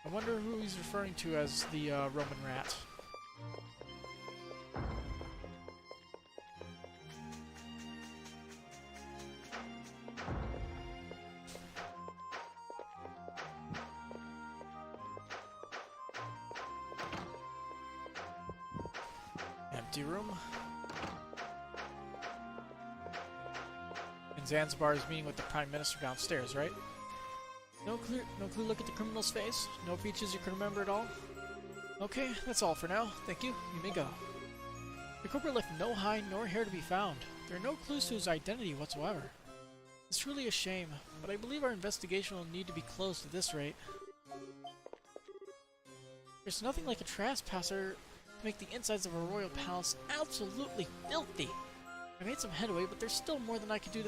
I wonder who he's referring to as the Roman rat. Empty room. And Zanzibar is meeting with the Prime Minister downstairs, right? No clue look at the criminal's face? No features you can remember at all? Okay, that's all for now. Thank you. You may go. The culprit left no hide nor hair to be found. There are no clues to his identity whatsoever. It's truly a shame, but I believe our investigation will need to be closed at this rate. There's nothing like a trespasser to make the insides of a royal palace absolutely filthy. I made some headway, but there's still more than I can do.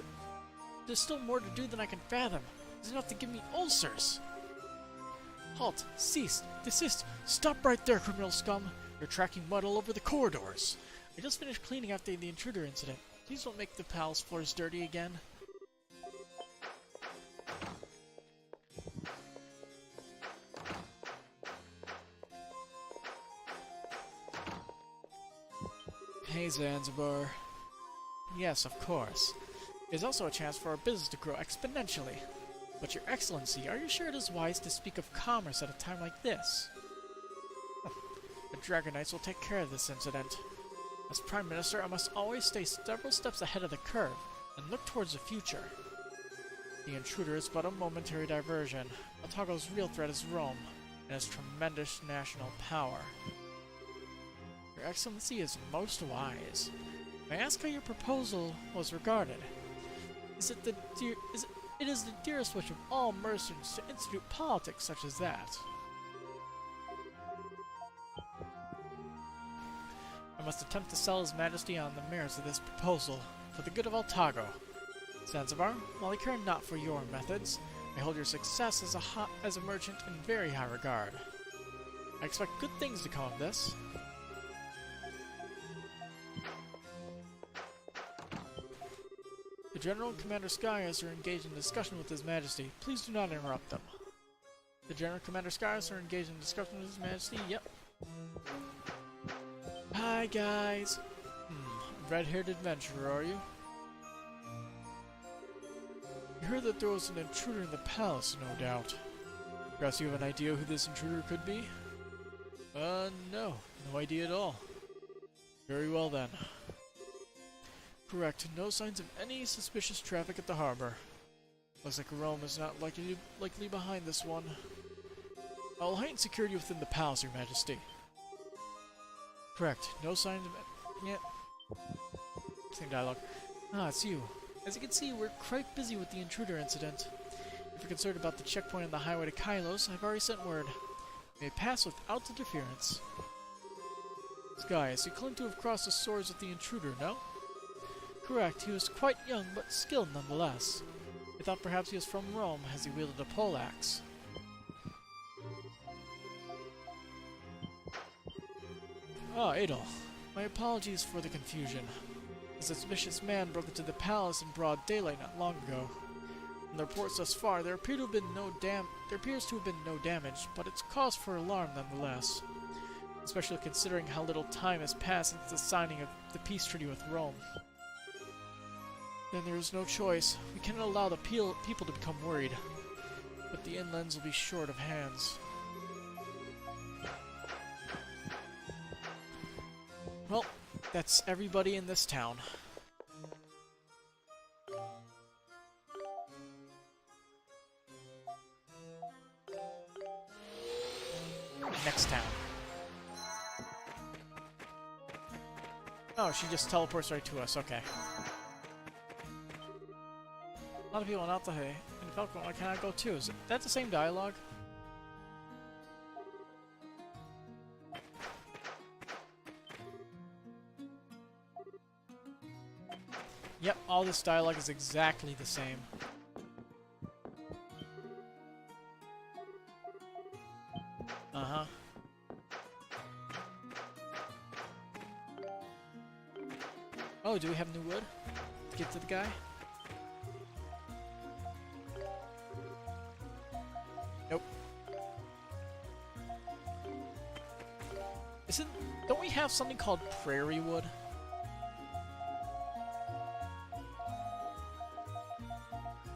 There's still more to do than I can fathom. It's enough to give me ulcers. Halt! Cease! Desist! Stop right there, criminal scum! You're tracking mud all over the corridors. I just finished cleaning after the intruder incident. Please don't make the palace floors dirty again. Hey, Zanzibar. Yes, of course. There's also a chance for our business to grow exponentially. But Your Excellency, are you sure it is wise to speak of commerce at a time like this? The Dragon Knights will take care of this incident. As Prime Minister, I must always stay several steps ahead of the curve and look towards the future. The intruder is but a momentary diversion. Otago's real threat is Rome and its tremendous national power. Your Excellency is most wise. May I ask how your proposal was regarded? It is the dearest wish of all merchants to institute politics such as that. I must attempt to sell His Majesty on the merits of this proposal, for the good of Otago. Zanzibar, while I care not for your methods, I hold your success as a merchant in very high regard. I expect good things to come of this. The General and Commander Skyas are engaged in discussion with His Majesty. Please do not interrupt them. The General and Commander Skyas are engaged in discussion with His Majesty. Yep. Hi, guys. Red-haired adventurer, are you? You heard that there was an intruder in the palace, no doubt. Perhaps you have an idea who this intruder could be? No. No idea at all. Very well then. Correct. No signs of any suspicious traffic at the harbor. Looks like Rome is not likely behind this one. I'll heighten security within the palace, Your Majesty. Correct. No signs of... Yeah. Same dialogue. Ah, it's you. As you can see, we're quite busy with the intruder incident. If you're concerned about the checkpoint on the highway to Kylos, I've already sent word. May pass without interference. Geis, you claim to have crossed the swords with the intruder, no? Correct. He was quite young, but skilled nonetheless. I thought perhaps he was from Rome, as he wielded a poleaxe. Ah, Adol. My apologies for the confusion. A suspicious man broke into the palace in broad daylight not long ago. From the reports thus far, there appears to have been no damage, but it's cause for alarm nonetheless. Especially considering how little time has passed since the signing of the peace treaty with Rome. Then there is no choice. We cannot allow the people to become worried. But the inlands will be short of hands. Well, that's everybody in this town. Next town. Oh, she just teleports right to us, okay. A lot of people not the hay. And Falcon, why can't I go too? Is that the same dialogue? Yep, all this dialogue is exactly the same. Uh-huh. Oh, do we have new wood to give to the guy? Nope. Don't we have something called prairie wood?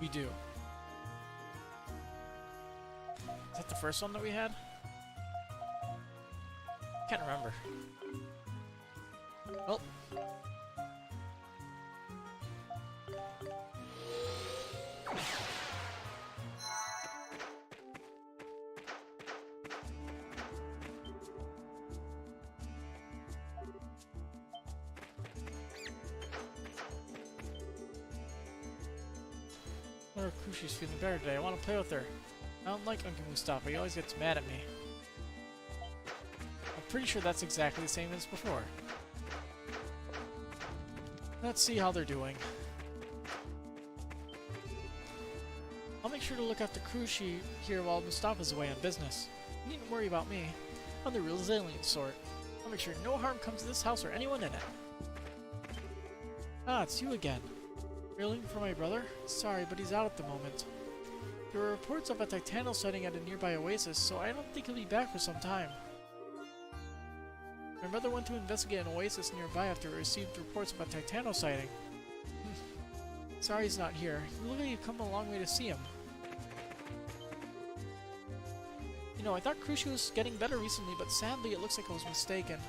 We do. Is that the first one that we had? Can't remember. Well. I wonder if Kushi's feeling better today. I want to play with her. I don't like Uncle Mustafa. He always gets mad at me. I'm pretty sure that's exactly the same as before. Let's see how they're doing. I'll make sure to look after Kushi here while Mustafa's away on business. You needn't worry about me. I'm the real resilient sort. I'll make sure no harm comes to this house or anyone in it. Ah, it's you again. You're looking for my brother? Sorry, but he's out at the moment. There were reports of a Titano sighting at a nearby oasis, so I don't think he'll be back for some time. My brother went to investigate an oasis nearby after he received reports of a Titano sighting. Sorry he's not here. You look like you've come a long way to see him. You know, I thought Kushi was getting better recently, but sadly it looks like I was mistaken.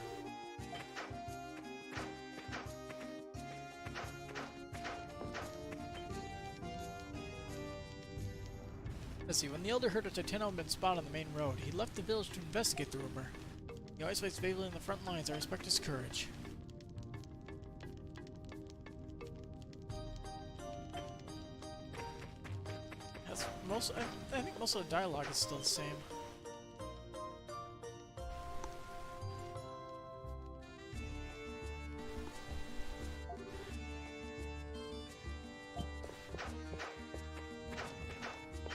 Let's see, when the elder heard a Titano had been spotted on the main road, he left the village to investigate the rumor. He always fights bravely in the front lines. I respect his courage. I think most of the dialogue is still the same.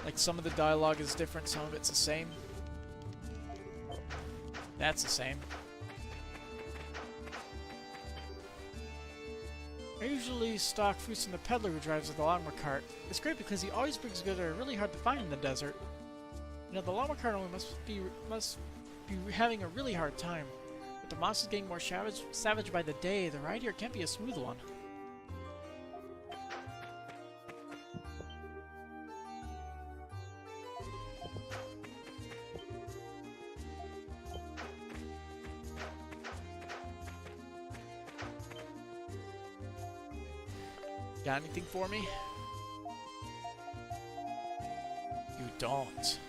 Like, some of the dialogue is different, some of it's the same. That's the same. I usually stock fruits from the peddler who drives the llama cart. It's great because he always brings goods that are really hard to find in the desert. You know, the llama cart owner must be having a really hard time. With the monsters getting more savage by the day, the ride here can't be a smooth one. Got anything for me? You don't.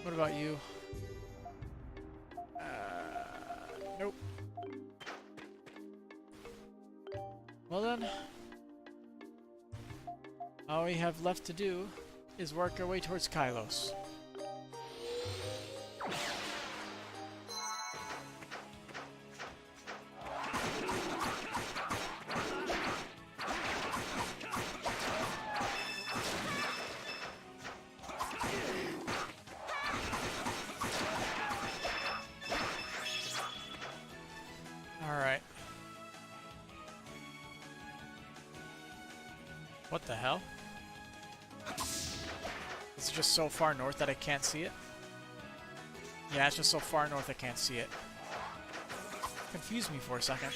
What about you? Nope. Well then, all we have left to do is work our way towards Kylos. Alright. What the hell? It's just so far north that I can't see it? Yeah, it's just so far north I can't see it. Confused me for a second.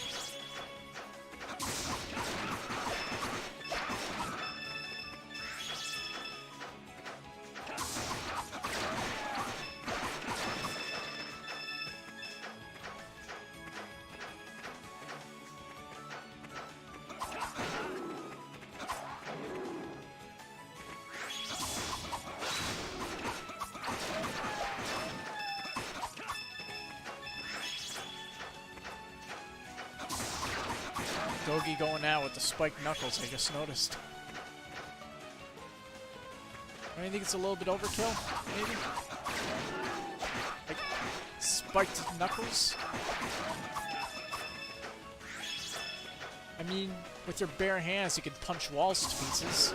Gogi going out with the spiked knuckles, I just noticed. I think it's a little bit overkill, maybe? Like, spiked knuckles? I mean, with your bare hands you can punch walls to pieces.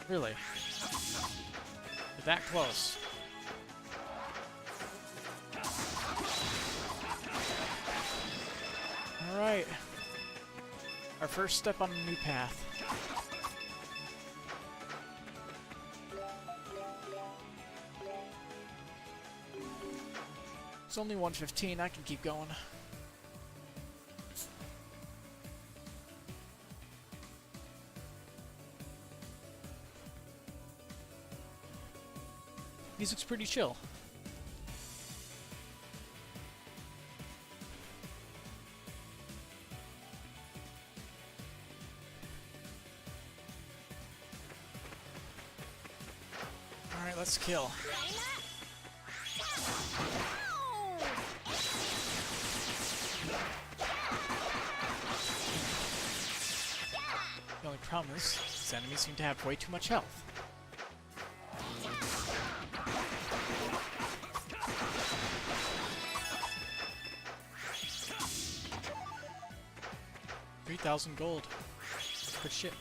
Really? We're that close. Alright. Our first step on a new path. It's only 1:15, I can keep going. Music's pretty chill. Alright, let's kill. The only problem is, these enemies seem to have way too much health. $3,000 gold. Good shit.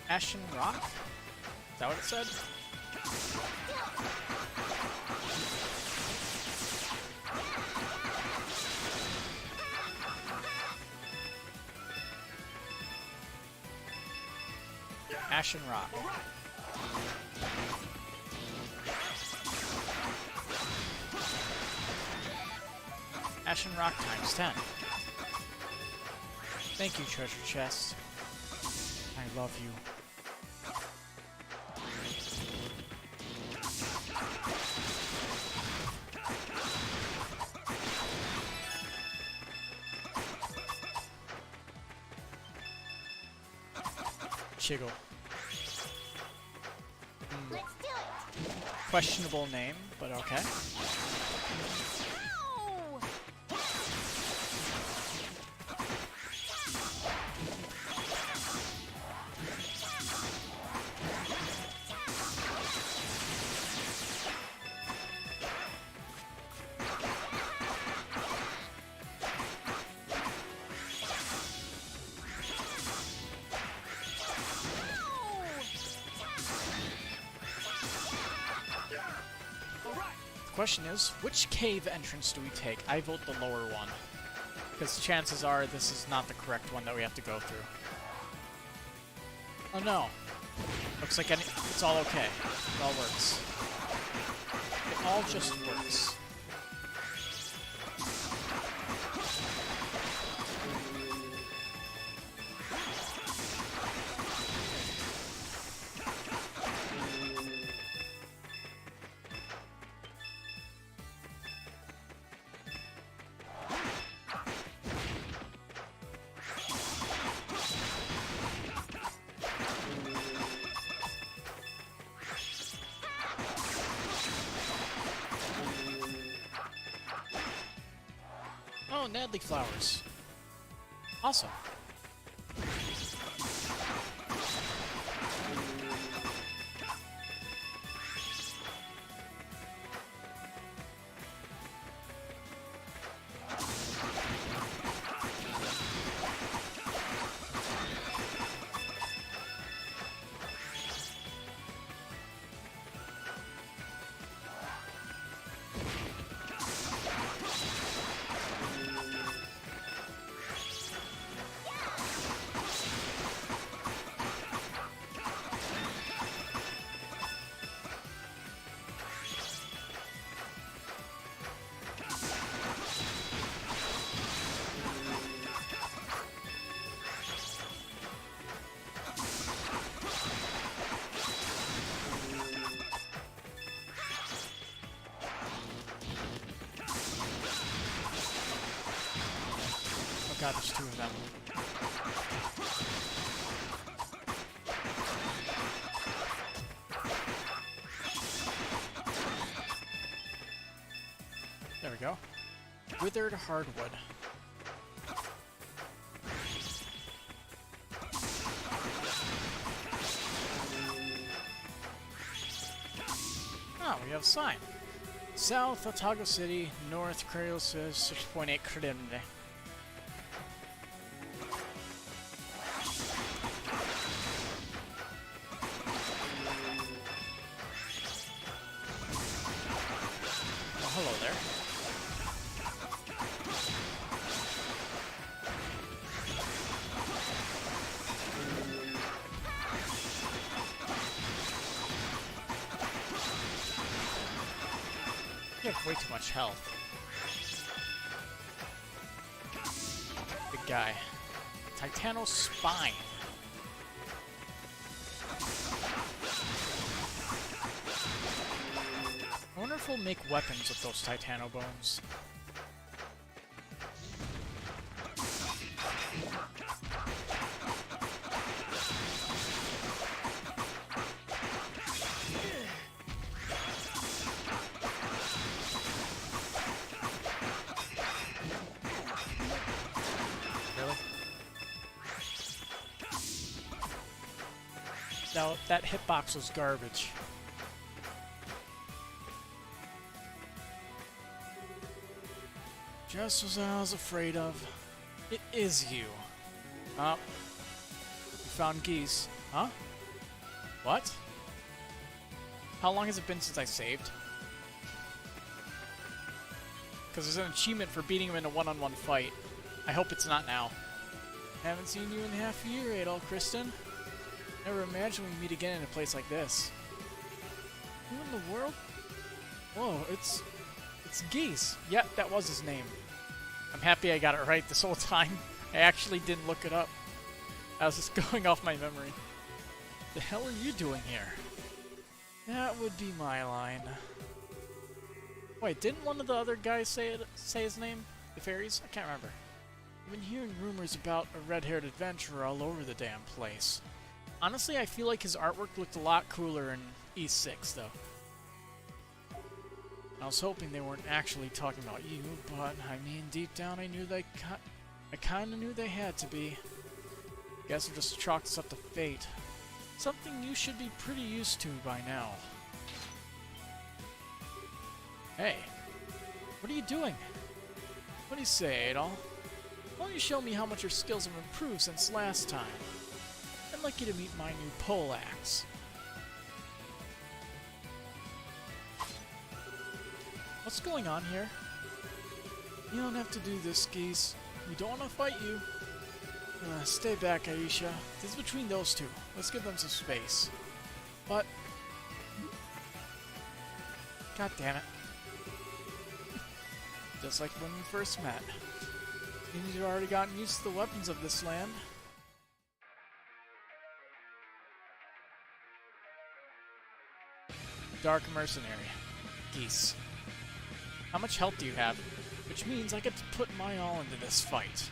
Ashen Rock? Is that what it said? Ashen Rock. Ashen Rock times 10. Thank you, treasure chest. I love you. Chiggle. Let's do it. Questionable name, but okay. Ow! question is, which cave entrance do we take? I vote the lower one. Because chances are this is not the correct one that we have to go through. Oh no. Looks like it's all okay. It all works. It all just works. Oh, Nadley flowers. Awesome. Oh god, there's two of them. There we go. Withered hardwood. Ah, we have a sign. South Otago City, North Creos 6.8 Credende. Oh, hello there. You have way too much health. Big guy. Titano Spine. I wonder if we'll make weapons with those Titano bones. Now, that hitbox was garbage. Just as I was afraid of. It is you. Oh. You found Geis. Huh? What? How long has it been since I saved? Because there's an achievement for beating him in a one-on-one fight. I hope it's not now. Haven't seen you in half a year, Adol, Kristen. Never imagined we'd meet again in a place like this. Who in the world? Whoa, it's Geis. Yep, that was his name. I'm happy I got it right this whole time. I actually didn't look it up. I was just going off my memory. The hell are you doing here? That would be my line. Wait, didn't one of the other guys say his name? The fairies? I can't remember. I've been hearing rumors about a red-haired adventurer all over the damn place. Honestly, I feel like his artwork looked a lot cooler in E6, though. I was hoping they weren't actually talking about you, but, I mean, deep down I knew I kinda knew they had to be. Guess I just chalked this up to fate. Something you should be pretty used to by now. Hey, what are you doing? What do you say, Adol? Why don't you show me how much your skills have improved since last time? I'd like you to meet my new poleaxe. What's going on here? You don't have to do this, Geis. We don't want to fight you. Stay back, Aisha. This is between those two. Let's give them some space. But... God damn it. Just like when we first met. Seems you've already gotten used to the weapons of this land. Dark Mercenary. Geis. How much health do you have? Which means I get to put my all into this fight.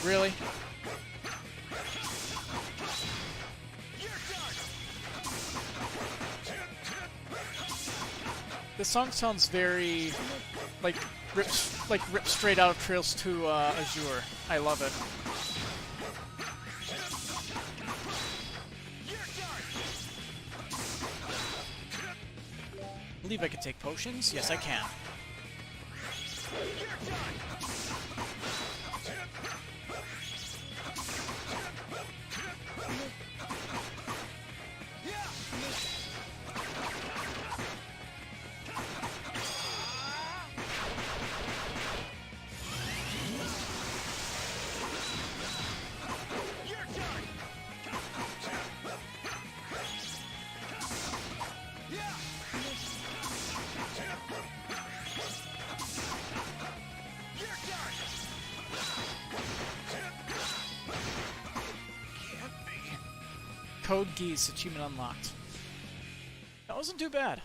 Really? This song sounds very like ripped straight out of Trails to Azure. I love it. I believe I can take potions. Yes, I can. Code Geis, achievement unlocked. That wasn't too bad.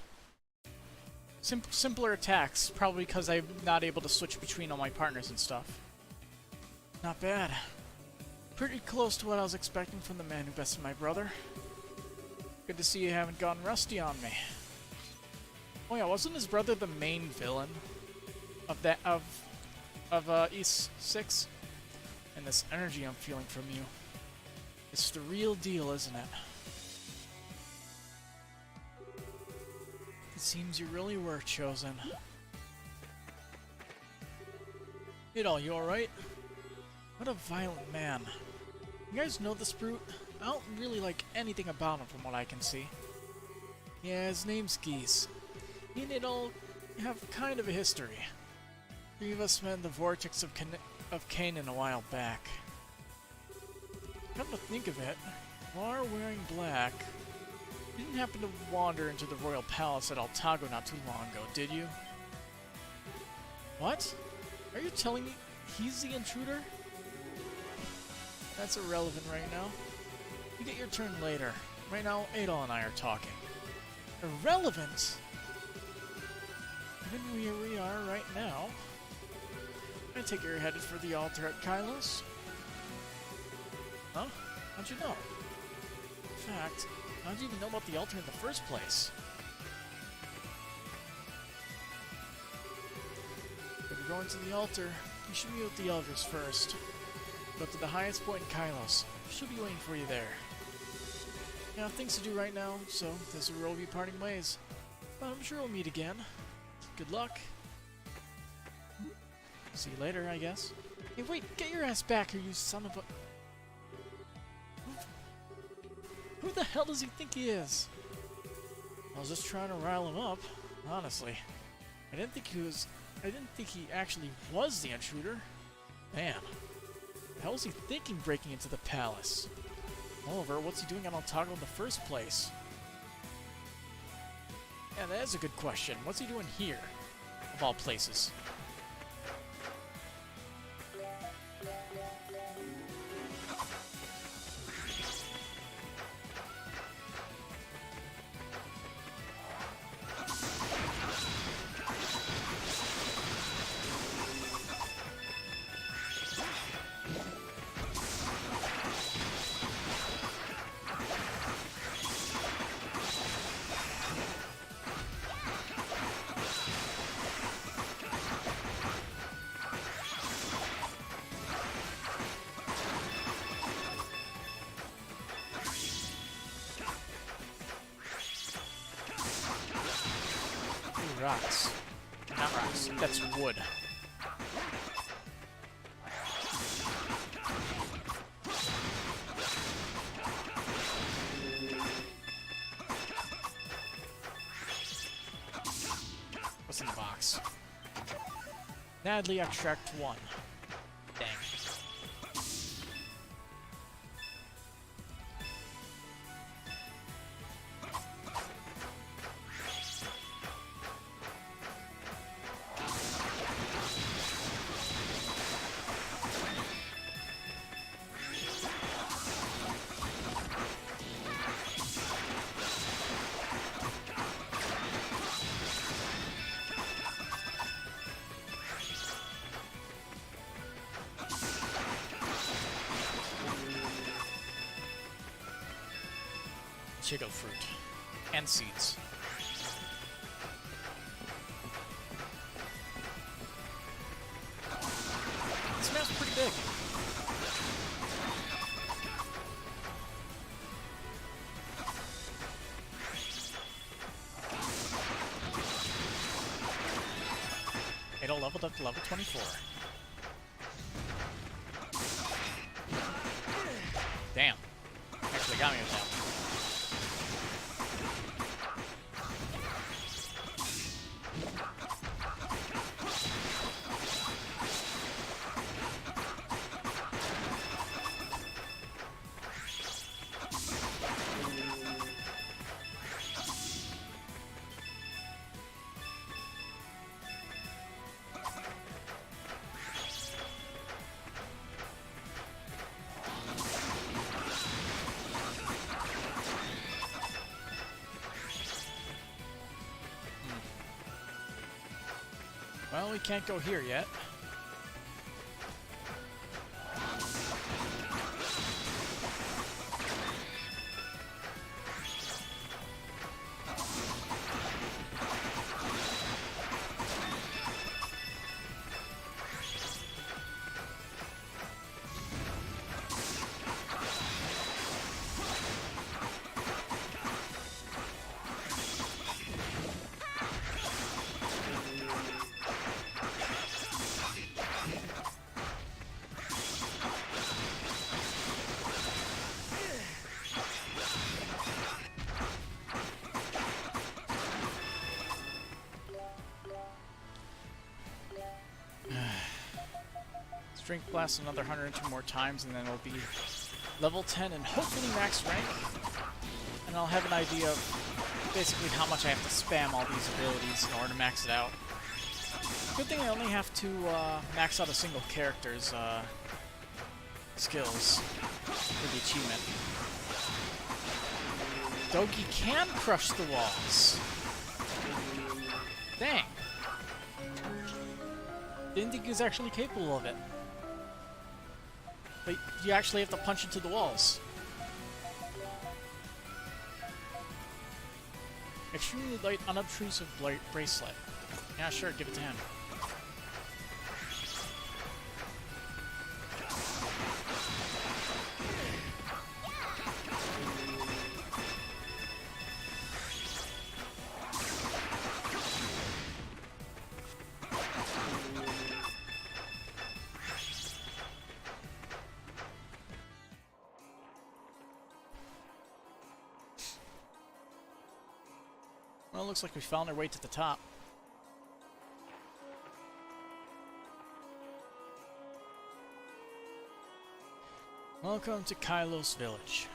Simpler attacks, probably because I'm not able to switch between all my partners and stuff. Not bad. Pretty close to what I was expecting from the man who bested my brother. Good to see you haven't gone rusty on me. Oh yeah, wasn't his brother the main villain of that of East 6? And this energy I'm feeling from you. It's the real deal, isn't it? It seems you really were chosen. Idol, you alright? What a violent man. You guys know this brute? I don't really like anything about him from what I can see. Yeah, his name's Geis. He and Idol have kind of a history. 3 of us met in the vortex of Canaan a while back. Come to think of it, while wearing black, you didn't happen to wander into the royal palace at Altago not too long ago, did you? What? Are you telling me he's the intruder? That's irrelevant right now. You get your turn later. Right now, Adol and I are talking. Irrelevant? Even where we are right now. I take it you're headed for the altar at Kylos? Huh? How'd you know? In fact, how'd you even know about the altar in the first place? If you're going to the altar, you should meet with the elders first. Go to the highest point in Kylos. She'll be waiting for you there. I have things to do right now, so this will be parting ways. But I'm sure we'll meet again. Good luck. See you later, I guess. Hey, wait! Get your ass back here, you son of a... Who the hell does he think he is? I was just trying to rile him up, honestly. I didn't think he actually was the intruder. Man. What the hell was he thinking breaking into the palace? Moreover, what's he doing on Altago in the first place? Yeah, that is a good question. What's he doing here? Of all places. rocks. Not rocks. That's wood. What's in the box? Nadley extract 1. Dang. Chigo fruit. And seeds. This map's pretty big. It all leveled up to level 24. Damn. Actually got me with that one. Well, we can't go here yet. Strength Blast another 102 more times, and then it'll be level 10 and hopefully max rank. And I'll have an idea of basically how much I have to spam all these abilities in order to max it out. Good thing I only have to max out a single character's skills for the achievement. Dogi can crush the walls! Dang! Didn't think he was actually capable of it. But you actually have to punch into the walls. Extremely light, unobtrusive bracelet. Yeah, sure, give it to him. Well, it looks like we found our way to the top. Welcome to Kylos Village.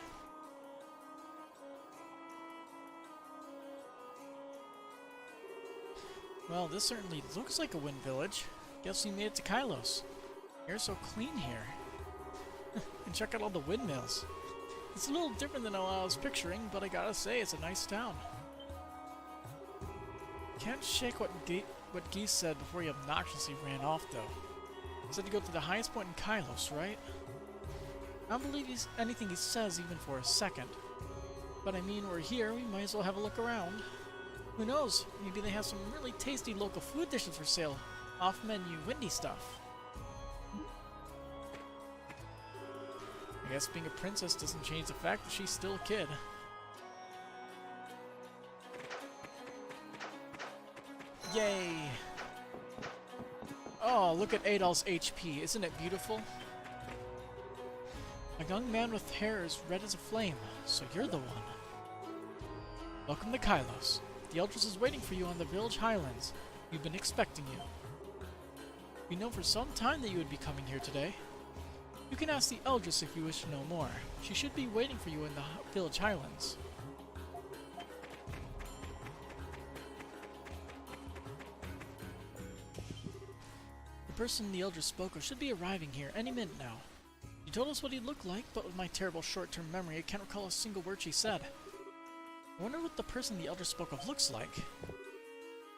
Well, this certainly looks like a wind village. Guess we made it to Kylos. Air's so clean here. And check out all the windmills. It's a little different than what I was picturing, but I gotta say, it's a nice town. Can't shake what Geis said before he obnoxiously ran off, though. He said to go to the highest point in Kylos, right? I don't believe anything he says even for a second. But I mean, we're here, we might as well have a look around. Who knows, maybe they have some really tasty local food dishes for sale. Off-menu windy stuff. I guess being a princess doesn't change the fact that she's still a kid. Yay! Oh, look at Adol's HP. Isn't it beautiful? A young man with hair as red as a flame. So you're the one. Welcome to Kylos. The Eldris is waiting for you on the village highlands. We've been expecting you. We know for some time that you would be coming here today. You can ask the Eldris if you wish to know more. She should be waiting for you in the village highlands. The person the Eldris spoke of should be arriving here any minute now. You told us what he looked like, but with my terrible short-term memory, I can't recall a single word she said. I wonder what the person the Eldris spoke of looks like.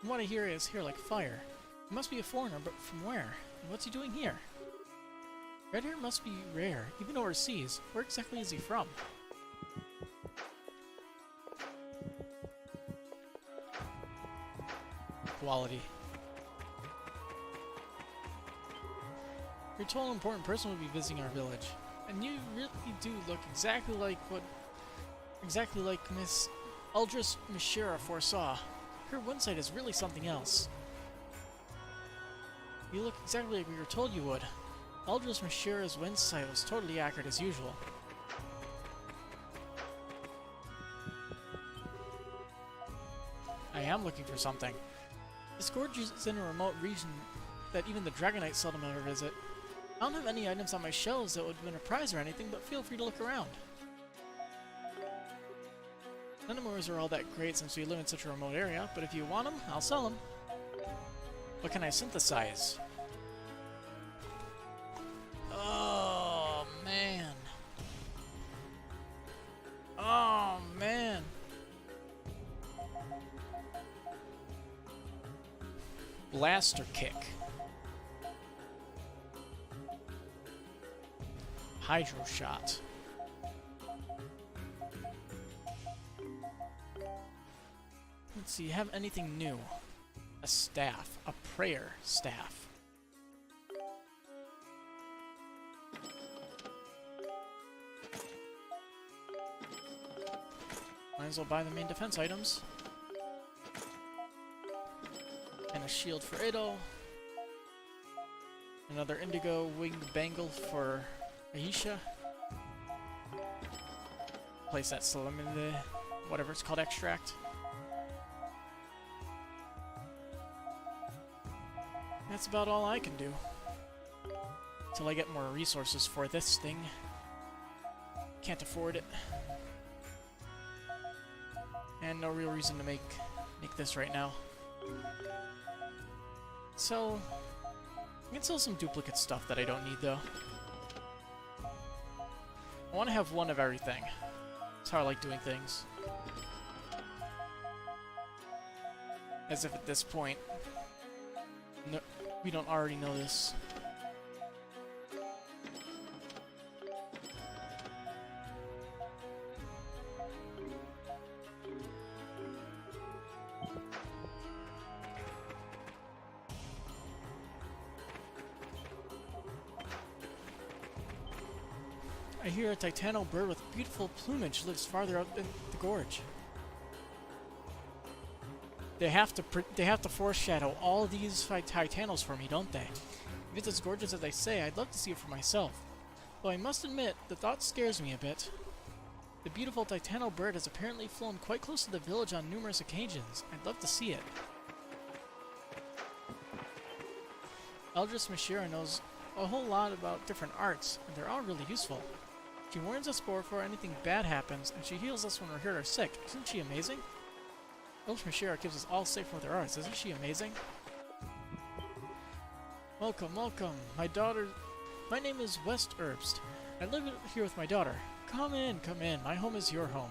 From what I hear, he has hair like fire. He must be a foreigner, but from where? And what's he doing here? Red hair must be rare, even overseas. Where exactly is he from? Quality. Your tall important person will be visiting our village. And you really do look exactly like Miss Eldris Mishira foresaw. Her insight is really something else. You look exactly like we were told you would. Eldris Mishira's insight was totally accurate as usual. I am looking for something. This gorge is in a remote region that even the Dragonites seldom ever visit. I don't have any items on my shelves that would win a prize or anything, but feel free to look around. None of ours are all that great since we live in such a remote area, but if you want them, I'll sell them. What can I synthesize? Oh, man. Oh, man. Blaster kick. Hydro shot. Let's see, have anything new? A staff. A prayer staff. Might as well buy the main defense items. And a shield for Idol. Another indigo winged bangle for Aisha. Place that Salim in the whatever it's called, extract. That's about all I can do. Till I get more resources for this thing. Can't afford it. And no real reason to make this right now. So I can sell some duplicate stuff that I don't need though. I want to have one of everything. That's how I like doing things. As if at this point, no, we don't already know this. I hear a titano bird with beautiful plumage lives farther up in the gorge. They have to foreshadow all these titanos for me, don't they? If it's as gorgeous as they say, I'd love to see it for myself. Though I must admit, the thought scares me a bit. The beautiful titano bird has apparently flown quite close to the village on numerous occasions. I'd love to see it. Eldris Mishira knows a whole lot about different arts, and they're all really useful. She warns us before anything bad happens, and she heals us when we're hurt or sick. Isn't she amazing? Eldris Mishira keeps us all safe with her arts. Isn't she amazing? Welcome, welcome. My name is West Herbst. I live here with my daughter. Come in, come in. My home is your home.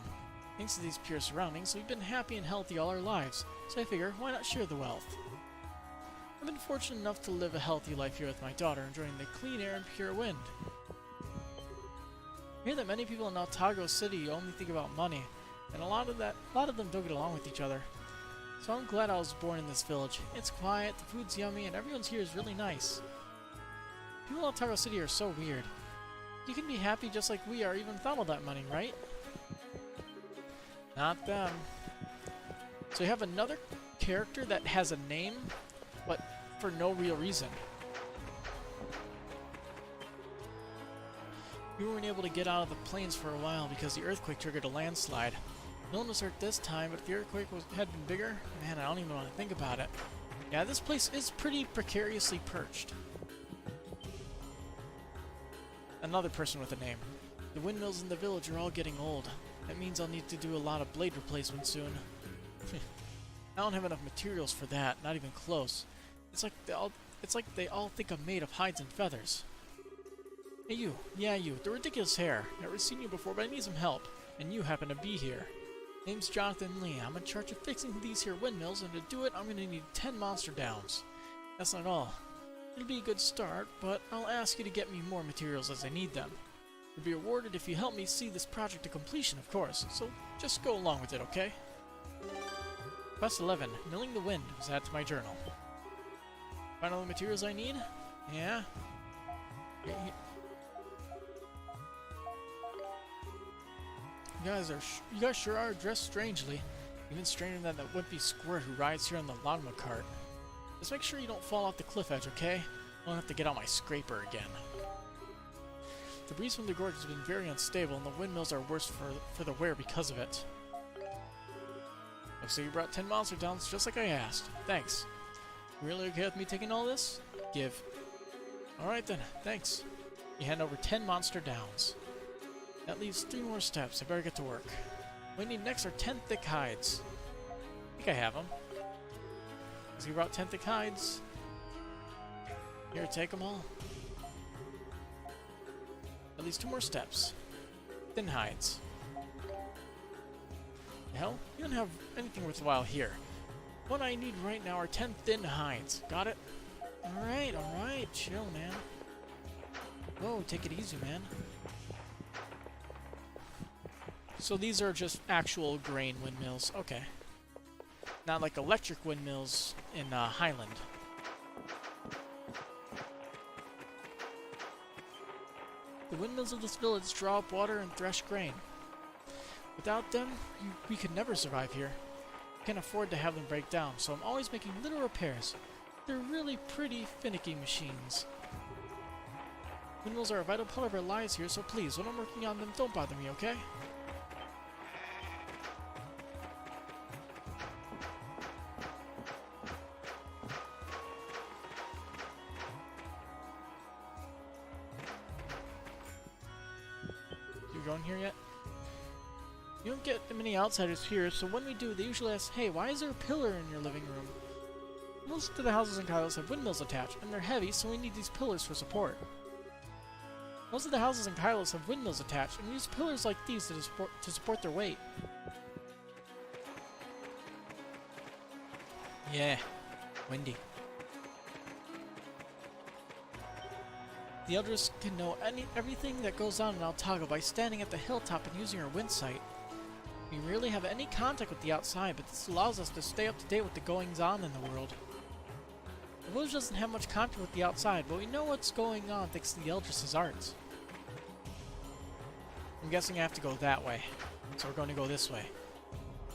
Thanks to these pure surroundings, we've been happy and healthy all our lives. So I figure, why not share the wealth? I've been fortunate enough to live a healthy life here with my daughter, enjoying the clean air and pure wind. I hear that many people in Otago City only think about money, and a lot of them don't get along with each other. So I'm glad I was born in this village. It's quiet, the food's yummy, and everyone's here is really nice. People in Otago City are so weird. You can be happy just like we are, even without all that money, right? Not them. So you have another character that has a name, but for no real reason. We weren't able to get out of the plains for a while because the earthquake triggered a landslide. No one was hurt this time, but if the earthquake had been bigger, man, I don't even want to think about it. Yeah, this place is pretty precariously perched. Another person with a name. The windmills in the village are all getting old. That means I'll need to do a lot of blade replacement soon. I don't have enough materials for that, not even close. It's like they all think I'm made of hides and feathers. Hey you, yeah you, the ridiculous hair. Never seen you before, but I need some help. And you happen to be here. Name's Jonathan Lee. I'm in charge of fixing these here windmills, and to do it, I'm gonna need 10 monster downs. That's not all. It'll be a good start, but I'll ask you to get me more materials as I need them. You'll be rewarded if you help me see this project to completion, of course, so just go along with it, okay? Quest 11, Milling the Wind, was added to my journal. Find all the materials I need? Yeah? You guys sure are dressed strangely. Even stranger than that wimpy squirt who rides here on the llama cart. Just make sure you don't fall off the cliff edge, okay? I don't have to get out my scraper again. The breeze from the gorge has been very unstable, and the windmills are worse for the wear because of it. Looks like you brought 10 monster downs just like I asked. Thanks. You really okay with me taking all this? Give. Alright then, thanks. You hand over 10 monster downs. That leaves 3 more steps. I better get to work. What we need next are 10 thick hides. I think I have them. Because you brought 10 thick hides. Here, take them all. At least 2 more steps. Thin hides. The hell? You don't have anything worthwhile here. What I need right now are 10 thin hides. Got it? Alright, chill, man. Whoa, take it easy, man. So these are just actual grain windmills. Okay. Not like electric windmills in Highland. The windmills of this village draw up water and thresh grain. Without them, we could never survive here. We can't afford to have them break down, so I'm always making little repairs. They're really pretty finicky machines. Windmills are a vital part of our lives here, so please, when I'm working on them, don't bother me, okay? Going here yet? You don't get many outsiders here, so when we do, they usually ask, hey, why is there a pillar in your living room? Most of the houses in Kylos have windmills attached, and they're heavy, so we need these pillars for support. Most of the houses in Kylos have windmills attached, and we use pillars like these to support their weight. Yeah, windy. The Elders can know everything that goes on in Altago by standing at the hilltop and using our wind sight. We rarely have any contact with the outside, but this allows us to stay up to date with the goings-on in the world. The village doesn't have much contact with the outside, but we know what's going on thanks to the Eldris' arts. I'm guessing I have to go that way, so we're going to go this way.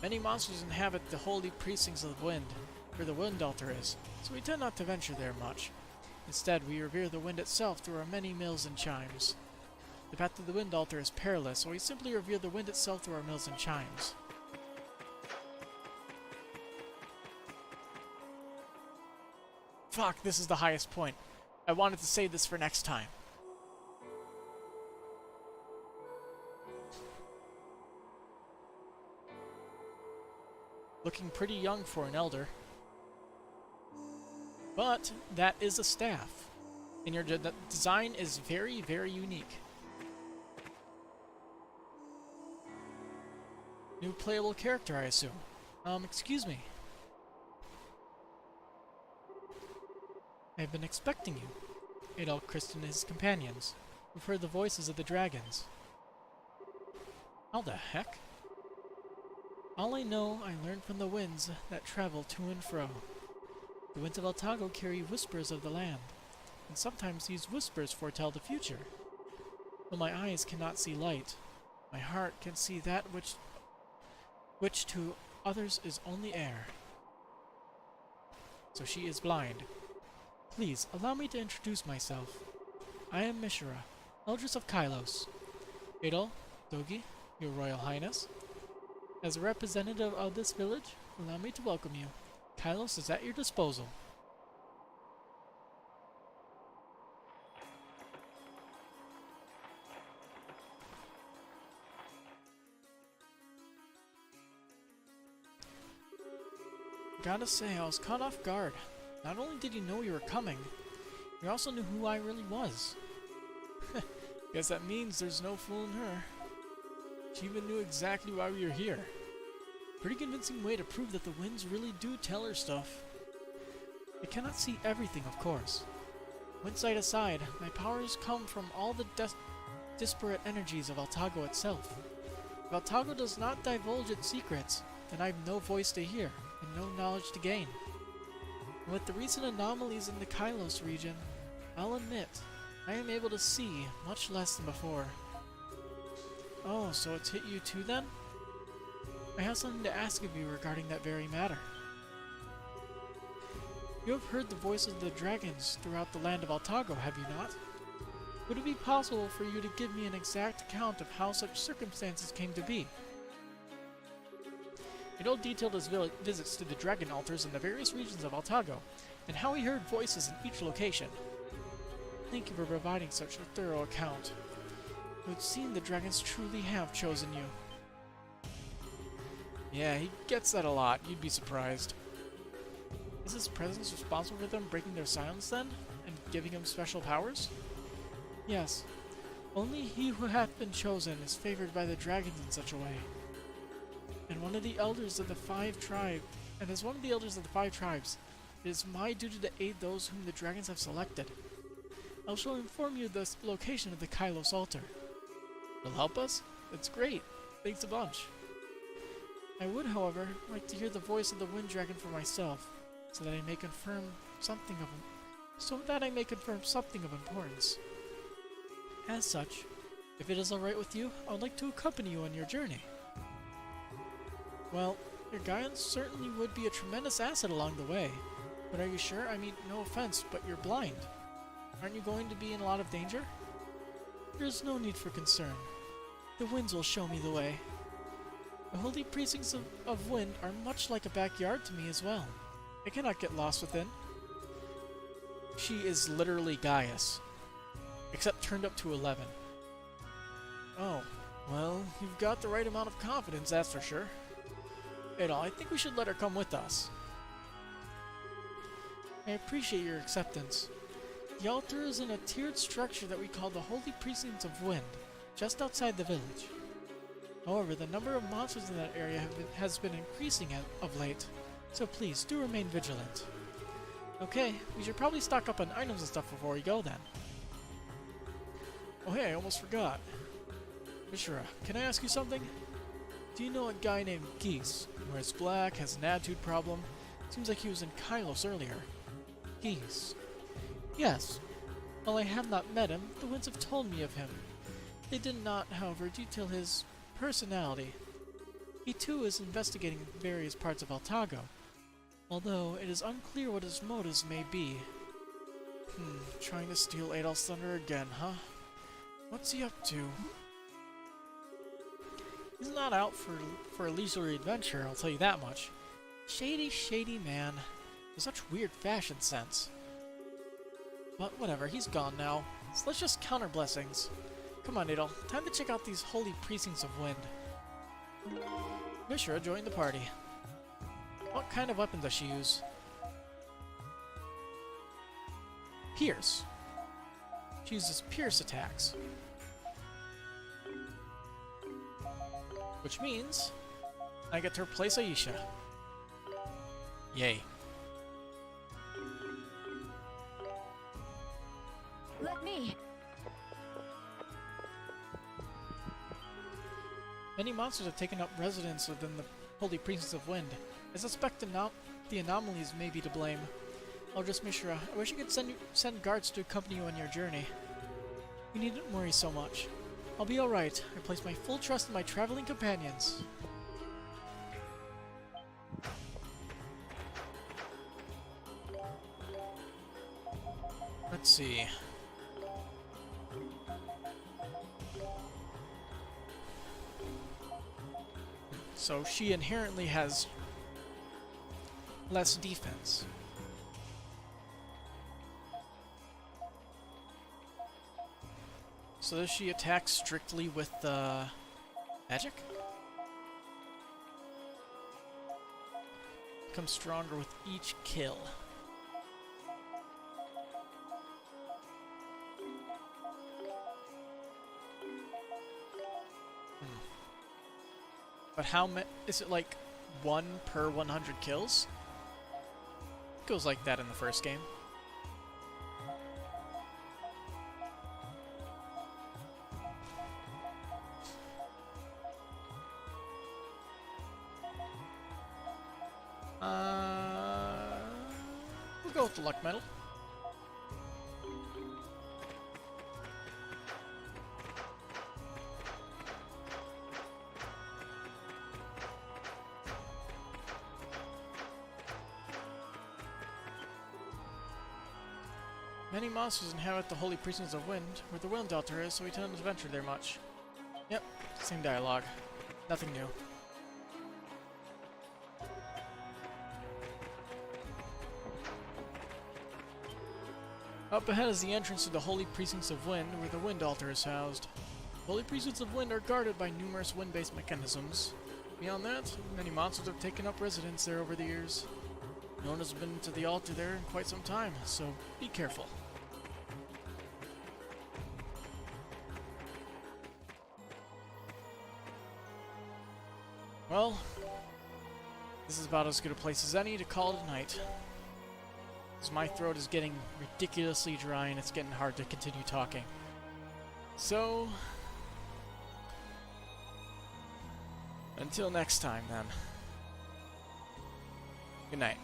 Many monsters inhabit the holy precincts of the wind, where the wind altar is, so we tend not to venture there much. Instead, we revere the wind itself through our many mills and chimes. The path to the wind altar is perilous, so we simply revere the wind itself through our mills and chimes. Fuck, this is the highest point. I wanted to save this for next time. Looking pretty young for an elder. But that is a staff, and your design is very, very unique. New playable character, I assume. Excuse me. I've been expecting you. Adolf Christ and his companions. We've heard the voices of the dragons. How the heck? All I know, I learned from the winds that travel to and fro. The winds of Altago carry whispers of the land, and sometimes these whispers foretell the future. Though my eyes cannot see light, my heart can see that which to others is only air. so she is blind. Please, allow me to introduce myself. I am Mishra, Eldris of Kylos. Adol, Dogi, your Royal Highness. As a representative of this village, allow me to welcome you. Kylos is at your disposal. Gotta say, I was caught off guard. Not only did you know you were coming, you also knew who I really was. Guess that means there's no fooling her. She even knew exactly why we were here. Pretty convincing way to prove that the winds really do tell her stuff. I cannot see everything, of course. Windsight aside, my powers come from all the disparate energies of Altago itself. If Altago does not divulge its secrets, then I have no voice to hear, and no knowledge to gain. And with the recent anomalies in the Kylos region, I'll admit, I am able to see much less than before. Oh, so it's hit you too then? I have something to ask of you regarding that very matter. You have heard the voices of the dragons throughout the land of Altago, have you not? Would it be possible for you to give me an exact account of how such circumstances came to be? Adol detailed his visits to the dragon altars in the various regions of Altago, and how he heard voices in each location. Thank you for providing such a thorough account. It would seem the dragons truly have chosen you. Yeah, he gets that a lot. You'd be surprised. Is his presence responsible for them breaking their silence then, and giving him special powers? Yes. Only he who hath been chosen is favored by the dragons in such a way. And one of the elders of the five tribes, it is my duty to aid those whom the dragons have selected. I shall inform you of the location of the Kylos altar. You'll help us? That's great. Thanks a bunch. I would, however, like to hear the voice of the wind dragon for myself, so that I may confirm something of importance. As such, if it is alright with you, I would like to accompany you on your journey. Well, your guidance certainly would be a tremendous asset along the way. But are you sure? I mean, no offense, but you're blind. Aren't you going to be in a lot of danger? There is no need for concern. The winds will show me the way. The holy precincts of wind are much like a backyard to me as well. I cannot get lost within. She is literally Geis, except turned up to 11. Oh, well, you've got the right amount of confidence, that's for sure. Adol, I think we should let her come with us. I appreciate your acceptance. The altar is in a tiered structure that we call the Holy Precincts of Wind, just outside the village. However, the number of monsters in that area has been increasing of late, so please do remain vigilant. Okay, we should probably stock up on items and stuff before we go then. Oh hey, I almost forgot. Mishra, can I ask you something? Do you know a guy named Geis, who wears black, has an attitude problem? Seems like he was in Kylos earlier. Geis. Yes. While I have not met him, the winds have told me of him. They did not, however, detail his personality. He too is investigating various parts of Altago, although it is unclear what his motives may be. Trying to steal Adol's thunder again, huh? What's he up to? He's not out for a leisurely adventure, I'll tell you that much. Shady, shady man. With such weird fashion sense. But whatever, he's gone now. So let's just count our blessings. Come on, Adol. Time to check out these holy precincts of wind. Mishra joined the party. What kind of weapon does she use? Pierce. She uses pierce attacks. Which means I get to replace Aisha. Yay. Let me. Many monsters have taken up residence within the holy precincts of wind. I suspect the anomalies may be to blame. Eldris Mishra, I wish I could send guards to accompany you on your journey. You needn't worry so much. I'll be alright. I place my full trust in my traveling companions. Let's see. So she inherently has less defense. So does she attack strictly with magic? Becomes stronger with each kill. But how many? Is it like 1 per 100 kills? It goes like that in the first game. We'll go with the luck medal. Many monsters inhabit the holy precincts of wind, where the wind altar is, so we tend to venture there much. Yep, same dialogue. Nothing new. Up ahead is the entrance to the Holy Precincts of Wind, where the Wind Altar is housed. Holy Precincts of Wind are guarded by numerous wind-based mechanisms. Beyond that, many monsters have taken up residence there over the years. No one has been to the altar there in quite some time, so be careful. Well, this is about as good a place as any to call it a night. As my throat is getting ridiculously dry and it's getting hard to continue talking. So, until next time then. Good night.